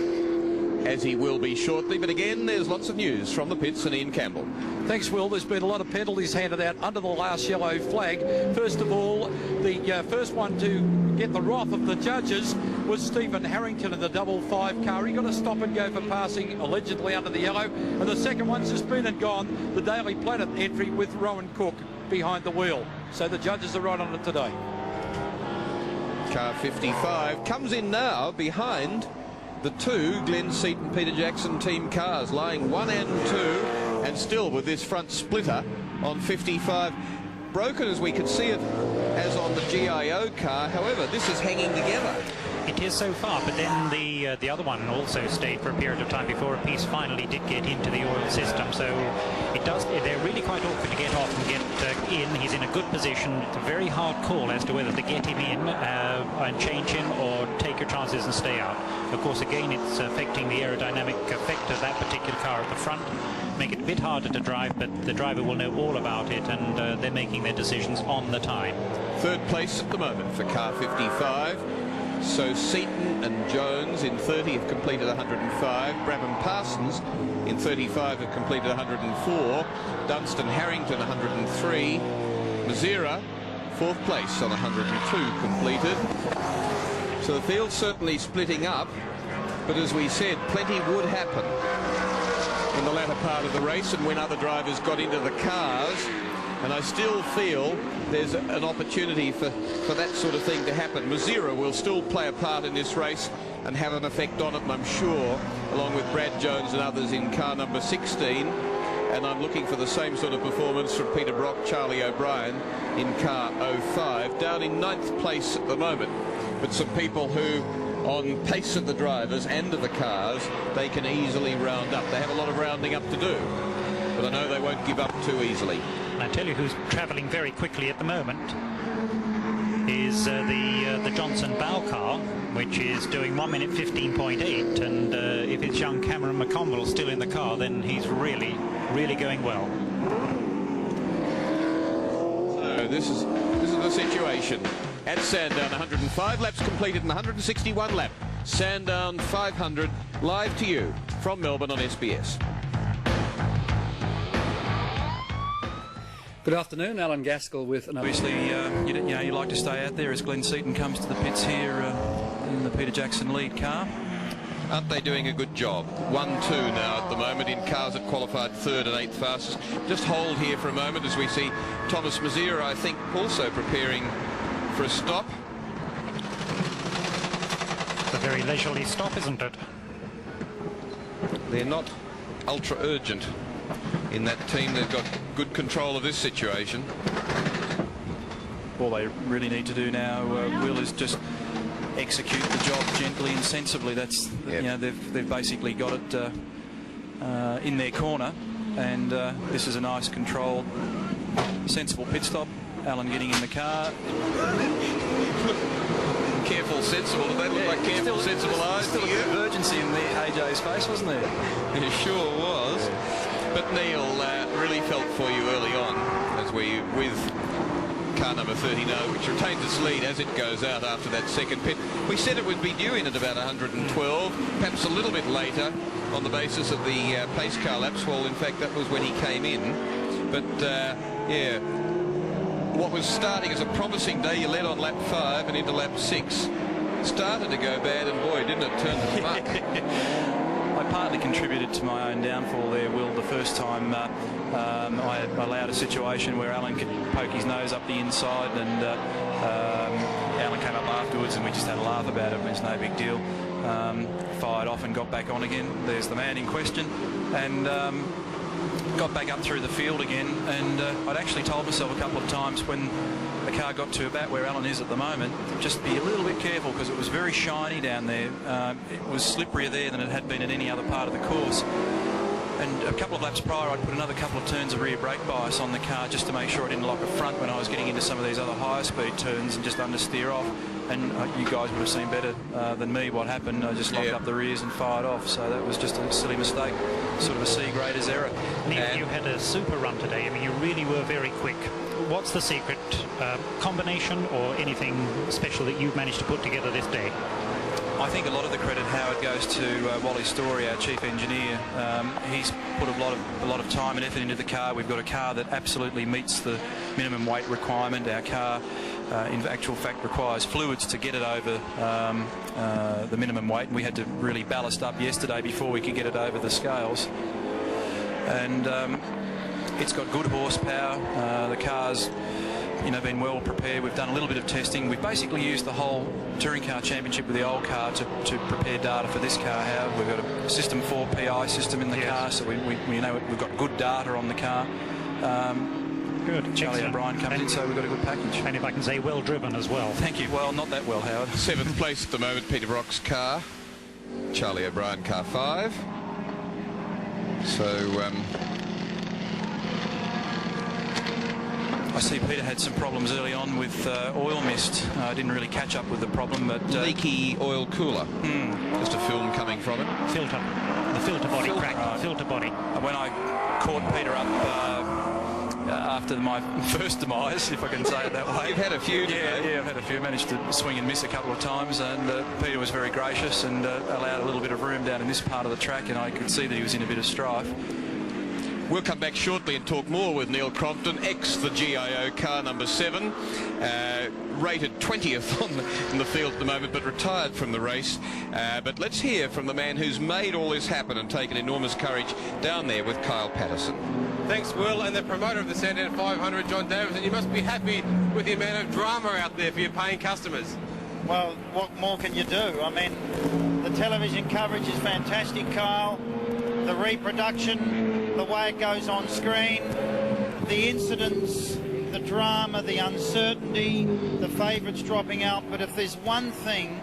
as he will be shortly. But again, there's lots of news from the pits and Ian Campbell. Thanks, Will. There's been a lot of penalties handed out under the last yellow flag. First of all, the first one to get the wrath of the judges was Stephen Harrington in the 5 car. He got a stop and go for passing allegedly under the yellow. And the second one's just been and gone, the Daily Planet entry with Rowan Cook behind the wheel. So the judges are right on it today. Car 55 comes in now behind the 2 Glenn Seaton Peter Jackson team cars, lying 1 and 2, and still with this front splitter on 55. Broken as we could see it as on the GIO car. However, this is hanging together. It is so far, but then the other one also stayed for a period of time before a piece finally did get into the oil system. So it does. They're really quite awkward to get off and get in. He's in a good position. It's a very hard call as to whether to get him in and change him or take your chances and stay out. Of course, again, it's affecting the aerodynamic effect of that particular car at the front. Make it a bit harder to drive, but the driver will know all about it, and they're making their decisions on the time. 3rd place at the moment for car 55. So Seaton and Jones in 30 have completed 105. Brabham Parsons in 35 have completed 104. Dunstan Harrington 103. Mazzara 4th place on 102 completed. So the field's certainly splitting up, but as we said, plenty would happen in the latter part of the race and when other drivers got into the cars. And I still feel there's an opportunity for that sort of thing to happen. Mazzara will still play a part in this race and have an effect on it, and I'm sure, along with Brad Jones and others in car number 16. And I'm looking for the same sort of performance from Peter Brock, Charlie O'Brien in car 05, down in 9th place at the moment. But some people who, on pace of the drivers and of the cars, they can easily round up. They have a lot of rounding up to do, but I know they won't give up too easily. And I tell you who's travelling very quickly at the moment is the Johnson Bow car, which is doing 1 minute 15.8, and if it's young Cameron McConville still in the car, then he's really going well. So this is the situation at Sandown. 105 laps completed in 161 lap. Sandown 500 live to you from Melbourne on SBS. Good afternoon, Alan Gaskell with another. Obviously, you like to stay out there as Glenn Seaton comes to the pits here in the Peter Jackson lead car. Aren't they doing a good job? 1-2 now at the moment in cars that qualified 3rd and 8th fastest. Just hold here for a moment as we see Thomas Mazzara, I think, also preparing for a stop. It's a very leisurely stop, isn't it? They're not ultra urgent in that team. They've got good control of this situation. All they really need to do now, Will, is just execute the job gently and sensibly. That's they've basically got it in their corner, and this is a nice controlled, sensible pit stop. Alan getting in the car. Careful, sensible. Did they look like careful, sensible eyes? Still a bit of urgency in the AJ's face, wasn't there? It sure was. But Neil, really felt for you early on as we, with car number 30 which retains its lead as it goes out after that second pit. We said it would be due in at about 112, perhaps a little bit later on the basis of the pace car laps. Well, in fact, that was when he came in. But, yeah, what was starting as a promising day, you led on lap 5 and into lap 6. Started to go bad, and boy, didn't it turn to muck. I partly contributed to my own downfall there, Will. The first time I allowed a situation where Alan could poke his nose up the inside, and Alan came up afterwards and we just had a laugh about it. It was no big deal. Fired off and got back on again. There's the man in question, and got back up through the field again. And I'd actually told myself a couple of times when the car got to about where Alan is at the moment, just be a little bit careful, because it was very shiny down there. It was slipperier there than it had been in any other part of the course. And a couple of laps prior, I'd put another couple of turns of rear brake bias on the car just to make sure I didn't lock a front when I was getting into some of these other higher speed turns and just understeer off. And you guys would have seen better than me what happened. I just locked up the rears and fired off. So that was just a silly mistake, sort of a C-grader's error. Neil, you had a super run today. I mean, you really were very quick. What's the secret combination or anything special that you've managed to put together this day? I think a lot of the credit, Howard, goes to Wally Story, our chief engineer. He's put a lot of time and effort into the car. We've got a car that absolutely meets the minimum weight requirement. Our car, in actual fact, requires fluids to get it over the minimum weight. And we had to really ballast up yesterday before we could get it over the scales. And it's got good horsepower. The car's been well prepared. We've done a little bit of testing. We've basically used the whole Touring Car Championship with the old car to prepare data for this car. How we've got a System 4 PI system in the car, so we know we've got good data on the car. Good. Charlie O'Brien comes in, so we've got a good package. And if I can say, well driven as well. Thank you. Well, not that well, Howard. 7th place at the moment, Peter Brock's car. Charlie O'Brien, car 5. So, I see Peter had some problems early on with oil mist. I didn't really catch up with the problem, but leaky oil cooler. Just a film coming from it. The filter body cracked. Filter body. When I caught Peter up after my first demise, if I can say it that way. You've had a few, yeah, I've had a few. Managed to swing and miss a couple of times, and Peter was very gracious and allowed a little bit of room down in this part of the track, and I could see that he was in a bit of strife. We'll come back shortly and talk more with Neil Crompton, the GIO car number 7, rated 20th in the field at the moment, but retired from the race. But let's hear from the man who's made all this happen and taken enormous courage down there with Kyle Patterson. Thanks, Will, and the promoter of the Sandown 500, John Davison. You must be happy with the amount of drama out there for your paying customers. Well, what more can you do? I mean, the television coverage is fantastic, Kyle. The reproduction, the way it goes on screen, the incidents, the drama, the uncertainty, the favourites dropping out. But if there's one thing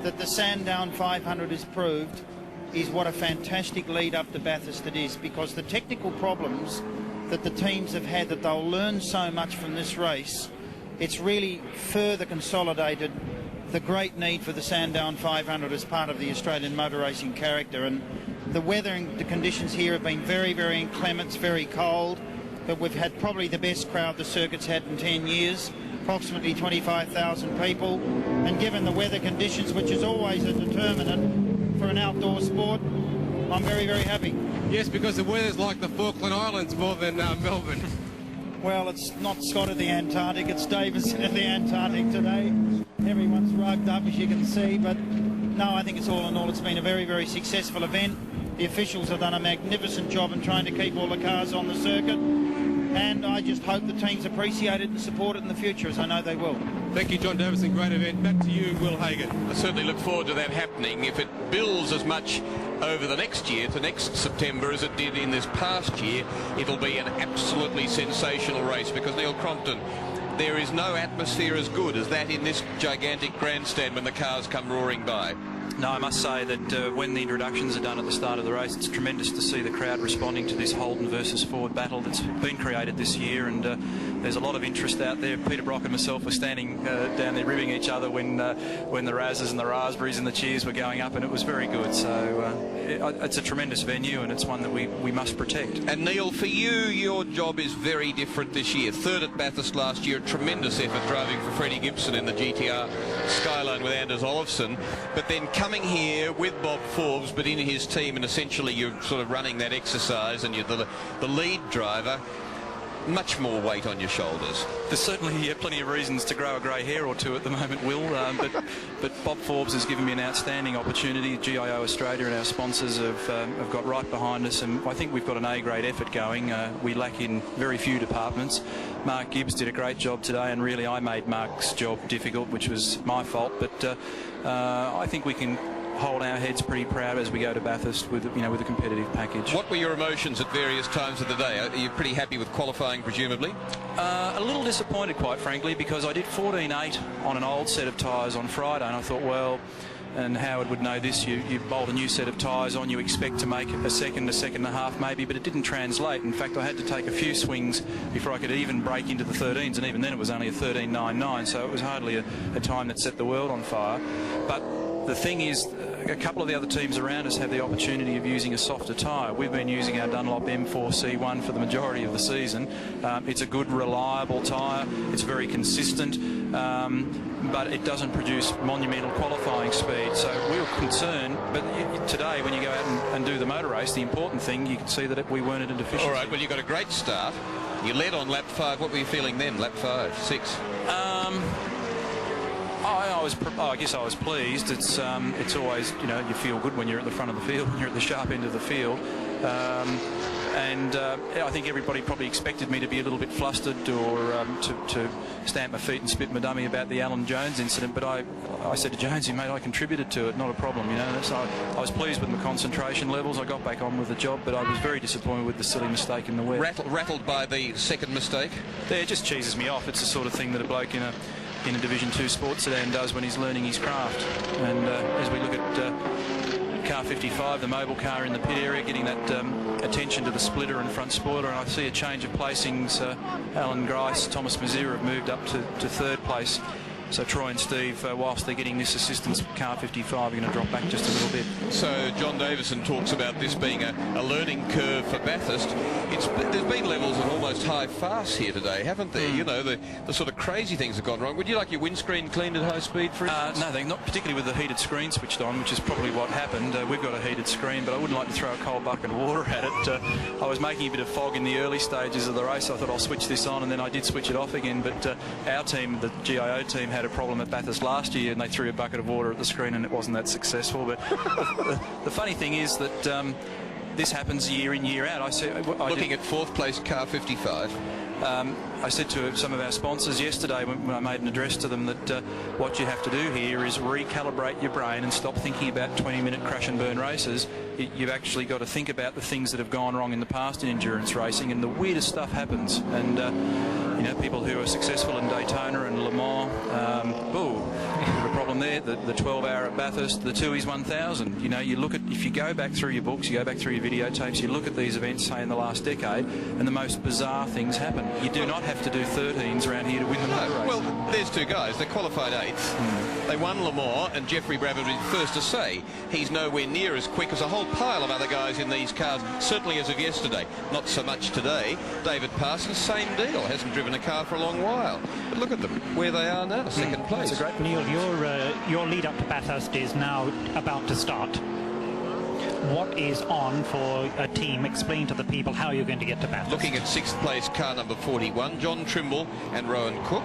that the Sandown 500 has proved, is what a fantastic lead up to Bathurst it is, because the technical problems that the teams have had, that they'll learn so much from this race, it's really further consolidated the great need for the Sandown 500 as part of the Australian motor racing character. And the weather and the conditions here have been very, very inclement. It's very cold, but we've had probably the best crowd the circuit's had in 10 years, approximately 25,000 people. And given the weather conditions, which is always a determinant for an outdoor sport, I'm very, very happy. Yes, because the weather's like the Falkland Islands more than Melbourne. Well, it's not Scott at the Antarctic, it's Davison at the Antarctic today. Everyone's rugged up, as you can see, but no, I think it's all in all, it's been a very, very successful event. The officials have done a magnificent job in trying to keep all the cars on the circuit, and I just hope the teams appreciate it and support it in the future, as I know they will. Thank you, John Davison. Great event. Back to you, Will Hagan. I certainly look forward to that happening. If it builds as much over the next year to next September as it did in this past year, it'll be an absolutely sensational race, because Neil Crompton, there is no atmosphere as good as that in this gigantic grandstand when the cars come roaring by. No, I must say that when the introductions are done at the start of the race, it's tremendous to see the crowd responding to this Holden versus Ford battle that's been created this year, and There's a lot of interest out there. Peter Brock and myself were standing down there ribbing each other when the Razzes and the Raspberries and the cheers were going up, and it was very good. So it's a tremendous venue, and it's one that we must protect. And Neil, for you, your job is very different this year. Third at Bathurst last year, tremendous effort driving for Freddie Gibson in the GTR Skyline with Anders Olofsson, but then coming here with Bob Forbes, but in his team, and essentially you're sort of running that exercise, and you're the lead driver. Much more weight on your shoulders. There's certainly plenty of reasons to grow a grey hair or two at the moment, Will, but Bob Forbes has given me an outstanding opportunity. GIO Australia and our sponsors have got right behind us, and I think we've got an A-grade effort going. We lack in very few departments. Mark Gibbs did a great job today, and really I made Mark's job difficult, which was my fault, but I think we can hold our heads pretty proud as we go to Bathurst with a competitive package. What were your emotions at various times of the day? Are you pretty happy with qualifying, presumably? A little disappointed, quite frankly, because I did 14.8 on an old set of tyres on Friday, and I thought, well, and Howard would know this, you bolt a new set of tyres on, you expect to make a second and a half maybe, but it didn't translate. In fact, I had to take a few swings before I could even break into the 13s, and even then it was only a 13.99, so it was hardly a time that set the world on fire. But the thing is, a couple of the other teams around us have the opportunity of using a softer tyre. We've been using our Dunlop M4C1 for the majority of the season. It's a good, reliable tyre. It's very consistent, but it doesn't produce monumental qualifying speed. So we were concerned, but today when you go out and do the motor race, the important thing, you can see that we weren't at a deficiency. All right, well, you got a great start. You led on lap 5. What were you feeling then, lap 5, 6? I guess I was pleased. It's always, you feel good when you're at the front of the field, when you're at the sharp end of the field. I think everybody probably expected me to be a little bit flustered or to stamp my feet and spit my dummy about the Alan Jones incident, but I said to Jonesy, mate, I contributed to it, not a problem, So I was pleased with my concentration levels. I got back on with the job, but I was very disappointed with the silly mistake in the wet. Rattled by the second mistake? Yeah, it just cheeses me off. It's the sort of thing that a bloke in a Division 2 sports sedan does when he's learning his craft. And as we look at car 55, the mobile car in the pit area, getting that attention to the splitter and front spoiler, and I see a change of placings. Alan Grice, Thomas Mazzara have moved up to third place. So Troy and Steve, whilst they're getting this assistance, car 55 are going to drop back just a little bit. So John Davison talks about this being a learning curve for Bathurst. There's been levels of almost high farce here today, haven't there? The sort of crazy things have gone wrong. Would you like your windscreen cleaned at high speed, for instance? No, not particularly with the heated screen switched on, which is probably what happened. We've got a heated screen, but I wouldn't like to throw a cold bucket of water at it. I was making a bit of fog in the early stages of the race. I thought I'll switch this on, and then I did switch it off again. But our team, the GIO team, had a problem at Bathurst last year, and they threw a bucket of water at the screen, and it wasn't that successful. But the funny thing is that this happens year in, year out. Looking at fourth place car 55. I said to some of our sponsors yesterday when I made an address to them that what you have to do here is recalibrate your brain and stop thinking about 20-minute crash and burn races. You've actually got to think about the things that have gone wrong in the past in endurance racing, and the weirdest stuff happens. And people who are successful in Daytona and Le Mans, a problem there. The 12-hour at Bathurst, the Tooheys 1000. You look at, if you go back through your books, you go back through your videotapes, you look at these events, say in the last decade, and the most bizarre things happen. You do not have to do 13s around here to win the motor race. Well, there's two guys. They qualified 8th. They won Le Mans, and Jeffrey Brabham is first to say he's nowhere near as quick as a whole pile of other guys in these cars, certainly as of yesterday. Not so much today. David Parsons, same deal. Hasn't driven a car for a long while. But look at them, where they are now, second place. That's a great... Neil, your lead up to Bathurst is now about to start. What is on for a team? Explain to the people how you're going to get to Bathurst. Looking at 6th place car number 41, John Trimble and Rowan Cook.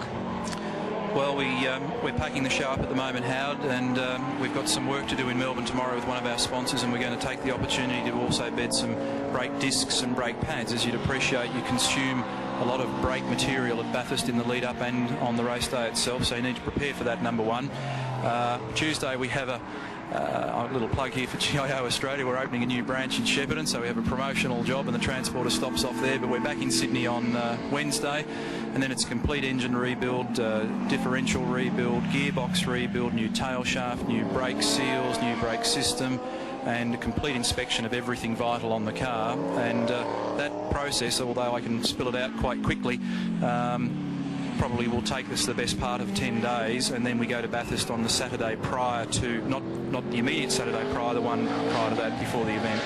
Well, we're packing the show up at the moment, Howard, and we've got some work to do in Melbourne tomorrow with one of our sponsors, and we're going to take the opportunity to also bed some brake discs and brake pads. As you'd appreciate, you consume a lot of brake material at Bathurst in the lead up and on the race day itself, so you need to prepare for that, number one. Tuesday we have a little plug here for GIO Australia. We're opening a new branch in Shepparton, so we have a promotional job, and the transporter stops off there. But we're back in Sydney on Wednesday, and then it's a complete engine rebuild, differential rebuild, gearbox rebuild, new tail shaft, new brake seals, new brake system, and a complete inspection of everything vital on the car. And that process, although I can spill it out quite quickly, probably will take us the best part of 10 days, and then we go to Bathurst on the Saturday prior to, not the immediate Saturday prior, the one prior to that before the event.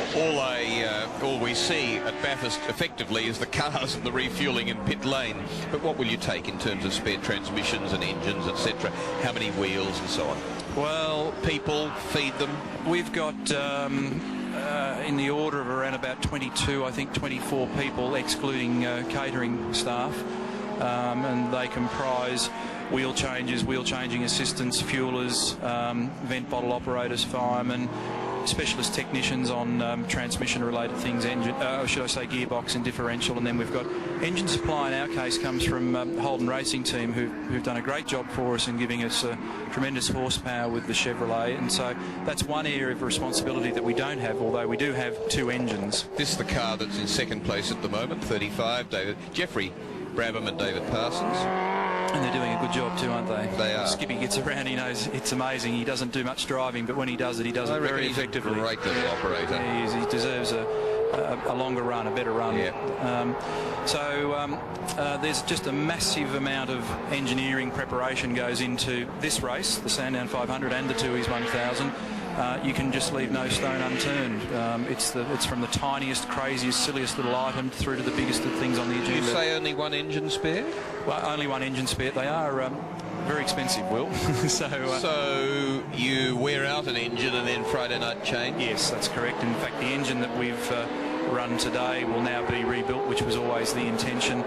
All we see at Bathurst effectively is the cars and the refuelling in pit lane. But what will you take in terms of spare transmissions and engines, etc.? How many wheels and so on? Well, people, feed them. We've got in the order of around about 22, I think 24 people, excluding catering staff. And they comprise wheel changes, wheel changing assistants, fuelers, vent bottle operators, firemen, specialist technicians on transmission related things, engine, should I say gearbox and differential. And then we've got engine supply in our case comes from Holden Racing Team, who've done a great job for us in giving us tremendous horsepower with the Chevrolet. And so that's one area of responsibility that we don't have, although we do have 2 engines. This is the car that's in second place at the moment, 35, Jeffrey Brabham and David Parsons. And they're doing a good job too, aren't they? They are. Skippy gets around, he knows it's amazing. He doesn't do much driving, but when he does it, he does it very effectively. He's a great little operator. He deserves a longer run, a better run. Yeah. There's just a massive amount of engineering preparation goes into this race, the Sandown 500 and the Tooheys 1000. You can just leave no stone unturned. It's from the tiniest, craziest, silliest little item through to the biggest of things on the agenda. You say only 1 engine spare? Well, only 1 engine spare. They are very expensive, Will. So you wear out an engine and then Friday night change? Yes, that's correct. In fact, the engine that we've run today will now be rebuilt, which was always the intention.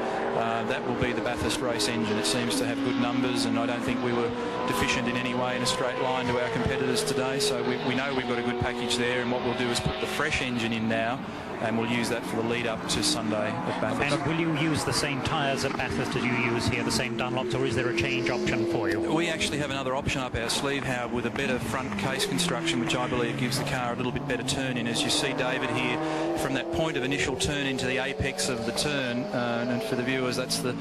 That will be the Bathurst race engine. It seems to have good numbers, and I don't think we were deficient in any way in a straight line to our competitors today. So we know we've got a good package there, and what we'll do is put the fresh engine in now, and we'll use that for the lead up to Sunday at Bathurst. And will you use the same tyres at Bathurst as you use here, the same Dunlops, or is there a change option for you? We actually have another option up our sleeve, Howard, with a better front case construction, which I believe gives the car a little bit better turn in. As you see David here, from that point of initial turn into the apex of the turn, and for the viewers, that's the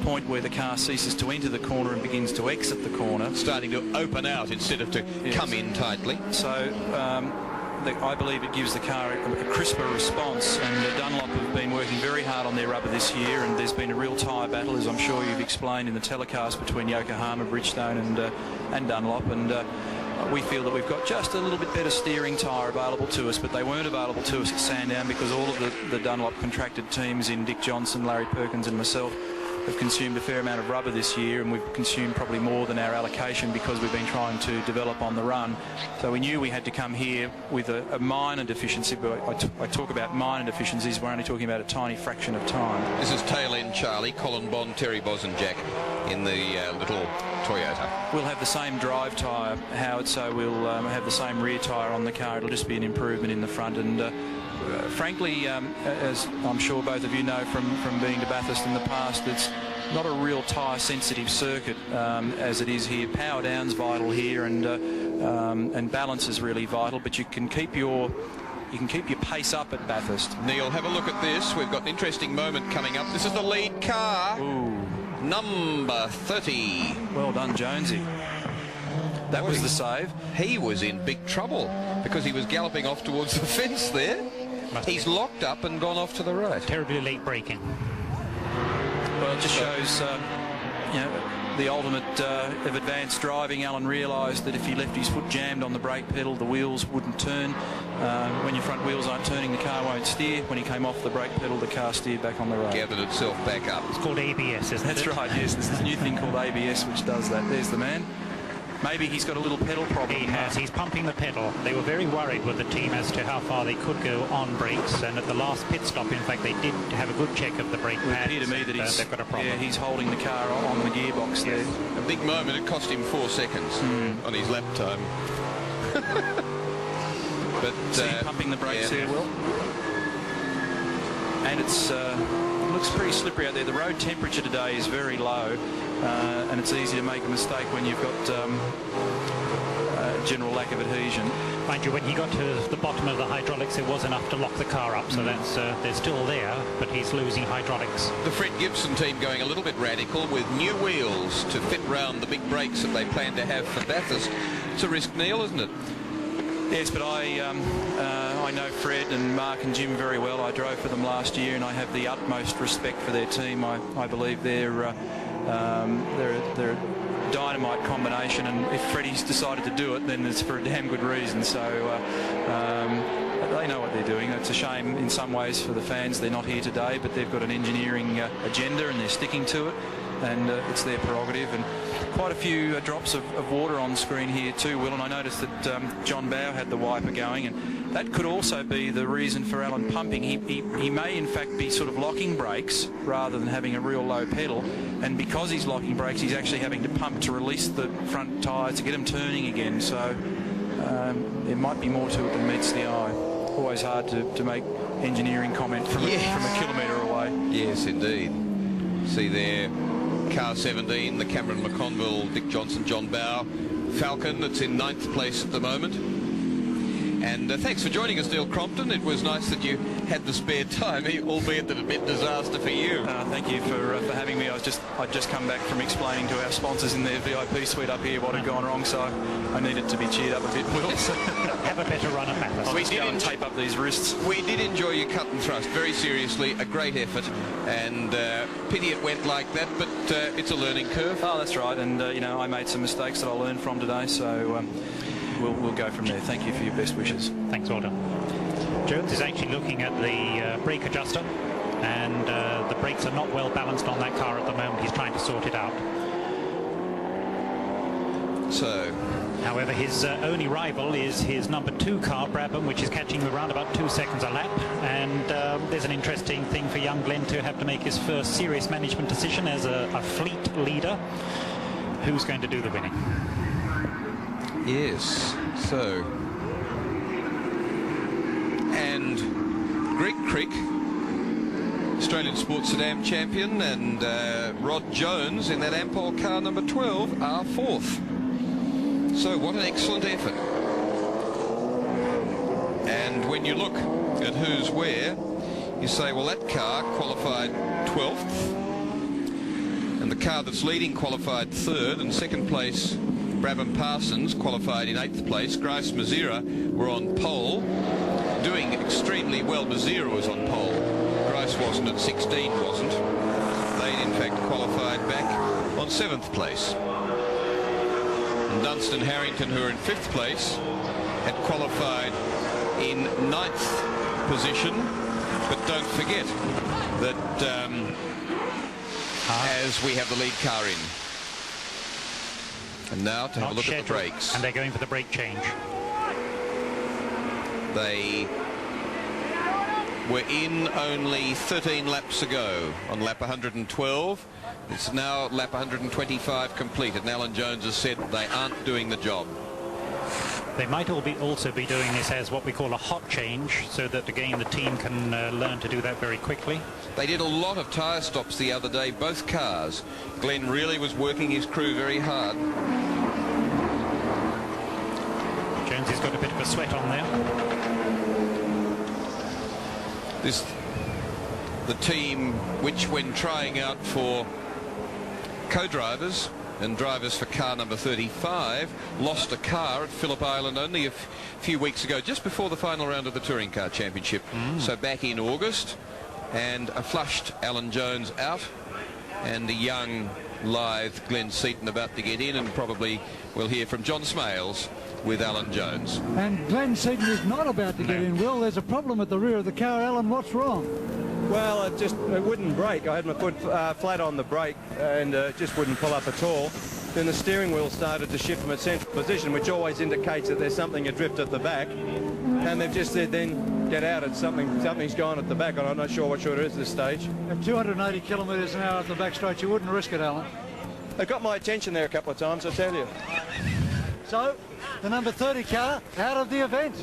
point where the car ceases to enter the corner and begins to exit the corner. Starting to open out instead of to come in tightly. So I believe it gives the car a crisper response, and Dunlop have been working very hard on their rubber this year, and there's been a real tyre battle, as I'm sure you've explained in the telecast, between Yokohama, Bridgestone and Dunlop, and we feel that we've got just a little bit better steering tyre available to us, but they weren't available to us at Sandown because all of the Dunlop contracted teams in Dick Johnson, Larry Perkins and myself have consumed a fair amount of rubber this year, and we've consumed probably more than our allocation because we've been trying to develop on the run. So we knew we had to come here with a minor deficiency, but I talk about minor deficiencies, we're only talking about a tiny fraction of time. This is tail end Charlie, Colin Bond, Terry Bosanjak in the little Toyota. We'll have the same drive tyre, Howard, so we'll have the same rear tyre on the car. It'll just be an improvement in the front, and frankly, as I'm sure both of you know from being to Bathurst in the past, it's not a real tyre sensitive circuit as it is here. Power down's vital here, and balance is really vital, but you can keep your pace up at Bathurst. Neil, have a look at this. We've got an interesting moment coming up. This is the lead car. Ooh. Number 30. Well done, Jonesy. That was the save. He was in big trouble because he was galloping off towards the fence there. He's locked up and gone off to the right. Terribly late braking. Well, it just shows, the ultimate of advanced driving. Alan realised that if he left his foot jammed on the brake pedal, the wheels wouldn't turn. When your front wheels aren't turning, the car won't steer. When he came off the brake pedal, the car steered back on the road. Gathered itself back up. It's called ABS, isn't it? That's right, yes. There's this new thing called ABS which does that. There's the man. Maybe he's got a little pedal problem. He has. He's pumping the pedal. They were very worried with the team as to how far they could go on brakes, and at the last pit stop, in fact, they did have a good check of the brake pads. It appeared to me that they've got a problem. Yeah, he's holding the car on the gearbox there. A big moment. It cost him 4 seconds on his lap time. But pumping the brakes there, Will. And it's looks pretty slippery out there. The road temperature today is very low, and it's easy to make a mistake when you've got general lack of adhesion. Mind you, when he got to the bottom of the hydraulics, it was enough to lock the car up, so that's they're still there, but he's losing hydraulics. The Fred Gibson team going a little bit radical with new wheels to fit round the big brakes that they plan to have for Bathurst. It's a risk, Neil, isn't it? Yes, but I know Fred and Mark and Jim very well. I drove for them last year, and I have the utmost respect for their team. I believe they're a dynamite combination, and if Freddie's decided to do it, then it's for a damn good reason. So they know what they're doing. It's a shame in some ways for the fans they're not here today, but they've got an engineering agenda and they're sticking to it, and it's their prerogative. And quite a few drops of water on screen here too, Will, and I noticed that John Bowe had the wiper going, and that could also be the reason for Alan pumping. He may in fact be sort of locking brakes rather than having a real low pedal, and because he's locking brakes he's actually having to pump to release the front tyres to get them turning again. So there might be more to it than meets the eye. Always hard to make engineering comment from a kilometre away. Yes, indeed. See there, car 17, the Cameron McConville, Dick Johnson, John Bowe Falcon. It's in 9th place at the moment. And thanks for joining us, Neil Crompton. It was nice that you had the spare time, albeit that it meant disaster for you. Thank you for having me. I'd just come back from explaining to our sponsors in their VIP suite up here what had gone wrong, so I needed to be cheered up a bit, Will. Have a better run at Mathis. We did tape up these wrists. We did enjoy your cut and thrust, very seriously, a great effort, and pity it went like that, but it's a learning curve. Oh, that's right, and you know, I made some mistakes that I learned from today, so we'll go from there. Thank you for your best wishes. Thanks, Walter. Jones is actually looking at the brake adjuster, and the brakes are not well balanced on that car at the moment. He's trying to sort it out. So, however, his only rival is his number 2 car, Brabham, which is catching around about 2 seconds a lap. And there's an interesting thing for young Glenn to have to make his first serious management decision as a fleet leader. Who's going to do the winning? Yes, so, and Greg Crick, Australian Sports Sedan champion, and Rod Jones in that Ampol car number 12 are 4th. So what an excellent effort. And when you look at who's where, you say, well, that car qualified 12th, and the car that's leading qualified 3rd, and 2nd place Brabham Parsons qualified in 8th place. Grice Mazzara were on pole, doing extremely well. Mazzara was on pole. Grice wasn't at 16, wasn't. They in fact qualified back on 7th place. And Dunstan Harrington, who are in 5th place, had qualified in 9th position. But don't forget that as we have the lead car in. And now to have a look at the brakes. And they're going for the brake change. They were in only 13 laps ago on lap 112. It's now lap 125 completed. And Alan Jones has said they aren't doing the job. They might also be doing this as what we call a hot change, so that again the team can learn to do that very quickly. They did a lot of tyre stops the other day, both cars. Glenn really was working his crew very hard. Jones has got a bit of a sweat on there. The team which, when trying out for co-drivers and drivers for car number 35, lost a car at Phillip Island only a few weeks ago, just before the final round of the Touring Car Championship. So back in August, and a flushed Alan Jones out, and a young, lithe Glenn Seaton about to get in, and probably we'll hear from John Smales with Alan Jones. And Glenn Seaton is not about to get in, Will. There's a problem at the rear of the car. Alan, what's wrong? Well, it wouldn't brake. I had my foot flat on the brake, and it just wouldn't pull up at all. Then the steering wheel started to shift from its central position, which always indicates that there's something adrift at the back. And they've just said then get out. Something's gone at the back, and I'm not sure what sure it is at this stage. At 280 kilometres an hour at the back straight, you wouldn't risk it, Alan. They got my attention there a couple of times, I tell you. So, the number 30 car out of the event.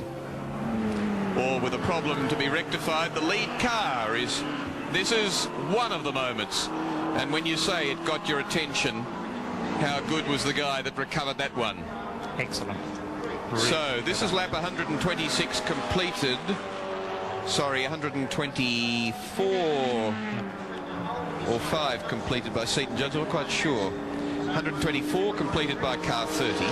Or with a problem to be rectified, the lead car is... This is one of the moments. And when you say it got your attention, how good was the guy that recovered that one? Excellent. So this is lap 126 completed. Sorry, 124 or 5 completed by Seaton Jones. I'm not quite sure. 124 completed by car 30.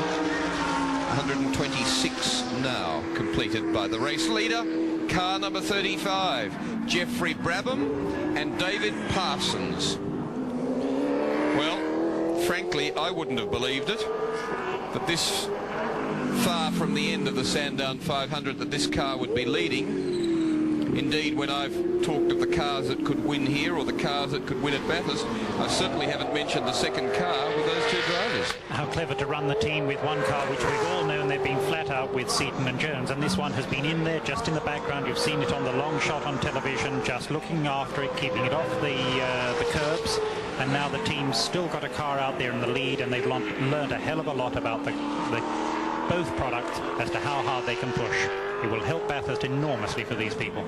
126 now completed by the race leader, car number 35, Geoffrey Brabham and David Parsons. Well, frankly, I wouldn't have believed it, but this far from the end of the Sandown 500 that this car would be leading. Indeed, when I've talked of the cars that could win here or the cars that could win at Bathurst, I certainly haven't mentioned the second car with those two drivers. How clever to run the team with one car, which we've all known they've been flat out with Seaton and Jones, and this one has been in there just in the background. You've seen it on the long shot on television, just looking after it, keeping it off the curbs, and now the team's still got a car out there in the lead, and they've learned a hell of a lot about both products as to how hard they can push. It will help Bathurst enormously for these people.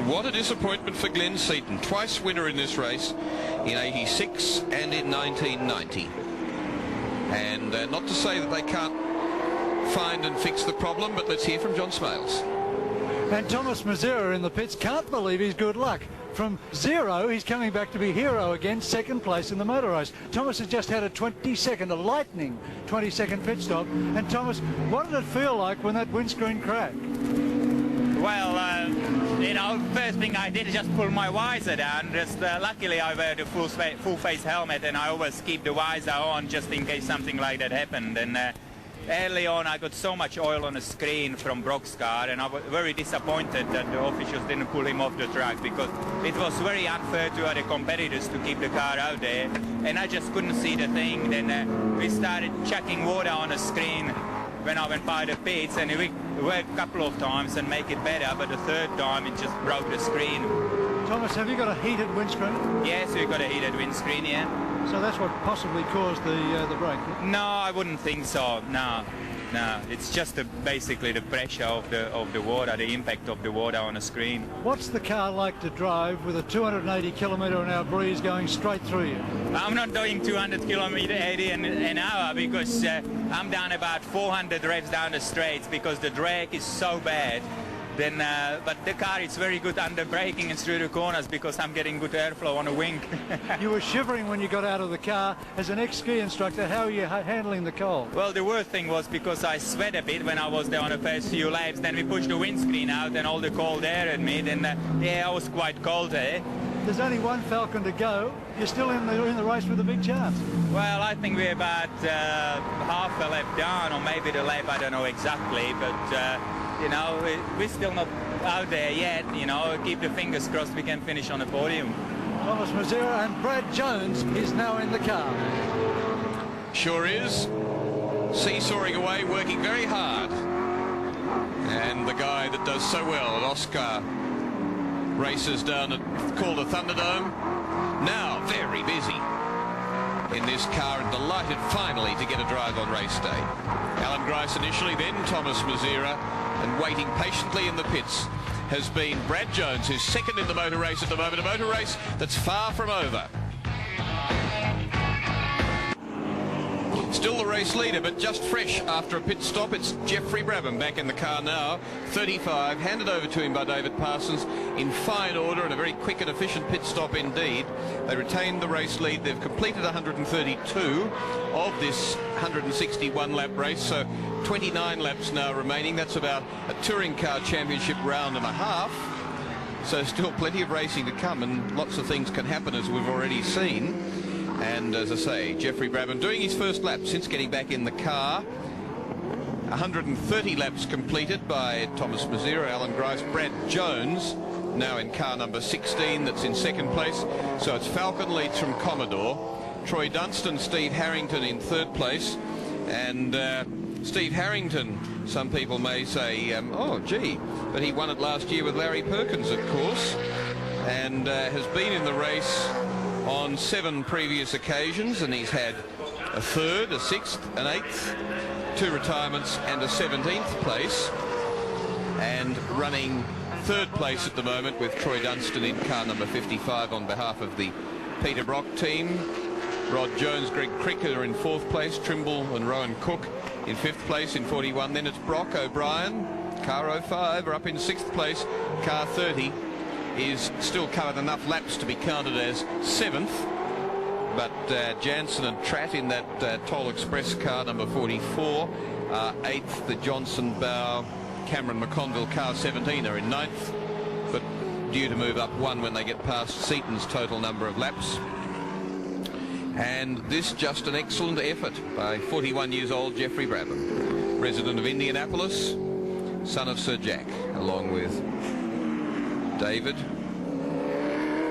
What a disappointment for Glenn Seaton, twice winner in this race in 86 and in 1990. And not to say that they can't find and fix the problem, but let's hear from John Smales. And Thomas Mazzara in the pits can't believe his good luck. From zero, he's coming back to be hero again, second place in the motor race. Thomas has just had a lightning 20-second pit stop. And Thomas, what did it feel like when that windscreen cracked? Well, you know, first thing I did is just pull my visor down. Just luckily I wear the full face helmet, and I always keep the visor on just in case something like that happened. And early on I got so much oil on the screen from Brock's car, and I was very disappointed that the officials didn't pull him off the track, because it was very unfair to other competitors to keep the car out there, and I just couldn't see the thing. Then we started chucking water on the screen when I went by the pits, and we worked a couple of times and make it better, but the third time it just broke the screen. Thomas, have you got a heated windscreen? Yes, we've got a heated windscreen, yeah. So that's what possibly caused the break? No, I wouldn't think so. No. It's just basically the pressure of the water, the impact of the water on the screen. What's the car like to drive with a 280 km/h breeze going straight through you? I'm not doing 200 km/h an hour, because I'm down about 400 revs down the straights, because the drag is so bad. Then, but the car is very good under braking and through the corners, because I'm getting good airflow on the wing. You were shivering when you got out of the car. As an ex-ski instructor, how are you handling the cold? Well, the worst thing was because I sweat a bit when I was there on the first few laps. Then we pushed the windscreen out and all the cold air at me. Then, yeah, I was quite cold there. There's only one Falcon to go. You're still in the race with a big chance. Well, I think we're about half a lap down, or maybe the lap, I don't know exactly, but you know, we're still not out there yet. You know, keep the fingers crossed we can finish on the podium. Thomas Mazzara and Brad Jones is now in the car. Sure is. Seesawing away, working very hard. And the guy that does so well at Oscar races down at called the Thunderdome, now very busy in this car, and delighted finally to get a drive on race day. Alan Grice initially, then Thomas Mazzara, and waiting patiently in the pits has been Brad Jones, who's second in the motor race at the moment, a motor race that's far from over. Still the race leader, but just fresh after a pit stop. It's Geoffrey Brabham back in the car now, 35, handed over to him by David Parsons in fine order, and a very quick and efficient pit stop indeed. They retained the race lead. They've completed 132 of this 161 lap race, so 29 laps now remaining. That's about a touring car championship round and a half. So still plenty of racing to come, and lots of things can happen, as we've already seen. And as I say, Geoffrey Brabham doing his first lap since getting back in the car. 130 laps completed by Thomas Mazzara, Alan Grice, Brad Jones, now in car number 16, that's in second place. So it's Falcon leads from Commodore, Troy Dunstan, Steve Harrington in third place, and Steve Harrington, some people may say, oh gee, but he won it last year with Larry Perkins, of course, and has been in the race on 7 previous occasions, and he's had a third, a sixth, an eighth, 2 retirements and a 17th place, and running third place at the moment with Troy Dunstan in car number 55 on behalf of the Peter Brock team. Rod Jones, Greg Cricket are in 4th place, Trimble and Rowan Cook in 5th place in 41. Then it's Brock, O'Brien, car 05 are up in 6th place. Car 30 is still covered enough laps to be counted as 7th, but Jansen and Tratt in that Toll Express car number 44 are 8th. The Johnson, Bow, Cameron, McConville, car 17 are in 9th, but due to move up 1 when they get past Seaton's total number of laps. And this just an excellent effort by 41 years old Jeffrey Brabham, resident of Indianapolis, son of Sir Jack, along with David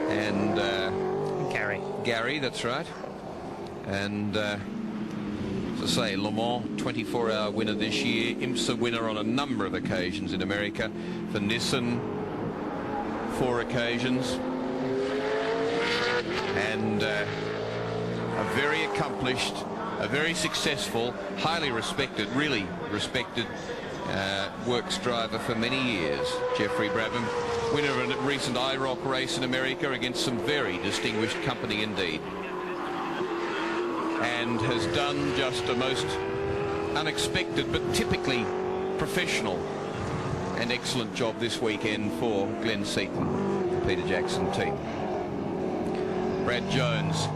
and Gary, that's right. And as I say, Le Mans 24-hour winner this year, IMSA winner on a number of occasions in America, for Nissan 4 occasions, and a very accomplished, a very successful, highly respected, really respected works driver for many years, Jeffrey Brabham, winner of a recent IROC race in America against some very distinguished company indeed, and has done just a most unexpected but typically professional and excellent job this weekend for Glenn Seaton, Peter Jackson team. Brad Jones,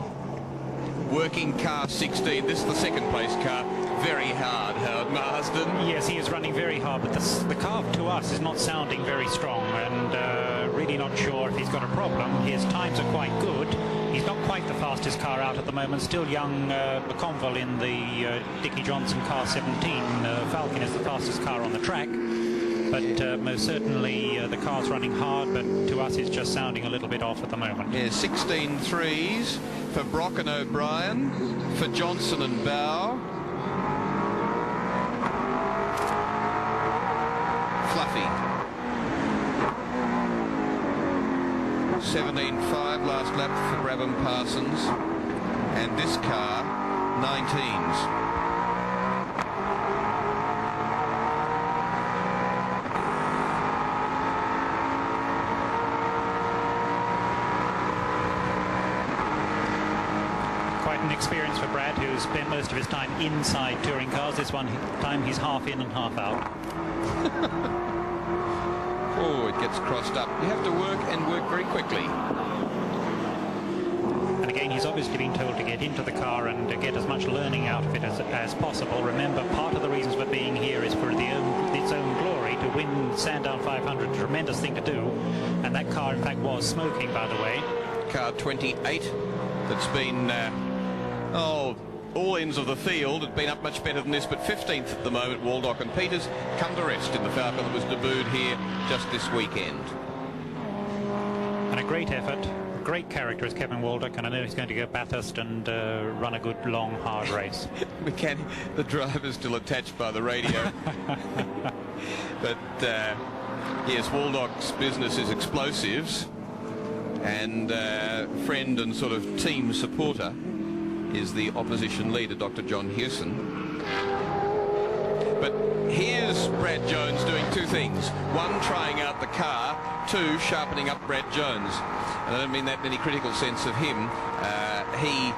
working car 16. This is the second place car. Very hard, Howard Marsden. Yes, he is running very hard, but the car to us is not sounding very strong, and really not sure if he's got a problem. His times are quite good. He's not quite the fastest car out at the moment. Still young McConville in the Dickie Johnson car 17. Falcon is the fastest car on the track. But most certainly the car's running hard, but to us it's just sounding a little bit off at the moment. Yeah, 16 threes for Brock and O'Brien, for Johnson and Bow. Fluffy. 17.5 last lap for Brabham Parsons, and this car 19s. Experience for Brad, who's spent most of his time inside touring cars. This one time he's half in and half out. Oh, it gets crossed up. You have to work and work very quickly. And again, he's obviously been told to get into the car and to get as much learning out of it as possible. Remember, part of the reasons for being here is for its own glory. To win Sandown 500, a tremendous thing to do. And that car, in fact, was smoking, by the way. Car 28 that's been... all ends of the field had been up much better than this, but 15th at the moment. Waldock and Peters come to rest in the Falcon that was debuted here just this weekend. And a great effort, great character is Kevin Waldock, and I know he's going to go Bathurst and run a good, long, hard race. The driver's still attached by the radio. But yes, Waldock's business is explosives, and friend and sort of team supporter is the opposition leader, Dr. John Hewson. But here's Brad Jones doing two things. One, trying out the car. Two, sharpening up Brad Jones. And I don't mean that in any critical sense of him. He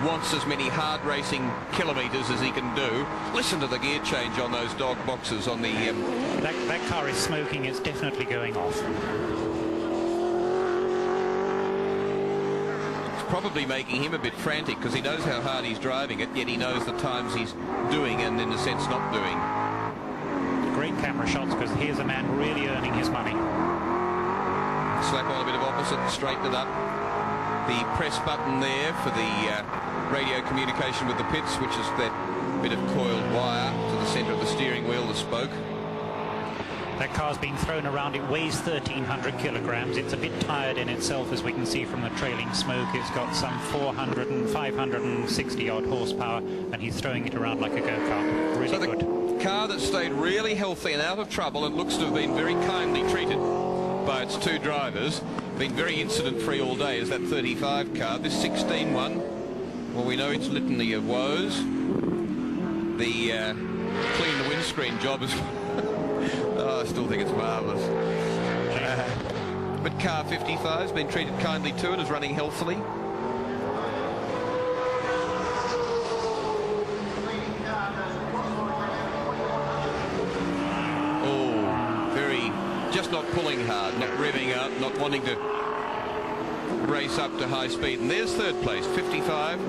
wants as many hard racing kilometres as he can do. Listen to the gear change on those dog boxes on the... That car is smoking. It's definitely going off. Probably making him a bit frantic because he knows how hard he's driving it, yet he knows the times he's doing and in a sense not doing. Great camera shots, because here's a man really earning his money. Slap on a bit of opposite, straighten it up. The press button there for the radio communication with the pits, which is that bit of coiled wire to the centre of the steering wheel, the spoke. That car's been thrown around. It weighs 1,300 kilograms. It's a bit tired in itself, as we can see from the trailing smoke. It's got some 400 and 560 odd horsepower, and he's throwing it around like a go-kart. Really good. So the car that stayed really healthy and out of trouble and looks to have been very kindly treated by its two drivers, been very incident-free all day, is that 35 car. This 16 one, well, we know its litany of woes. The clean the windscreen job is... Oh, I still think it's marvellous. But car 55 has been treated kindly too and is running healthily. Oh, very... just not pulling hard, not revving up, not wanting to race up to high speed. And there's third place, 55.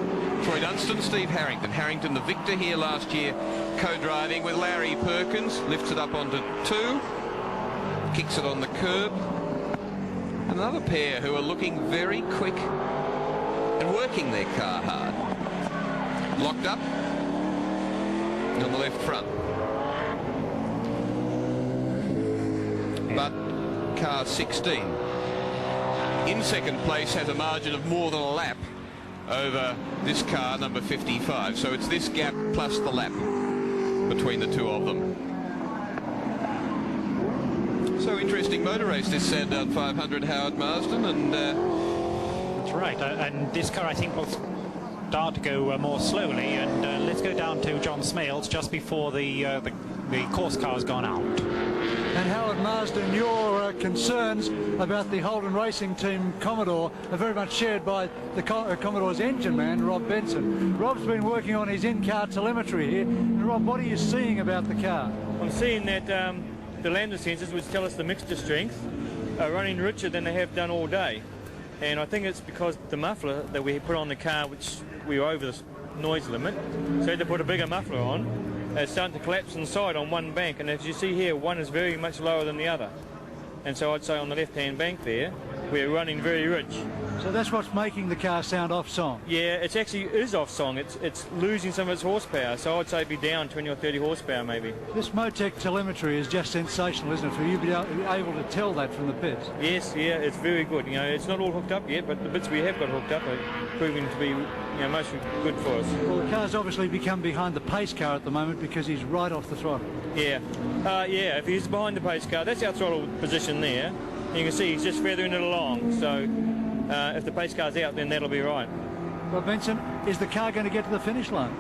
Troy Dunstan, Steve Harrington. Harrington, the victor here last year, co-driving with Larry Perkins. Lifts it up onto 2. Kicks it on the curb. Another pair who are looking very quick and working their car hard. Locked up on the left front. But car 16 in second place has a margin of more than a lap over this car, number 55. So it's this gap plus the lap between the two of them. So interesting motor race, this Sandown 500, Howard Marsden, and that's right. And this car, I think, will start to go more slowly. And let's go down to John Smales just before the course car's gone out. And Howard Marsden, your concerns about the Holden Racing Team Commodore are very much shared by the Commodore's engine man, Rob Benson. Rob's been working on his in-car telemetry here. And Rob, what are you seeing about the car? I'm seeing that the lambda sensors, which tell us the mixture strength, are running richer than they have done all day. And I think it's because the muffler that we put on the car, which we were over the noise limit, so we had to put a bigger muffler on. It's starting to collapse inside on one bank, and as you see here, one is very much lower than the other. And so I'd say on the left-hand bank there, we're running very rich. So that's what's making the car sound off-song? Yeah, it actually is off-song. It's losing some of its horsepower, so I'd say it'd be down 20 or 30 horsepower maybe. This Motec telemetry is just sensational, isn't it, for you to be able to tell that from the pits? Yes, yeah, it's very good. You know, it's not all hooked up yet, but the bits we have got hooked up are proving to be, you know, mostly good for us. Well, the car's obviously become behind the pace car at the moment because he's right off the throttle. Yeah, yeah, if he's behind the pace car, that's our throttle position there. You can see he's just feathering it along, so if the pace car's out, then that'll be right. Well, Benson, is the car going to get to the finish line?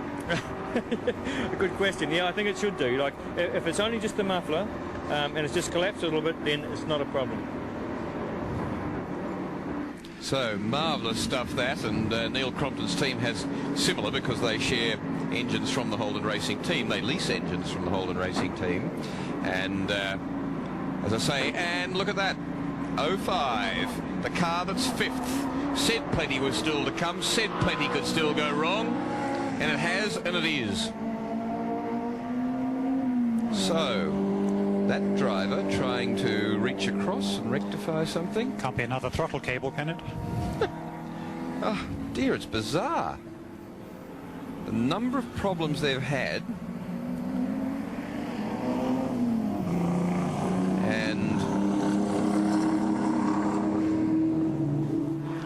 A good question. Yeah, I think it should do. Like, if it's only just the muffler and it's just collapsed a little bit, then it's not a problem. So marvellous stuff that, and Neil Crompton's team has similar because they share engines from the Holden Racing Team. They lease engines from the Holden Racing Team, and as I say, and look at that, 05, the car that's 5th. Said plenty was still to come, said plenty could still go wrong, and it has, and it is. So that driver trying to reach across and rectify something. Can't be another throttle cable, can it? Oh dear, it's bizarre. The number of problems they've had, and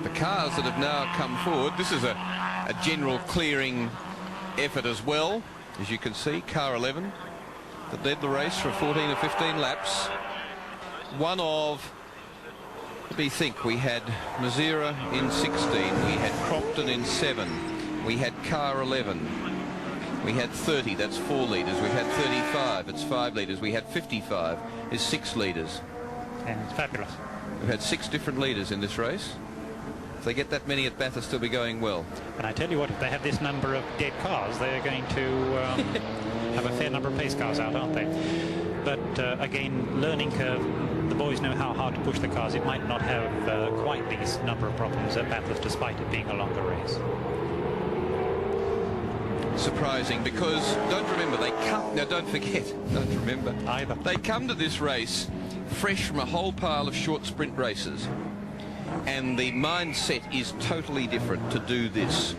the cars that have now come forward. This is a general clearing effort as well, as you can see. Car 11 that led the race for 14 or 15 laps. One of, let me think, we had Mazzara in 16, we had Crompton in 7, we had car 11, we had 30, that's 4 litres, we had 35, it's 5 litres, we had 55, is 6 litres. And it's fabulous. We've had 6 different leaders in this race. If they get that many at Bathurst, they'll be going well. And I tell you what, if they have this number of dead cars, they're going to have a fair number of pace cars out, aren't they? But again, learning curve, the boys know how hard to push the cars. It might not have quite these number of problems at Bathurst, despite it being a longer race. Surprising, because don't remember, they come, now don't forget, don't remember either, they come to this race fresh from a whole pile of short sprint races, and the mindset is totally different to do this,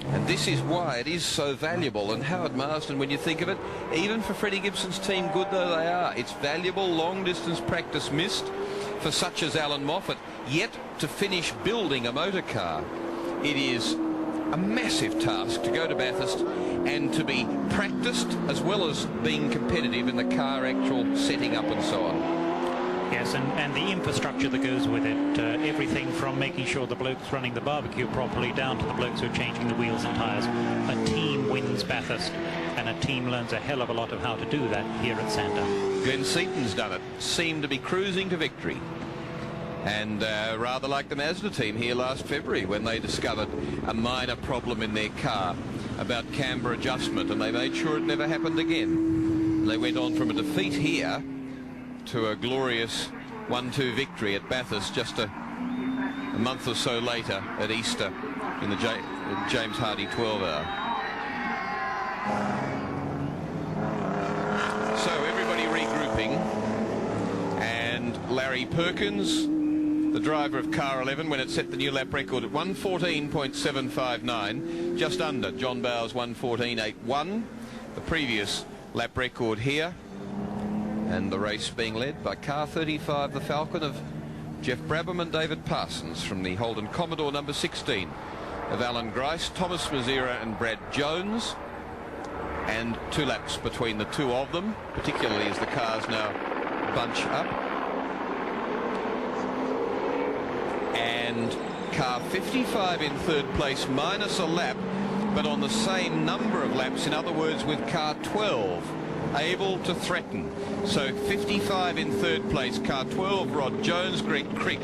and this is why it is so valuable. And Howard Marsden, when you think of it, even for Freddie Gibson's team, good though they are, it's valuable long distance practice missed for such as Alan Moffat, yet to finish building a motor car, it is a massive task to go to Bathurst and to be practiced as well as being competitive in the car actual setting up and so on. Yes, and the infrastructure that goes with it, everything from making sure the blokes running the barbecue properly down to the blokes who are changing the wheels and tyres. A team wins Bathurst, and a team learns a hell of a lot of how to do that here at Sandown. Glenn Seaton's done it, seemed to be cruising to victory. And rather like the Mazda team here last February when they discovered a minor problem in their car about camber adjustment, and they made sure it never happened again. And they went on from a defeat here to a glorious 1-2 victory at Bathurst just a month or so later at Easter in the James Hardy 12 hour. So everybody regrouping, and Larry Perkins, the driver of car 11, when it set the new lap record at 1:14.759, just under John Bowes' 1:14.81, the previous lap record here, and the race being led by car 35, the Falcon of Jeff Brabham and David Parsons, from the Holden Commodore number 16 of Alan Grice, Thomas Mazzara and Brad Jones, and 2 laps between the two of them, particularly as the cars now bunch up. And car 55 in 3rd place, minus a lap, but on the same number of laps, in other words with car 12 able to threaten. So 55 in 3rd place, car 12 Rod Jones, Greg Crick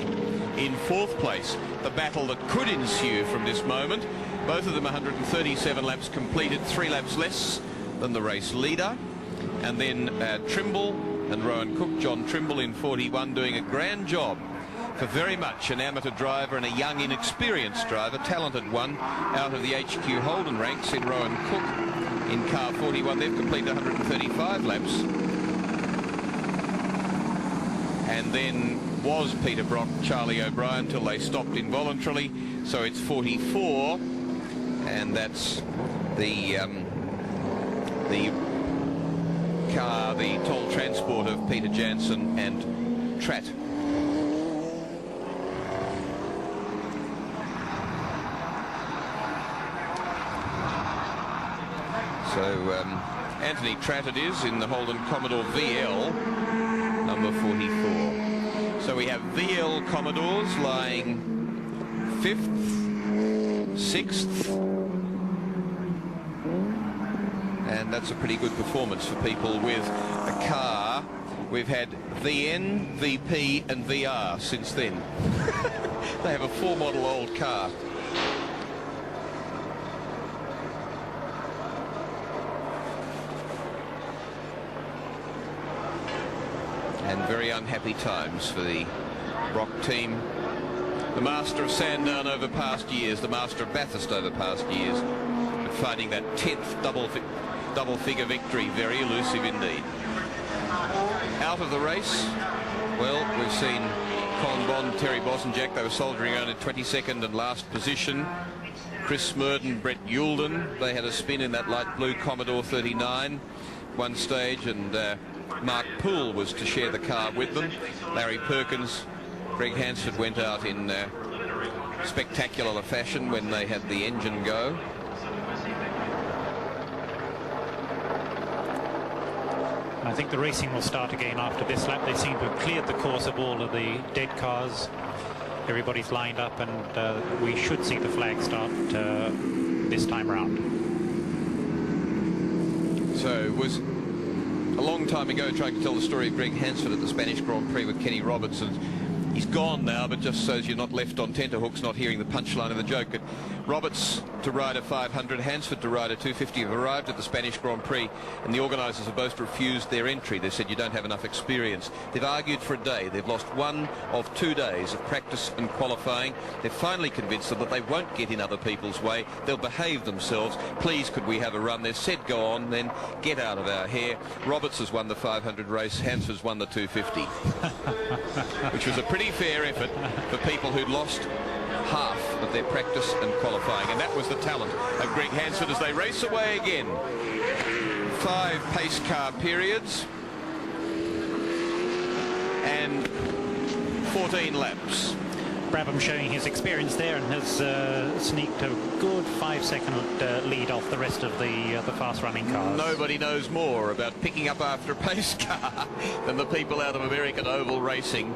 in 4th place. The battle that could ensue from this moment. Both of them 137 laps completed, 3 laps less than the race leader. And then Trimble and Rowan Cook, John Trimble in 41, doing a grand job for very much an amateur driver and a young, inexperienced driver, talented one out of the HQ Holden ranks in Rowan Cook in car 41. They've completed 135 laps. And then was Peter Brock, Charlie O'Brien, till they stopped involuntarily. So it's 44, and that's the car, the toll transport of Peter Jansen and Tratt. So Anthony Tratt it is in the Holden Commodore VL number 44. So we have VL Commodores lying 5th, 6th, and that's a pretty good performance for people with a car. We've had VN, VP and VR since then. They have a 4-model old car. And very unhappy times for the Brock team. The master of Sandown over past years, the master of Bathurst over past years, but finding that 10th double-figure victory very elusive indeed. Out of the race, well, we've seen Colin Bond, Terry Bosanjak, they were soldiering around in 22nd and last position. Chris Smurden, Brett Youlden, they had a spin in that light blue Commodore 39 one stage, and Mark Poole was to share the car with them. Larry Perkins, Greg Hansford went out in spectacular fashion when they had the engine go. I think the racing will start again after this lap. They seem to have cleared the course of all of the dead cars. Everybody's lined up, and we should see the flag start this time round. So it was a long time ago trying to tell the story of Greg Hansford at the Spanish Grand Prix with Kenny Robertson. He's gone now, but just so you're not left on tenterhooks not hearing the punchline of the joke. But Roberts to ride a 500, Hansford to ride a 250 have arrived at the Spanish Grand Prix, and the organisers have both refused their entry. They said you don't have enough experience. They've argued for a day. They've lost 1 of 2 days of practice and qualifying. They've finally convinced them that they won't get in other people's way. They'll behave themselves. Please, could we have a run? They've said go on, then get out of our hair. Roberts has won the 500 race. Hansford's won the 250, which was a pretty fair effort for people who'd lost half of their practice and qualifying, and that was the talent of Greg Hansford as they race away again. 5 pace car periods and 14 laps. Brabham showing his experience there and has sneaked a good 5-second lead off the rest of the fast-running cars. Nobody knows more about picking up after a pace car than the people out of American Oval Racing,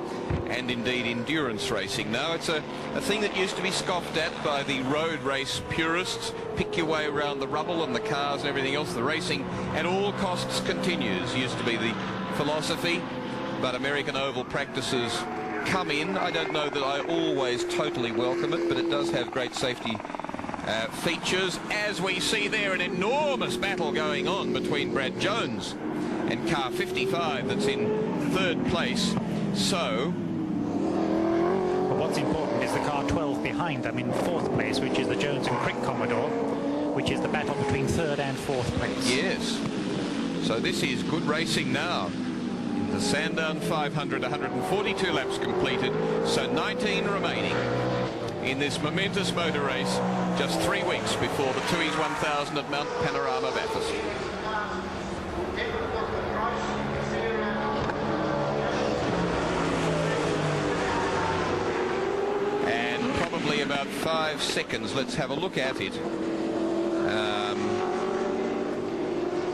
and indeed endurance racing. Now it's a thing that used to be scoffed at by the road race purists. Pick your way around the rubble and the cars and everything else. The racing at all costs continues used to be the philosophy, but American Oval practices come in. I don't know that I always totally welcome it, but it does have great safety features, as we see there an enormous battle going on between Brad Jones and car 55 that's in 3rd place. So what's important is the car 12 behind them in 4th place, which is the Jones and Crick Commodore, which is the battle between 3rd and 4th place. Yes. So this is good racing now. The Sandown 500, 142 laps completed, so 19 remaining in this momentous motor race, just 3 weeks before the Tooheys 1000 at Mount Panorama Bathurst. And probably about 5 seconds. Let's have a look at it.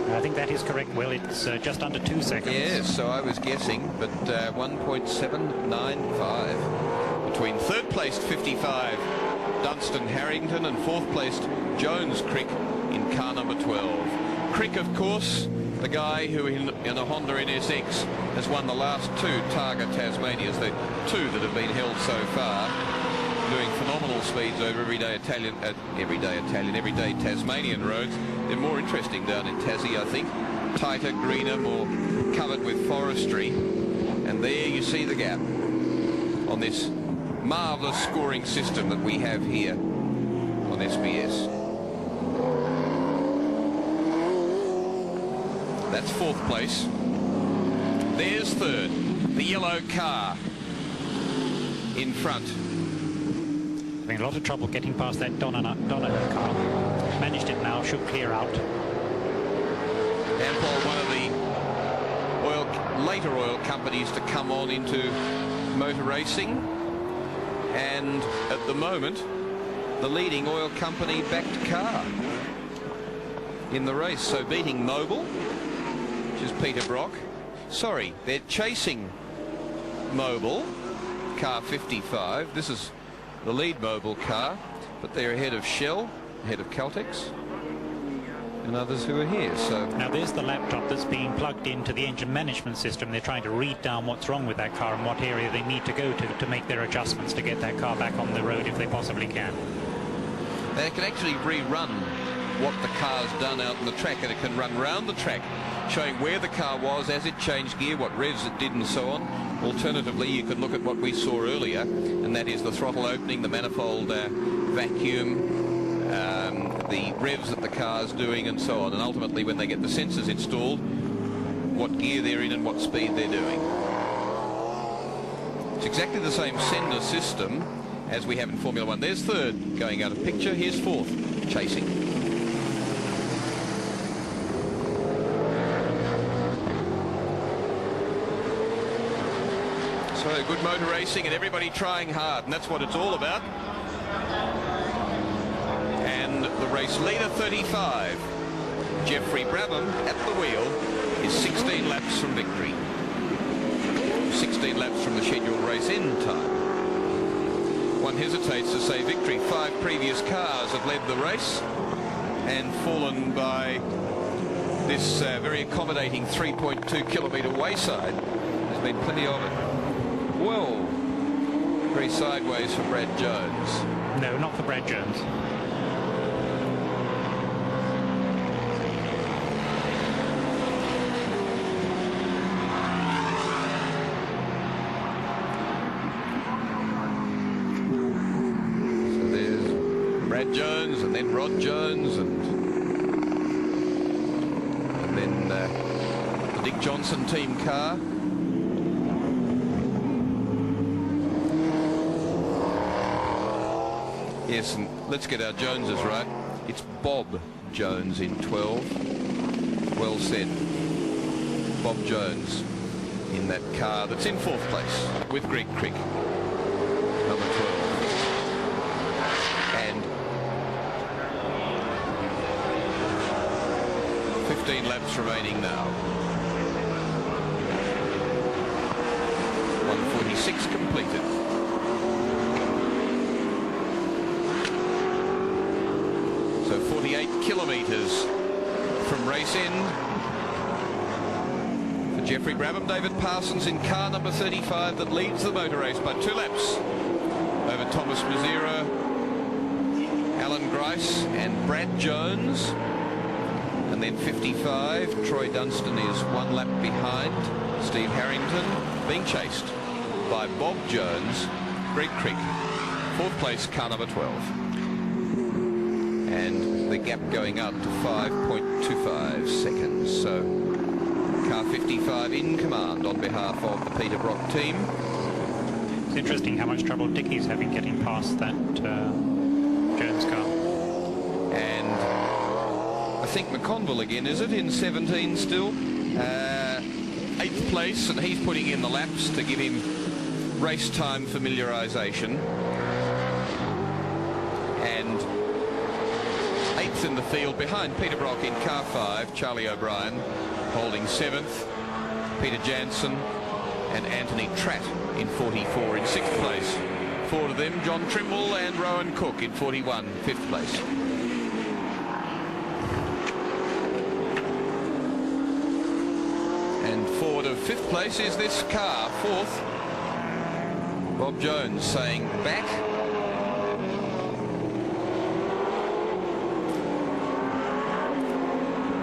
I think that is correct, Will. It's just under 2 seconds. Yes, so I was guessing, but 1.795 between 3rd placed 55 Dunstan Harrington and 4th placed Jones Crick in car number 12. Crick, of course, the guy who in a Honda NSX has won the last 2 Targa Tasmanias, the 2 that have been held so far, doing phenomenal speeds over everyday Tasmanian roads. They're more interesting down in Tassie, I think. Tighter, greener, more covered with forestry. And there you see the gap on this marvellous scoring system that we have here on SBS. That's 4th place. There's 3rd, the yellow car in front. Having a lot of trouble getting past that Donahoe car. Managed it now, should clear out. Ampol, one of the later oil companies to come on into motor racing, and at the moment the leading oil company backed car in the race, so beating Mobil, which is Peter Brock. Sorry, they're chasing Mobil, car 55. This is the lead Mobil car, but they're ahead of Shell, ahead of Caltex, and others who are here. So now there's the laptop that's being plugged into the engine management system. They're trying to read down what's wrong with that car and what area they need to go to make their adjustments to get that car back on the road if they possibly can. They can actually rerun what the car's done out on the track, and it can run round the track showing where the car was as it changed gear, what revs it did and so on. Alternatively, you could look at what we saw earlier, and that is the throttle opening, the manifold vacuum, the revs that the car's doing and so on, and ultimately when they get the sensors installed, what gear they're in and what speed they're doing. It's exactly the same sender system as we have in Formula 1. There's 3rd going out of picture, here's 4th chasing. So good motor racing and everybody trying hard, and that's what it's all about. And the race leader, 35, Jeffrey Brabham, at the wheel, is 16 laps from victory. 16 laps from the scheduled race end time. One hesitates to say victory. 5 previous cars have led the race and fallen by this very accommodating 3.2 kilometre wayside. There's been plenty of it. Well, very sideways for Brad Jones. No, not for Brad Jones. So there's Brad Jones, and then Rod Jones, and then the Dick Johnson team car. Yes, and let's get our Joneses right. It's Bob Jones in 12. Well said. Bob Jones in that car that's in 4th place with Greg Crick, number 12. And 15 laps remaining now. 146 completed. So 48 kilometres from race end for Jeffrey Brabham. David Parsons in car number 35 that leads the motor race by 2 laps over Thomas Mazzara, Alan Grice and Brad Jones. And then 55, Troy Dunstan is 1 lap behind Steve Harrington, being chased by Bob Jones, Greg Crick, Fourth place, car number 12. And the gap going out to 5.25 seconds. So car 55 in command on behalf of the Peter Brock team. It's interesting how much trouble Dickie's having getting past that Jones car. And I think McConville again, is it, in 17 still? 8th place, and he's putting in the laps to give him race time familiarisation. And 8th in the field behind Peter Brock in car 5, Charlie O'Brien holding 7th, Peter Jansen and Anthony Tratt in 44 in 6th place. 4 of them, John Trimble and Rowan Cook in 41, 5th place. And forward of 5th place is this car, 4th. Bob Jones saying back.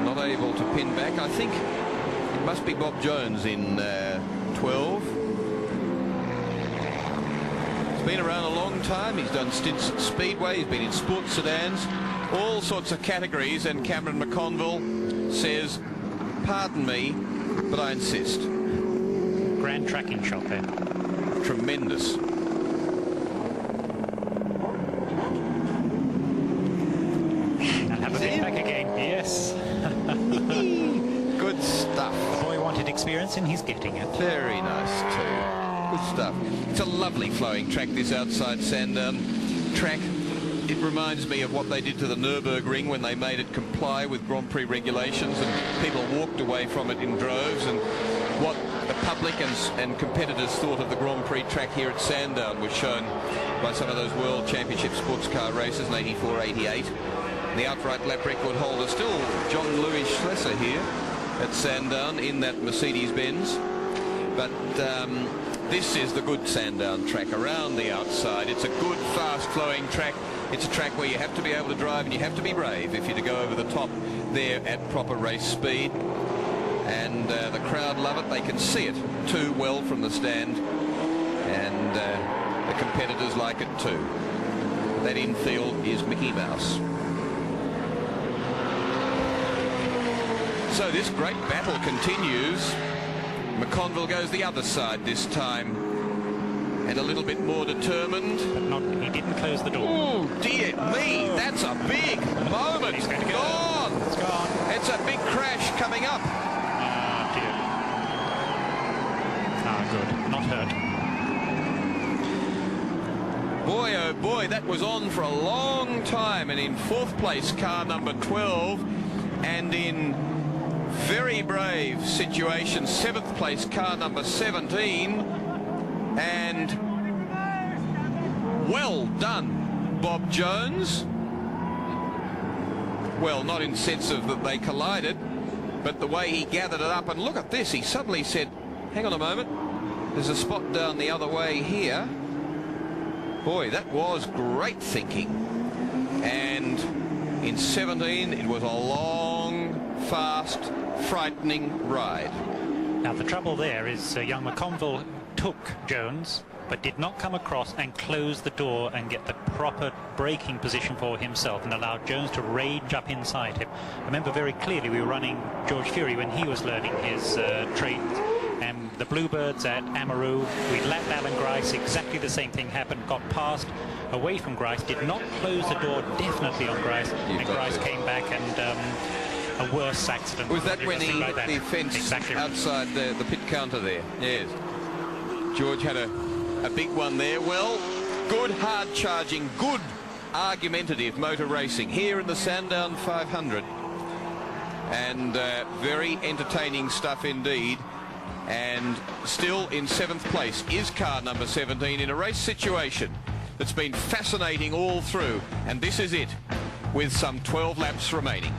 Not able to pin back. I think it must be Bob Jones in 12. He's been around a long time. He's done stints at Speedway. He's been in sports sedans, all sorts of categories. And Cameron McConville says, pardon me, but I insist. Grand tracking shot there. Tremendous. And have a bit back again. Yes. Good stuff. The boy wanted experience and he's getting it. Very nice too. Good stuff. It's a lovely flowing track, this outside Sandown track. It reminds me of what they did to the Nürburgring when they made it comply with Grand Prix regulations and people walked away from it in droves, and what the public and competitors thought of the Grand Prix track here at Sandown was shown by some of those World Championship sports car races in 84, 88. The outright lap record holder still John Louis Schlesser here at Sandown in that Mercedes-Benz. But this is the good Sandown track around the outside. It's a good, fast-flowing track. It's a track where you have to be able to drive and you have to be brave if you're to go over the top there at proper race speed. And the crowd love it. They can see it too well from the stand. And the competitors like it too. That infield is Mickey Mouse. So this great battle continues. McConville goes the other side this time, and a little bit more determined. But he didn't close the door. Oh dear me, that's a big moment. He's going to Gone. It's gone. It's a big crash coming up. Ah, dear. Ah, good. Not hurt. Boy, oh boy, that was on for a long time. And in 4th place, car number 12, and in very brave situation, 7th place, car number 17. And well done, Bob Jones. Well, not in sense of that they collided, but the way he gathered it up. And look at this, he suddenly said, hang on a moment, there's a spot down the other way here. Boy, that was great thinking. And in 17, it was a long, fast, frightening ride. Now the trouble there is young McConville took Jones but did not come across and close the door and get the proper braking position for himself and allowed Jones to rage up inside him. I remember very clearly we were running George Fury when he was learning his trade, and the Bluebirds at Amaru, we lapped Alan Grice, exactly the same thing happened, got past away from Grice, did not close the door definitely on Grice, and Grice came back and a worse accident. Was that when he hit the fence outside the pit counter there? Yes. George had a big one there. Well, good hard charging, good argumentative motor racing here in the Sandown 500. And very entertaining stuff indeed. And still in 7th place is car number 17 in a race situation that's been fascinating all through. And this is it, with some 12 laps remaining.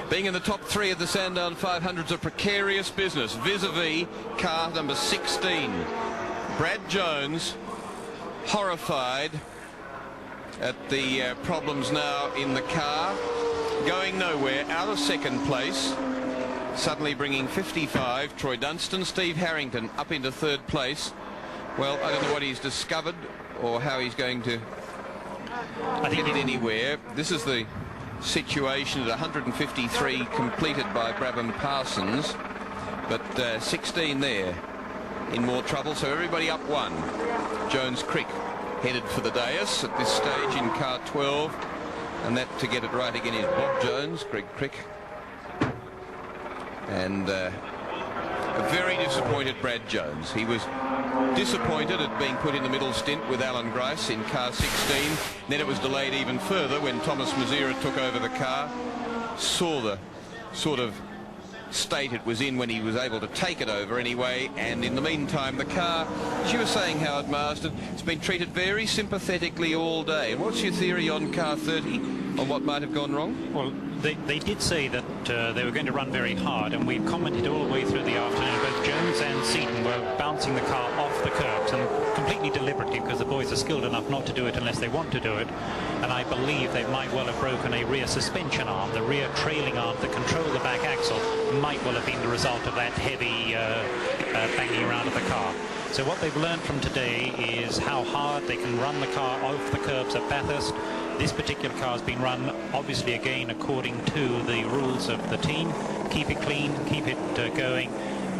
Being in the top 3 of the Sandown 500 is a precarious business, vis-a-vis car number 16. Brad Jones, horrified at the problems now in the car, going nowhere, out of 2nd place. suddenly bringing 55. Troy Dunstan, Steve Harrington up into third place. Well, I don't know what he's discovered or how he's going to get it anywhere. This is the situation at 153 completed by Brabham Parsons, but 16 there in more trouble, so everybody up one. Jones Crick headed for the dais at this stage in car 12, and that, to get it right again, is Bob Jones, Greg Crick, and a very disappointed Brad Jones. He was disappointed at being put in the middle stint with Alan Grice in car 16. Then it was delayed even further when Thomas Mazzara took over the car. Saw the sort of state it was in when he was able to take it over anyway, and in the meantime the car, as you were saying, Howard Marsden, it's been treated very sympathetically all day. And what's your theory on car 30 on what might have gone wrong? Well, they did say that they were going to run very hard, and we commented all the way through the afternoon. Both Jones and Seaton were bouncing the car off the curbs, and completely deliberately, because the boys are skilled enough not to do it unless they want to do it. And I believe they might well have broken a rear suspension arm, the rear trailing arm that controlled the back axle might well have been the result of that heavy banging around of the car. So what they've learned from today is how hard they can run the car off the curbs at Bathurst. This particular car has been run, obviously, again, according to the rules of the team. Keep it clean, keep it going,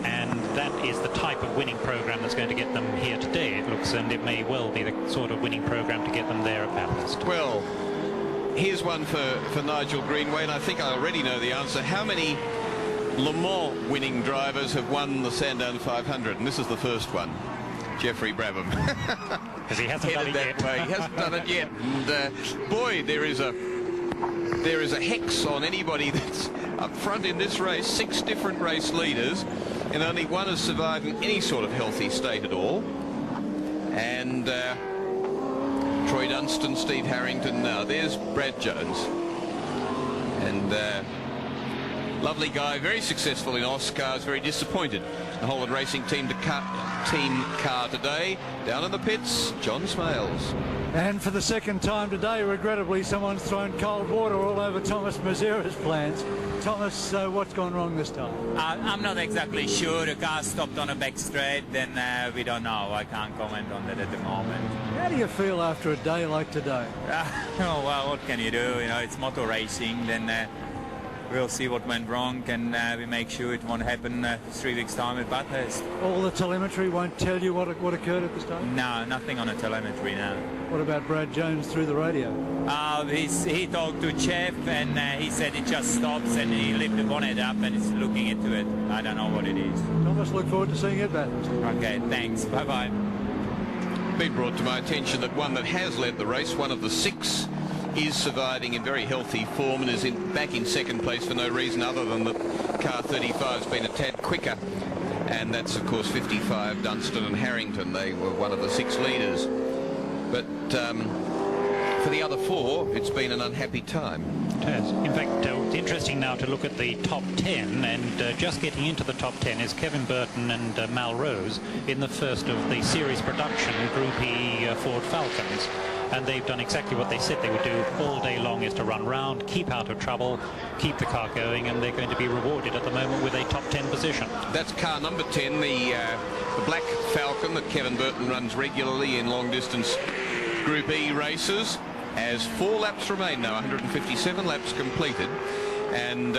and that is the type of winning program that's going to get them here today, it looks, and it may well be the sort of winning program to get them there at Bathurst. Well, here's one for Nigel Greenway, and I think I already know the answer. How many Le Mans winning drivers have won the Sandown 500? And this is the first one. Jeffrey Brabham. Because he hasn't done it yet. He hasn't done it yet. And boy, there is a hex on anybody that's up front in this race. 6 different race leaders, and only one has survived in any sort of healthy state at all. And Troy Dunstan, Steve Harrington. Now there's Brad Jones, and lovely guy, very successful in Oscars, very disappointed the Holland Racing team team car today. Down in the pits, John Smales. And for the second time today, regrettably, someone's thrown cold water all over Thomas Mazzara's plans. Thomas, what's gone wrong this time? I'm not exactly sure. The car stopped on a back straight, then we don't know. I can't comment on that at the moment. How do you feel after a day like today? Oh, well, what can you do? You know, it's motor racing. Then we'll see what went wrong, and we make sure it won't happen 3 weeks' time at Bathurst. All the telemetry won't tell you what occurred at this time? No, nothing on the telemetry now. What about Brad Jones through the radio? He talked to Jeff, and he said it just stops, and he lifted the bonnet up and is looking into it. I don't know what it is. Thomas, look forward to seeing you at Bathurst. Okay, thanks. Bye-bye. Been brought to my attention that one that has led the race, one of the 6, is surviving in very healthy form and is back in second place for no reason other than that car 35's been a tad quicker, and that's of course 55, Dunstan and Harrington. They were one of the 6 leaders, but for the other 4 it's been an unhappy time. It has. In fact, it's interesting now to look at the top 10, and just getting into the top 10 is Kevin Burton and Mal Rose in the first of the series production Group E Ford Falcons. And they've done exactly what they said they would do all day long, is to run round, keep out of trouble, keep the car going, and they're going to be rewarded at the moment with a top 10 position. That's car number 10, the black Falcon that Kevin Burton runs regularly in long-distance Group E races. As 4 laps remain now, 157 laps completed, and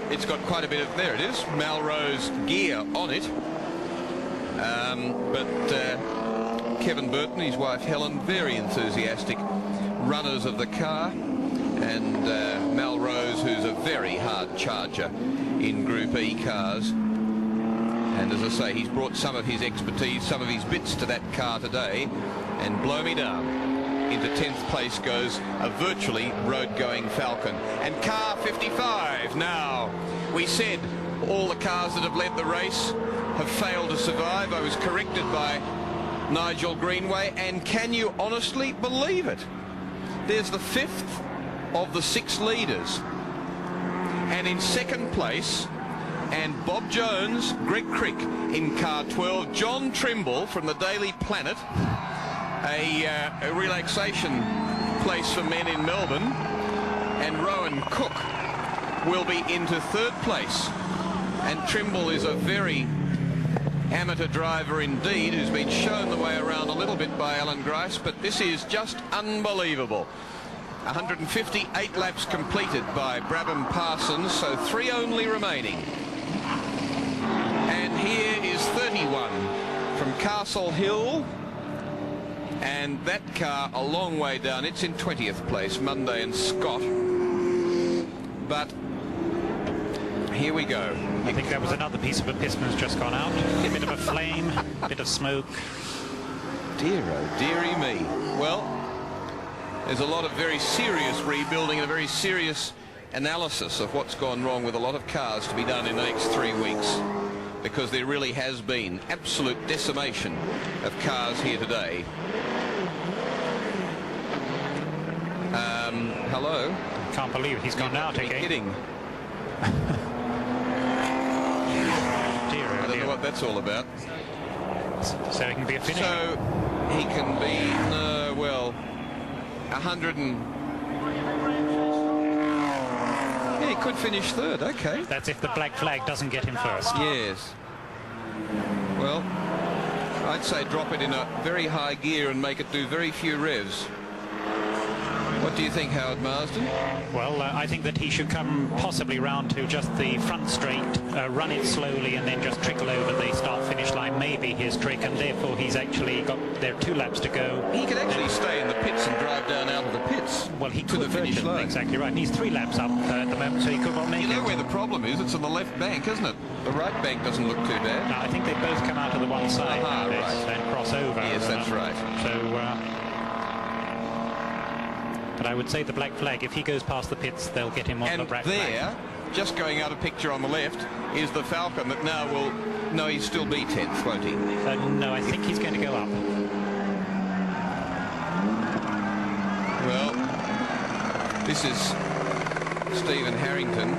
it's got quite a bit of, there it is, Melrose gear on it, but Kevin Burton, his wife Helen, very enthusiastic runners of the car, and Melrose, who's a very hard charger in Group E cars, and as I say, he's brought some of his expertise, some of his bits to that car today, and blow me down. Into 10th place goes a virtually road-going Falcon. And car 55 now. We said all the cars that have led the race have failed to survive. I was corrected by Nigel Greenway, and can you honestly believe it? There's the 5th of the 6 leaders. And in 2nd place, and Bob Jones, Greg Crick in car 12, John Trimble from the Daily Planet, a relaxation place for men in Melbourne, and Rowan Cook will be into 3rd place. And Trimble is a very amateur driver indeed, who's been shown the way around a little bit by Alan Grice, but this is just unbelievable. 158 laps completed by Brabham Parsons, so 3 only remaining. And here is 31 from Castle Hill, and that car a long way down. It's in 20th place, Monday and Scott. But here we go. I think that was another piece of a piston that's just gone out. A bit of a flame, a bit of smoke. Dear oh dearie me. Well, there's a lot of very serious rebuilding and a very serious analysis of what's gone wrong with a lot of cars to be done in the next 3 weeks, because there really has been absolute decimation of cars here today. Hello? Can't believe he's gone out again. Kidding. I don't know what that's all about. So he can be a finisher. So he can be, well, 100 and... Yeah, he could finish third, okay. That's if the black flag doesn't get him first. Yes. Well, I'd say drop it in a very high gear and make it do very few revs. What do you think, Howard Marsden? Well, I think that he should come possibly round to just the front straight, run it slowly and then just trickle over the start-finish line, maybe his trick, and therefore he's actually got there 2 laps to go. He could actually stay in the pits and drive down out of the pits. Well, he to could the finish line. Exactly right. And he's 3 laps up at the moment, so he could well make it. You know where the problem is? It's on the left bank, isn't it? The right bank doesn't look too bad. No, I think they both come out of the one side right. and cross over. Yes, that's right. So... But I would say the black flag, if he goes past the pits, they'll get him on the black flag. And there, just going out of picture on the left, is the Falcon that now will... No, he'll still be 10th, won't he? No, I think he's going to go up. Well, this is Stephen Harrington.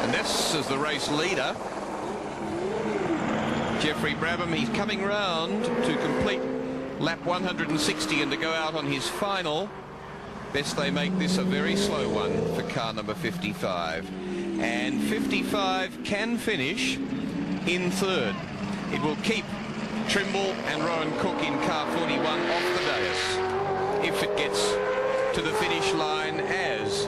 And this is the race leader. Geoffrey Brabham, he's coming round to complete lap 160 and to go out on his final. Best they make this a very slow one for car number 55. And 55 can finish in third. It will keep Trimble and Rowan Cook in car 41 off the dais if it gets to the finish line, as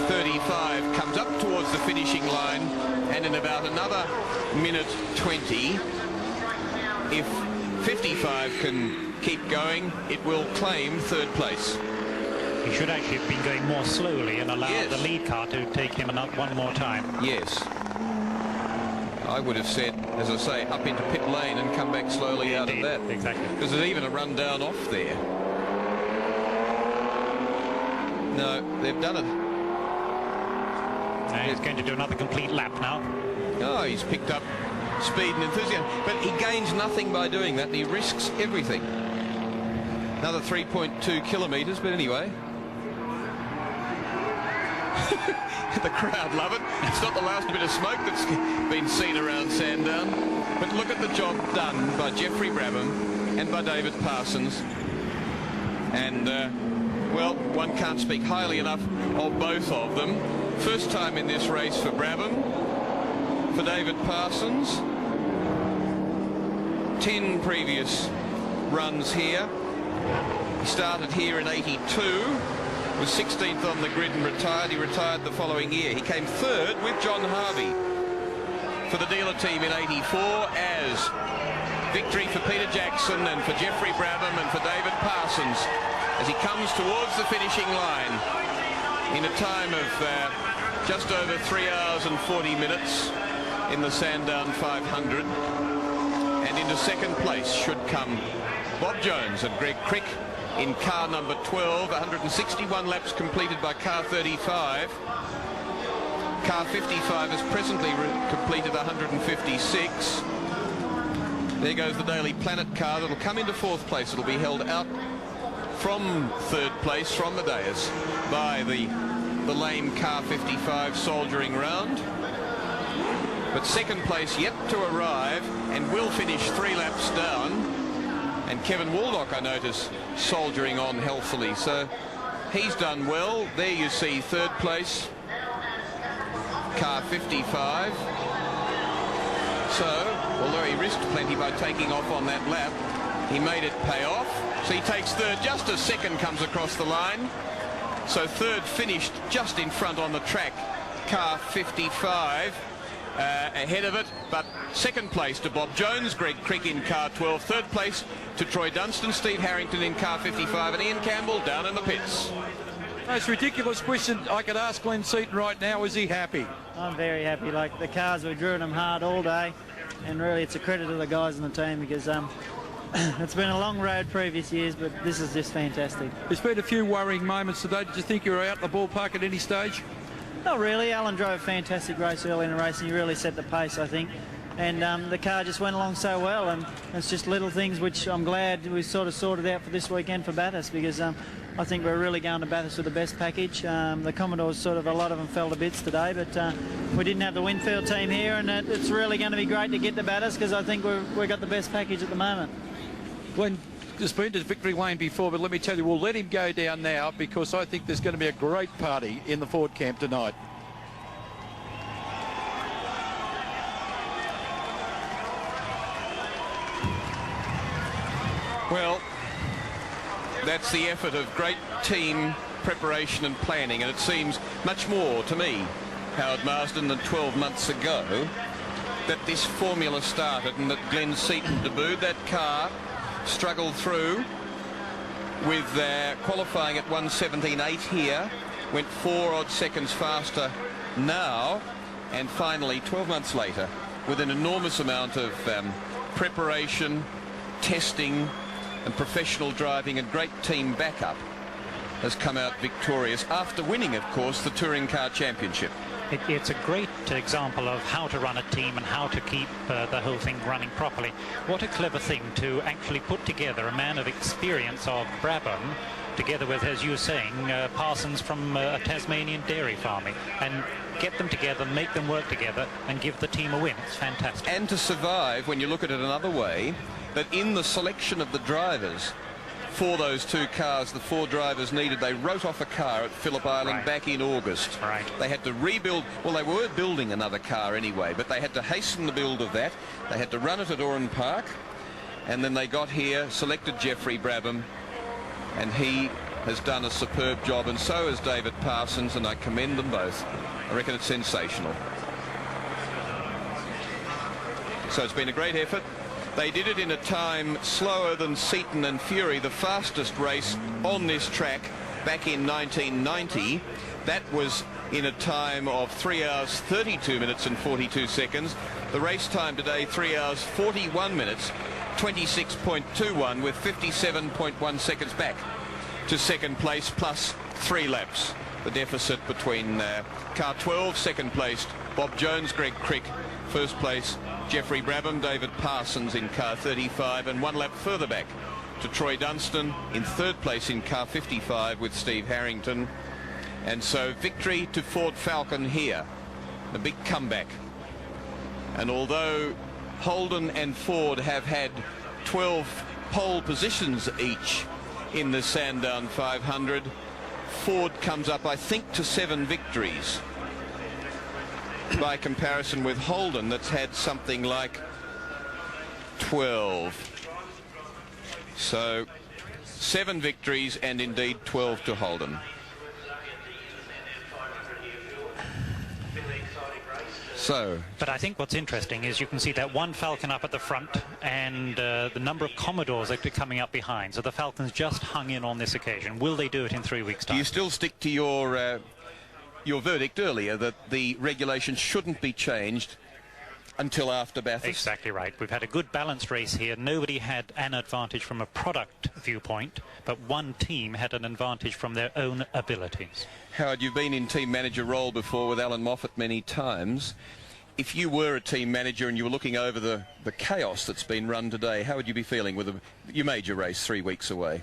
35 comes up towards the finishing line, and in about another minute 20, if 55 can keep going, it will claim third place. He should actually have been going more slowly and allow the lead car to take him one more time. Yes. I would have said, as I say, up into pit lane and come back slowly out of that. Exactly. Because there's even a run down off there. No, they've done it. He's going to do another complete lap now. Oh, he's picked up speed and enthusiasm, but he gains nothing by doing that, and he risks everything. Another 3.2 kilometres, but anyway. The crowd love it. It's not the last bit of smoke that's been seen around Sandown, but look at the job done by Geoffrey Brabham and by David Parsons. And, well, one can't speak highly enough of both of them. First time in this race for Brabham, for David Parsons. 10 previous runs here. He started here in 82, was 16th on the grid and retired. He retired the following year. He came third with John Harvey for the dealer team in 84, as victory for Peter Jackson and for Geoffrey Brabham and for David Parsons as he comes towards the finishing line in a time of just over 3 hours and 40 minutes in the Sandown 500. And into second place should come Bob Jones and Greg Crick in car number 12. 161 laps completed by car 35. Car 55 has presently completed 156. There goes the Daily Planet car that'll come into fourth place. It'll be held out from third place from the dais by the lame car 55 soldiering round. But second place yet to arrive, and will finish 3 laps down. And Kevin Waldock, I notice, soldiering on healthily. So he's done well. There you see third place. car 55. So, although he risked plenty by taking off on that lap, he made it pay off. So he takes third just as second comes across the line. So third finished just in front on the track, car 55. Ahead of it, but second place to Bob Jones, Greg Crick in car 12, third place to Troy Dunstan, Steve Harrington in car 55, and Ian Campbell down in the pits. Most ridiculous question I could ask Glenn Seaton right now, is he happy? I'm very happy. Like, the cars were driven them hard all day, and really it's a credit to the guys in the team, because it's been a long road previous years, but this is just fantastic. There's been a few worrying moments today. Did you think you were out the ballpark at any stage? Not really. Alan drove a fantastic race early in the race, and he really set the pace, I think. And the car just went along so well, and it's just little things which I'm glad we sort of sorted out for this weekend for Bathurst, because I think we're really going to Bathurst with the best package. The Commodores, sort of, a lot of them fell to bits today, but we didn't have the Winfield team here, and it's really going to be great to get to Bathurst, because I think we've got the best package at the moment. Glenn has been to victory lane before, but let me tell you, we'll let him go down now, because I think there's going to be a great party in the Ford camp tonight. Well, that's the effort of great team preparation and planning, and it seems much more to me, Howard Marsden, than 12 months ago that this formula started and that Glenn Seaton debuted. That car struggled through with qualifying at 1:17.8 here, went 4 odd seconds faster now, and finally 12 months later, with an enormous amount of preparation, testing and professional driving and great team backup, has come out victorious after winning, of course, the Touring Car Championship. It's a great example of how to run a team and how to keep the whole thing running properly. What a clever thing to actually put together a man of experience of Brabham, together with, as you were saying, Parsons from a Tasmanian dairy farming, and get them together, make them work together, and give the team a win. It's fantastic. And to survive, when you look at it another way, that in the selection of the drivers for those two cars, the 4 drivers needed, they wrote off a car at Phillip Island back in August. They had to rebuild, well, they were building another car anyway, but they had to hasten the build of that. They had to run it at Oran Park, and then they got here, selected Jeffrey Brabham, and he has done a superb job, and so has David Parsons, and I commend them both. I reckon it's sensational. So it's been a great effort. They did it in a time slower than Seaton and Fury, the fastest race on this track back in 1990. That was in a time of 3 hours 32 minutes and 42 seconds. The race time today, 3 hours 41 minutes, 26.21, with 57.1 seconds back to second place, plus 3 laps. The deficit between car 12, second placed Bob Jones, Greg Crick, first place Jeffrey Brabham, David Parsons in car 35, and 1 lap further back to Troy Dunstan in third place in car 55 with Steve Harrington. And so victory to Ford Falcon here, a big comeback. And although Holden and Ford have had 12 pole positions each in the Sandown 500, Ford comes up, I think, to 7 victories, by comparison with Holden, that's had something like 12. So 7 victories and indeed 12 to Holden. So, but I think what's interesting is you can see that 1 Falcon up at the front, and the number of Commodores that are coming up behind. So the Falcons just hung in on this occasion. Will they do it in 3 weeks' time? Do you still stick to your verdict earlier that the regulations shouldn't be changed until after Bathurst? Exactly right. We've had a good balanced race here. Nobody had an advantage from a product viewpoint, but one team had an advantage from their own abilities. Howard, you've been in team manager role before with Alan Moffat many times. If you were a team manager and you were looking over the chaos that's been run today, how would you be feeling with your major race 3 weeks away?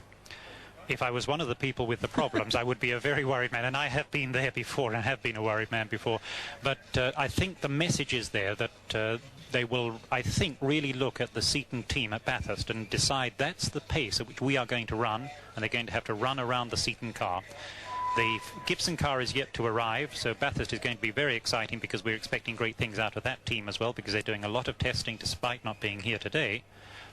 If I was one of the people with the problems, I would be a very worried man, and I have been there before and have been a worried man before. But I think the message is there that they will, I think, really look at the Seaton team at Bathurst and decide that's the pace at which we are going to run, and they're going to have to run around the Seaton car. The Gibson car is yet to arrive, so Bathurst is going to be very exciting because we're expecting great things out of that team as well, because they're doing a lot of testing despite not being here today.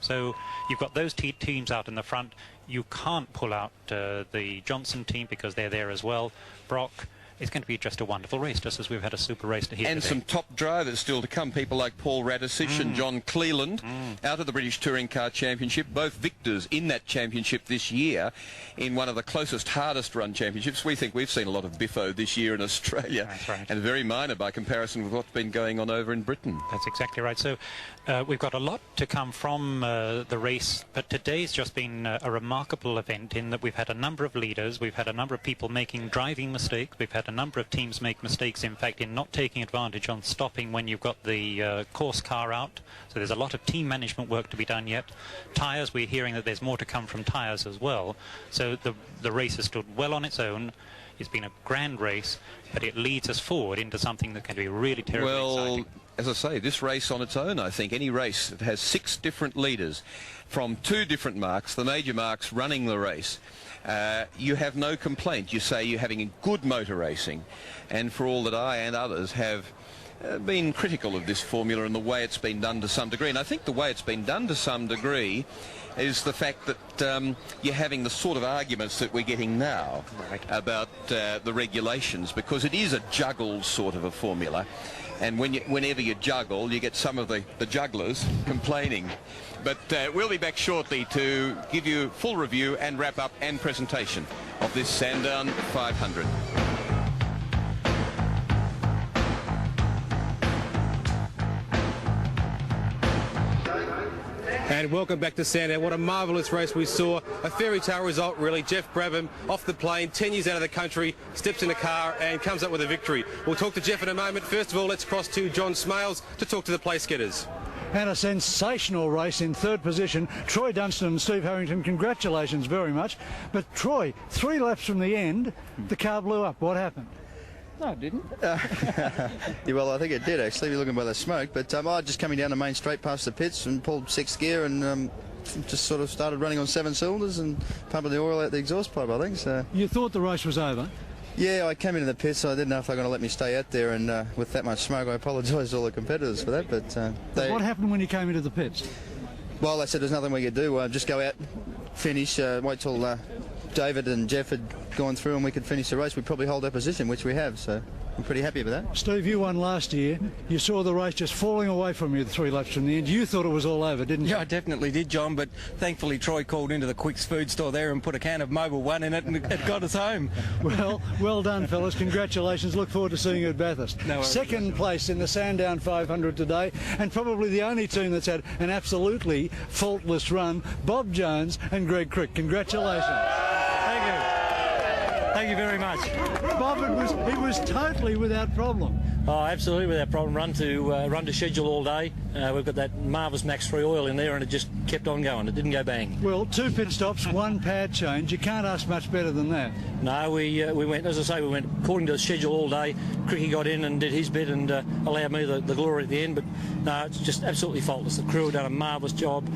So you've got those teams out in the front. You can't pull out the Johnson team because they're there as well. Brock. It's going to be just a wonderful race, just as we've had a super race to here and today. Some top drivers still to come, people like Paul Radisich and John Cleland out of the British Touring Car Championship, both victors in that championship this year in one of the closest, hardest run championships. We think we've seen a lot of biffo this year in Australia. That's right. And very minor by comparison with what's been going on over in Britain. That's exactly right. So we've got a lot to come from the race, but today's just been a remarkable event in that we've had a number of leaders, we've had a number of people making driving mistakes, we've had a number of teams make mistakes, in fact, in not taking advantage on stopping when you've got the course car out. So there's a lot of team management work to be done yet. Tyres, we're hearing that there's more to come from tyres as well. So the race has stood well on its own. It's been a grand race, but it leads us forward into something that can be really terribly exciting. As I say, this race on its own, I think, any race that has 6 different leaders from 2 different marques, the major marques running the race, you have no complaint. You say you're having a good motor racing, and for all that I and others have been critical of this formula and the way it's been done to some degree, and I think the way it's been done to some degree is the fact that you're having the sort of arguments that we're getting now about the regulations, because it is a juggled sort of a formula, and whenever you juggle, you get some of the jugglers complaining. But we'll be back shortly to give you full review and wrap up and presentation of this Sandown 500. And welcome back to Sandown. What a marvellous race we saw. A fairy tale result, really. Jeff Brabham off the plane, 10 years out of the country, steps in a car and comes up with a victory. We'll talk to Jeff in a moment. First of all, let's cross to John Smales to talk to the place getters. And a sensational race in third position. Troy Dunstan and Steve Harrington, congratulations very much. But Troy, 3 laps from the end, the car blew up. What happened? No, it didn't. Yeah, well, I think it did, actually. You're looking by the smoke. But I just coming down the main straight past the pits and pulled 6th gear and just sort of started running on 7 cylinders and pumping the oil out the exhaust pipe, I think. So. You thought the race was over? Yeah, I came into the pits, so I didn't know if they were going to let me stay out there, and with that much smoke, I apologise to all the competitors for that. But what happened when you came into the pits? Well, they said there's nothing we could do. Just go out, finish, wait till David and Jeff had gone through and we could finish the race. We'd probably hold our position, which we have, so I'm pretty happy with that. Steve, you won last year. You saw the race just falling away from you 3 laps from the end. You thought it was all over, didn't you? Yeah, I definitely did, John, but thankfully Troy called into the Quick's food store there and put a can of Mobil 1 in it and it got us home. Well done, fellas. Congratulations. Look forward to seeing you at Bathurst. No worries. Second place in the Sandown 500 today, and probably the only team that's had an absolutely faultless run, Bob Jones and Greg Crick. Congratulations. Thank you. Thank you very much. Bob, he was totally without problem. Oh, absolutely without problem. Run to schedule all day. We've got that marvellous Max 3 oil in there, and it just kept on going. It didn't go bang. Well, 2 pit stops, 1 pad change. You can't ask much better than that. No, we went, as I say, we went according to the schedule all day. Cricky got in and did his bit and allowed me the glory at the end. But no, it's just absolutely faultless. The crew have done a marvellous job.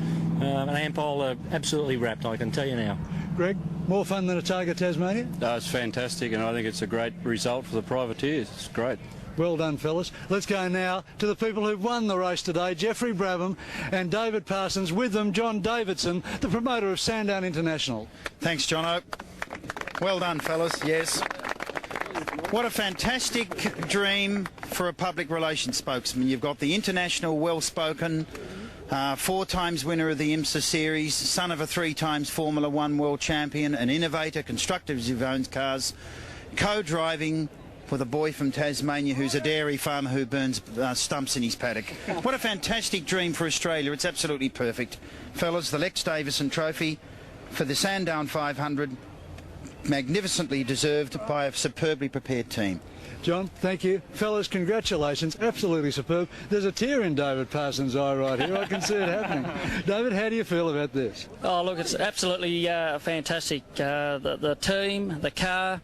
And Ampol are absolutely wrapped, I can tell you now. Greg, more fun than a Targa Tasmania? No, it's fantastic, and I think it's a great result for the privateers. It's great. Well done, fellas. Let's go now to the people who've won the race today, Jeffrey Brabham and David Parsons. With them, John Davidson, the promoter of Sandown International. Thanks, Jono. Well done, fellas. Yes. What a fantastic dream for a public relations spokesman. You've got the international, well-spoken, 4 times winner of the IMSA series, son of a 3 times Formula 1 world champion, an innovator, constructor of his own cars, co-driving with a boy from Tasmania who's a dairy farmer who burns stumps in his paddock. What a fantastic dream for Australia. It's absolutely perfect. Fellas, the Lex Davison Trophy for the Sandown 500, magnificently deserved by a superbly prepared team. John, thank you. Fellas, congratulations. Absolutely superb. There's a tear in David Parsons' eye right here. I can see it happening. David, how do you feel about this? Oh, look, it's absolutely fantastic. The team, the car,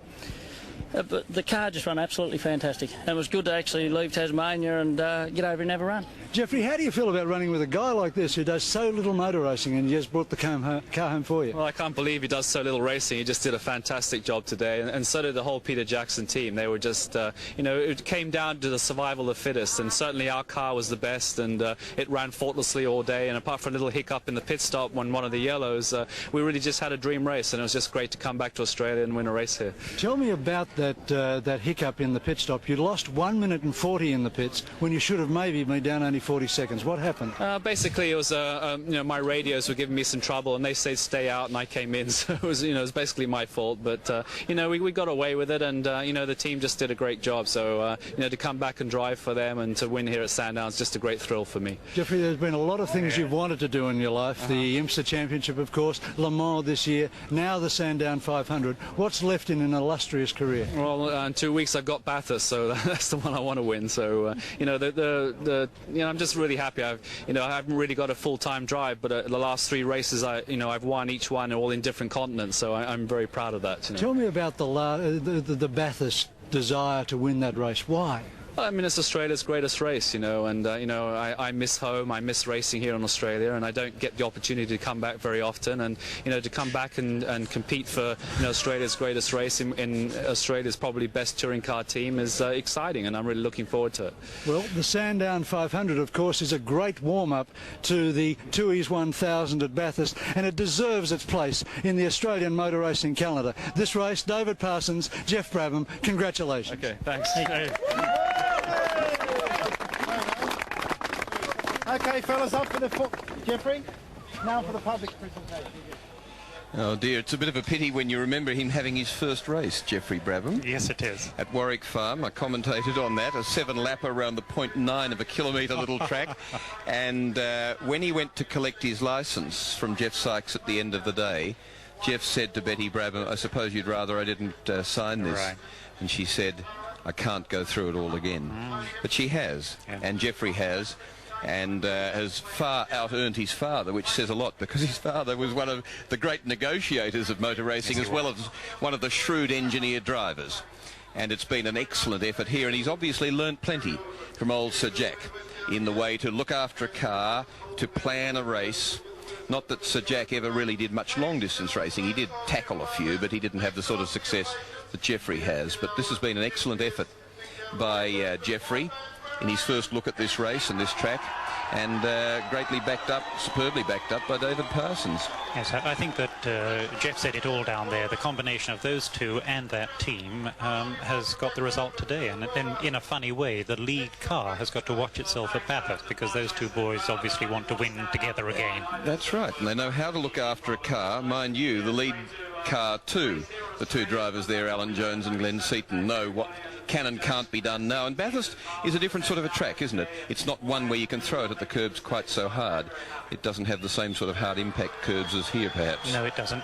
But the car just ran absolutely fantastic. And it was good to actually leave Tasmania and get over and have a run. Jeffrey, how do you feel about running with a guy like this who does so little motor racing and just brought the car home for you? Well, I can't believe he does so little racing. He just did a fantastic job today, and so did the whole Peter Jackson team. They were just, you know, it came down to the survival of the fittest, and certainly our car was the best, and it ran faultlessly all day, and apart from a little hiccup in the pit stop when one of the yellows, we really just had a dream race, and it was just great to come back to Australia and win a race here. Tell me about that hiccup in the pit stop. You lost 1 minute and 40 in the pits when you should have maybe been down only 40 seconds. What happened? Basically, it was you know, my radios were giving me some trouble, and they said stay out, and I came in. So it was, you know, it was basically my fault. But you know, we got away with it, and you know, the team just did a great job. So you know, to come back and drive for them and to win here at Sandown is just a great thrill for me. Jeffrey, there's been a lot of things you've wanted to do in your life. The IMSA Championship, of course, Le Mans this year, now the Sandown 500. What's left in an illustrious career? Well, in 2 weeks I've got Bathurst, so that's the one I want to win. So you know, you know, I'm just really happy. I haven't really got a full-time drive, but the last 3 races, I've won each one, all in different continents. So I'm very proud of that. You know. Tell me about the Bathurst desire to win that race. Why? I mean, it's Australia's greatest race, you know, and you know, I miss home, I miss racing here in Australia, and I don't get the opportunity to come back very often, and you know, to come back and compete for, you know, Australia's greatest race in Australia's probably best touring car team is exciting, and I'm really looking forward to it. Well, the Sandown 500, of course, is a great warm-up to the Tooheys 1000 at Bathurst, and it deserves its place in the Australian motor racing calendar. This race, David Parsons, Jeff Brabham, congratulations. Okay, thanks. Okay, fellas, up for the Jeffrey. Now for the public presentation. Oh dear, it's a bit of a pity when you remember him having his first race, Jeffrey Brabham. Yes, it is. At Warwick Farm. I commentated on that, a 7-lapper around the 0.9 of a kilometre little track. And when he went to collect his licence from Jeff Sykes at the end of the day, Jeff said to Betty Brabham, I suppose you'd rather I didn't sign this. Right. And she said, I can't go through it all again. But she has, and Jeffrey has, and has far out-earned his father, which says a lot, because his father was one of the great negotiators of motor racing, as well as one of the shrewd engineer drivers. And it's been an excellent effort here, and he's obviously learnt plenty from old Sir Jack in the way to look after a car, to plan a race. Not that Sir Jack ever really did much long-distance racing. He did tackle a few, but he didn't have the sort of success that Jeffrey has. But this has been an excellent effort by Jeffrey in his first look at this race and this track, and greatly backed up, superbly backed up by David Parsons. Yes, I think that Jeff said it all down there. The combination of those two and that team has got the result today, and then in a funny way the lead car has got to watch itself at Bathurst, because those two boys obviously want to win together again. That's right, and they know how to look after a car. Mind you, the lead car too, the two drivers there, Alan Jones and Glenn Seaton, know what can and can't be done now. And Bathurst is a different sort of a track, isn't it? It's not one where you can throw it at the curbs quite so hard. It doesn't have the same sort of hard impact curbs as here, perhaps. No, it doesn't.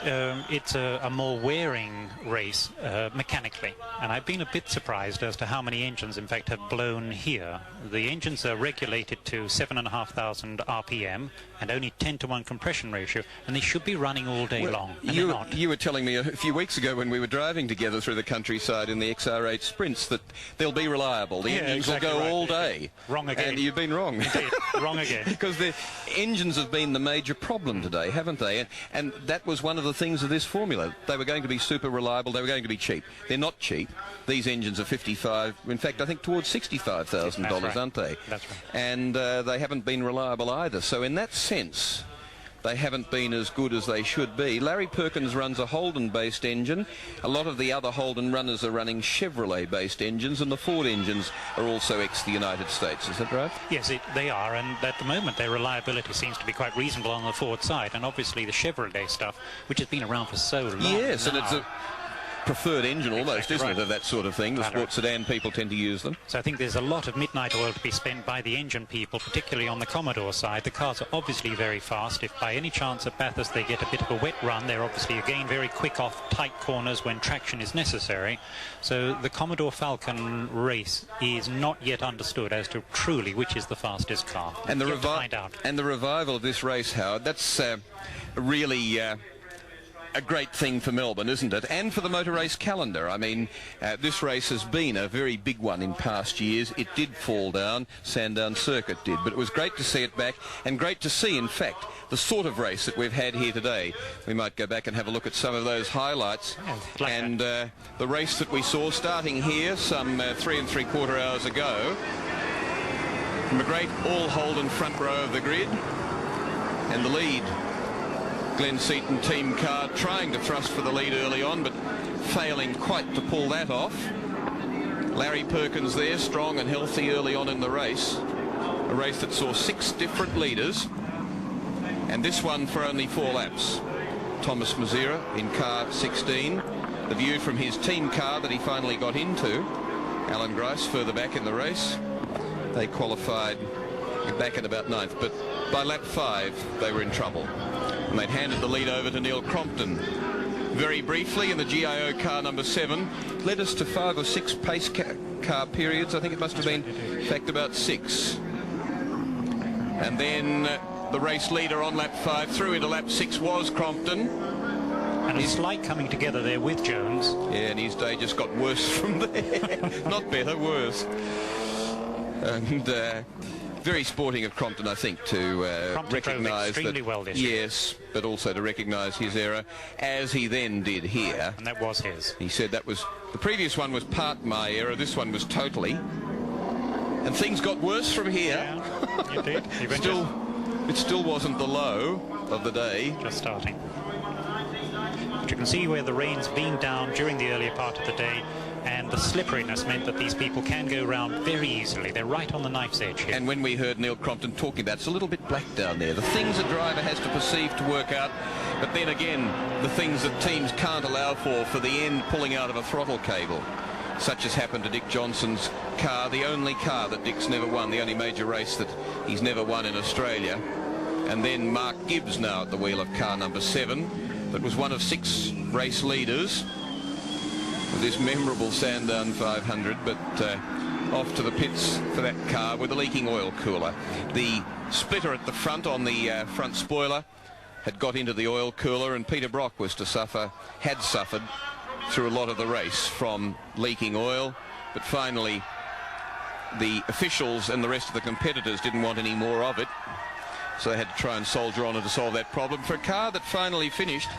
It's a more wearing race mechanically, and I've been a bit surprised as to how many engines in fact have blown here. The engines are regulated to 7,500 RPM and only 10-to-1 compression ratio, and they should be running all day long, and they're not. You were telling me a few weeks ago when we were driving together through the countryside in the XR8 Sprints that they'll be reliable. The engines will go all day. Wrong again. And you've been wrong. Indeed, wrong again. Because the engines have been the major problem today, haven't they? And that was one of the things of this formula. They were going to be super reliable. They were going to be cheap. They're not cheap. These engines are 55, in fact, I think towards $65,000, right. aren't they? That's right. And they haven't been reliable either. So in that sense, they haven't been as good as they should be. Larry Perkins runs a Holden-based engine. A lot of the other Holden runners are running Chevrolet-based engines, and the Ford engines are also ex the United States. Is that right? Yes, they are, and at the moment their reliability seems to be quite reasonable on the Ford side, and obviously the Chevrolet stuff, which has been around for so long. Yes, now. and it's a preferred engine almost, exactly isn't right. it, of that sort of thing. The sport sedan people tend to use them. So I think there's a lot of midnight oil to be spent by the engine people, particularly on the Commodore side. The cars are obviously very fast. If by any chance at Bathurst they get a bit of a wet run, they're obviously again very quick off tight corners when traction is necessary. So the Commodore Falcon race is not yet understood as to truly which is the fastest car. And the find out. And the revival of this race, Howard, that's really a great thing for Melbourne, isn't it? And for the motor race calendar. I mean, this race has been a very big one in past years. It did fall down, Sandown Circuit did, but it was great to see it back, and great to see, in fact, the sort of race that we've had here today. We might go back and have a look at some of those highlights. And the race that we saw starting here some 3 3/4 hours ago, from a great all-Holden front row of the grid, and the lead, Glenn Seaton team car trying to thrust for the lead early on, but failing quite to pull that off. Larry Perkins there, strong and healthy early on in the race. A race that saw 6 different leaders, and this one for only 4 laps. Thomas Mazzara in car 16. The view from his team car that he finally got into. Alan Grice further back in the race. They qualified back at about 9th, but by lap 5 they were in trouble. And they'd handed the lead over to Neil Crompton. Very briefly in the GIO car number 7, led us to 5 or 6 pace car periods. I think it must have been, in fact, about 6. And then the race leader on lap 5 through into lap 6 was Crompton. And a slight coming together there with Jones. Yeah, and his day just got worse from there. Not better, worse. And very sporting of Crompton, I think, to recognise that, well this year. Yes, but also to recognise his error, as he then did here. And that was his. He said that was, the previous one was part my error, this one was totally. And things got worse from here. Yeah, it did. It still wasn't the low of the day. Just starting. But you can see where the rain's been down during the earlier part of the day, and the slipperiness meant that these people can go round very easily. They're right on the knife's edge here. And when we heard Neil Crompton talking about, it's a little bit black down there. The things a driver has to perceive to work out, but then again, the things that teams can't allow for the end pulling out of a throttle cable, such as happened to Dick Johnson's car, the only car that Dick's never won, the only major race that he's never won in Australia. And then Mark Gibbs now at the wheel of car number 7, that was one of 6 race leaders of this memorable Sandown 500, but off to the pits for that car with a leaking oil cooler. The splitter at the front on the front spoiler had got into the oil cooler, and Peter Brock was to suffer, had suffered through a lot of the race from leaking oil, but finally the officials and the rest of the competitors didn't want any more of it, so they had to try and soldier on to solve that problem for a car that finally finished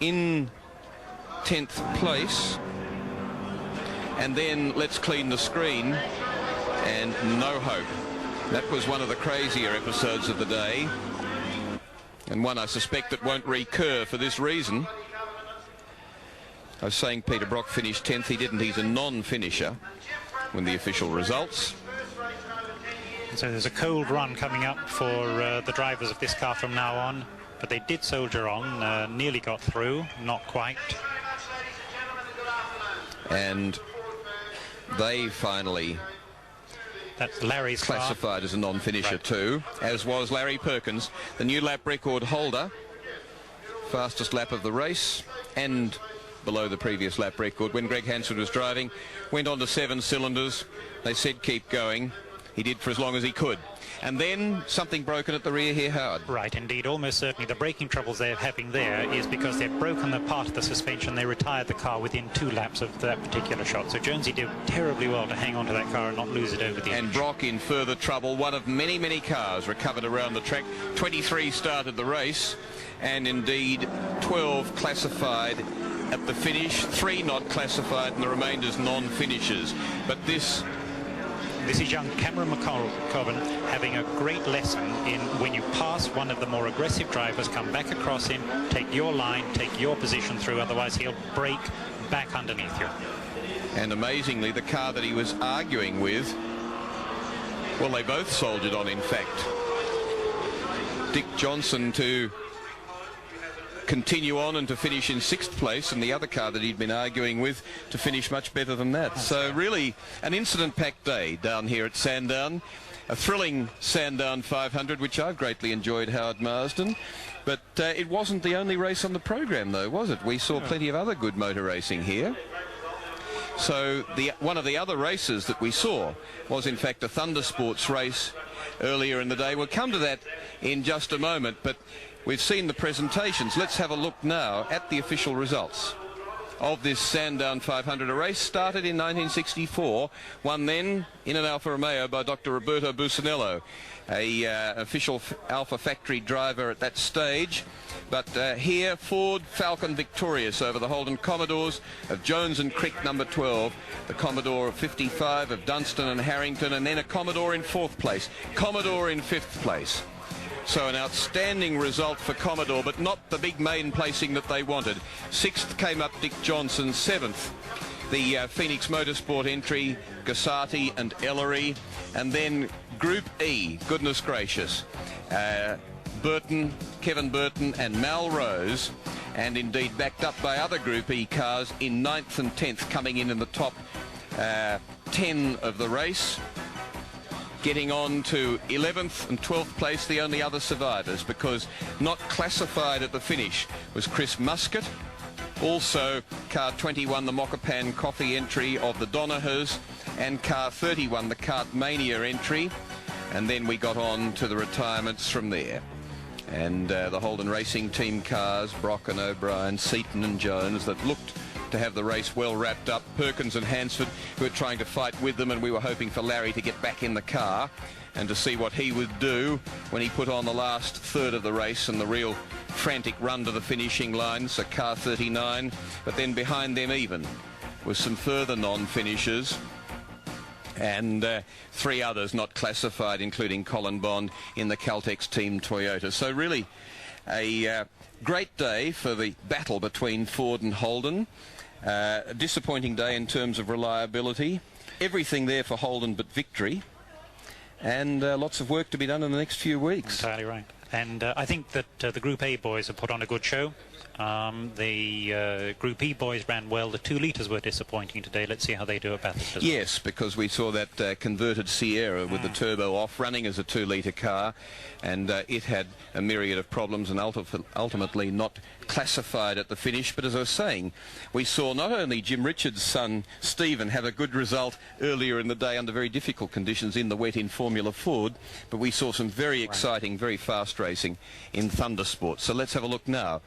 in 10th place. And then let's clean the screen, and no hope. That was one of the crazier episodes of the day, and one I suspect that won't recur for this reason. I was saying Peter Brock finished 10th. He didn't. He's a non-finisher when the official results. So there's a cold run coming up for the drivers of this car from now on, but they did soldier on, nearly got through, not quite. And they finally, that's Larry's classified car as a non-finisher too, as was Larry Perkins, the new lap record holder, fastest lap of the race and below the previous lap record. When Greg Hansford was driving, went on to 7 cylinders. They said keep going. He did for as long as he could. And then something broken at the rear here, Howard. Right, indeed. Almost certainly the braking troubles they're having there is because they've broken the part of the suspension. They retired the car within 2 laps of that particular shot. So Jonesy did terribly well to hang on to that car and not lose it over the edge. And Brock in further trouble. One of many, many cars recovered around the track. 23 started the race, and indeed 12 classified at the finish, 3 not classified, and the remainders non-finishers. But this is young Cameron McCoven having a great lesson in when you pass one of the more aggressive drivers, come back across him, take your line, take your position through, otherwise he'll break back underneath you. And amazingly, the car that he was arguing with, well, they both soldiered on, in fact. Dick Johnson to continue on and to finish in 6th place, and the other car that he'd been arguing with to finish much better than that. So really an incident-packed day down here at Sandown. A thrilling Sandown 500, which I've greatly enjoyed, Howard Marsden. But it wasn't the only race on the program, though, was it? We saw plenty of other good motor racing here. So one of the other races that we saw was, in fact, a Thunder Sports race earlier in the day. We'll come to that in just a moment, but We've seen the presentations. Let's have a look now at the official results of this Sandown 500, a race started in 1964, won then in an Alfa Romeo by Dr. Roberto Busanello, a official Alfa factory driver at that stage. But here, Ford Falcon victorious over the Holden Commodores of Jones and Crick, number 12, the Commodore of 55 of Dunstan and Harrington, and then a Commodore in 4th place, Commodore in 5th place. So an outstanding result for Commodore, but not the big main placing that they wanted. 6th came up Dick Johnson, 7th the Phoenix Motorsport entry, Gassati and Ellery, and then Group E, goodness gracious, Burton, Kevin Burton and Mal Rose, and indeed backed up by other Group E cars in 9th and 10th, coming in the top 10 of the race. Getting on to 11th and 12th place, the only other survivors, because not classified at the finish was Chris Muscat, also car 21, the Mokapan Coffee entry of the Donahers, and car 31, the Kart Mania entry, and then we got on to the retirements from there. And the Holden Racing Team cars, Brock and O'Brien, Seaton and Jones, that looked to have the race well wrapped up. Perkins and Hansford, who were trying to fight with them, and we were hoping for Larry to get back in the car and to see what he would do when he put on the last third of the race and the real frantic run to the finishing line. So car 39, but then behind them even was some further non-finishers, and 3 others not classified, including Colin Bond in the Caltex Team Toyota. So really a great day for the battle between Ford and Holden. A disappointing day in terms of reliability. Everything there for Holden but victory. And lots of work to be done in the next few weeks. Entirely right. And I think that the Group A boys have put on a good show. The Group E boys ran well. The 2 litres were disappointing today. Let's see how they do at Bathurst. Yes, because we saw that converted Sierra with the turbo off, running as a 2-litre car, and it had a myriad of problems and ultimately not classified at the finish. But as I was saying, we saw not only Jim Richards' son Stephen have a good result earlier in the day under very difficult conditions in the wet in Formula Ford, but we saw some very exciting, very fast racing in Thundersport. So let's have a look now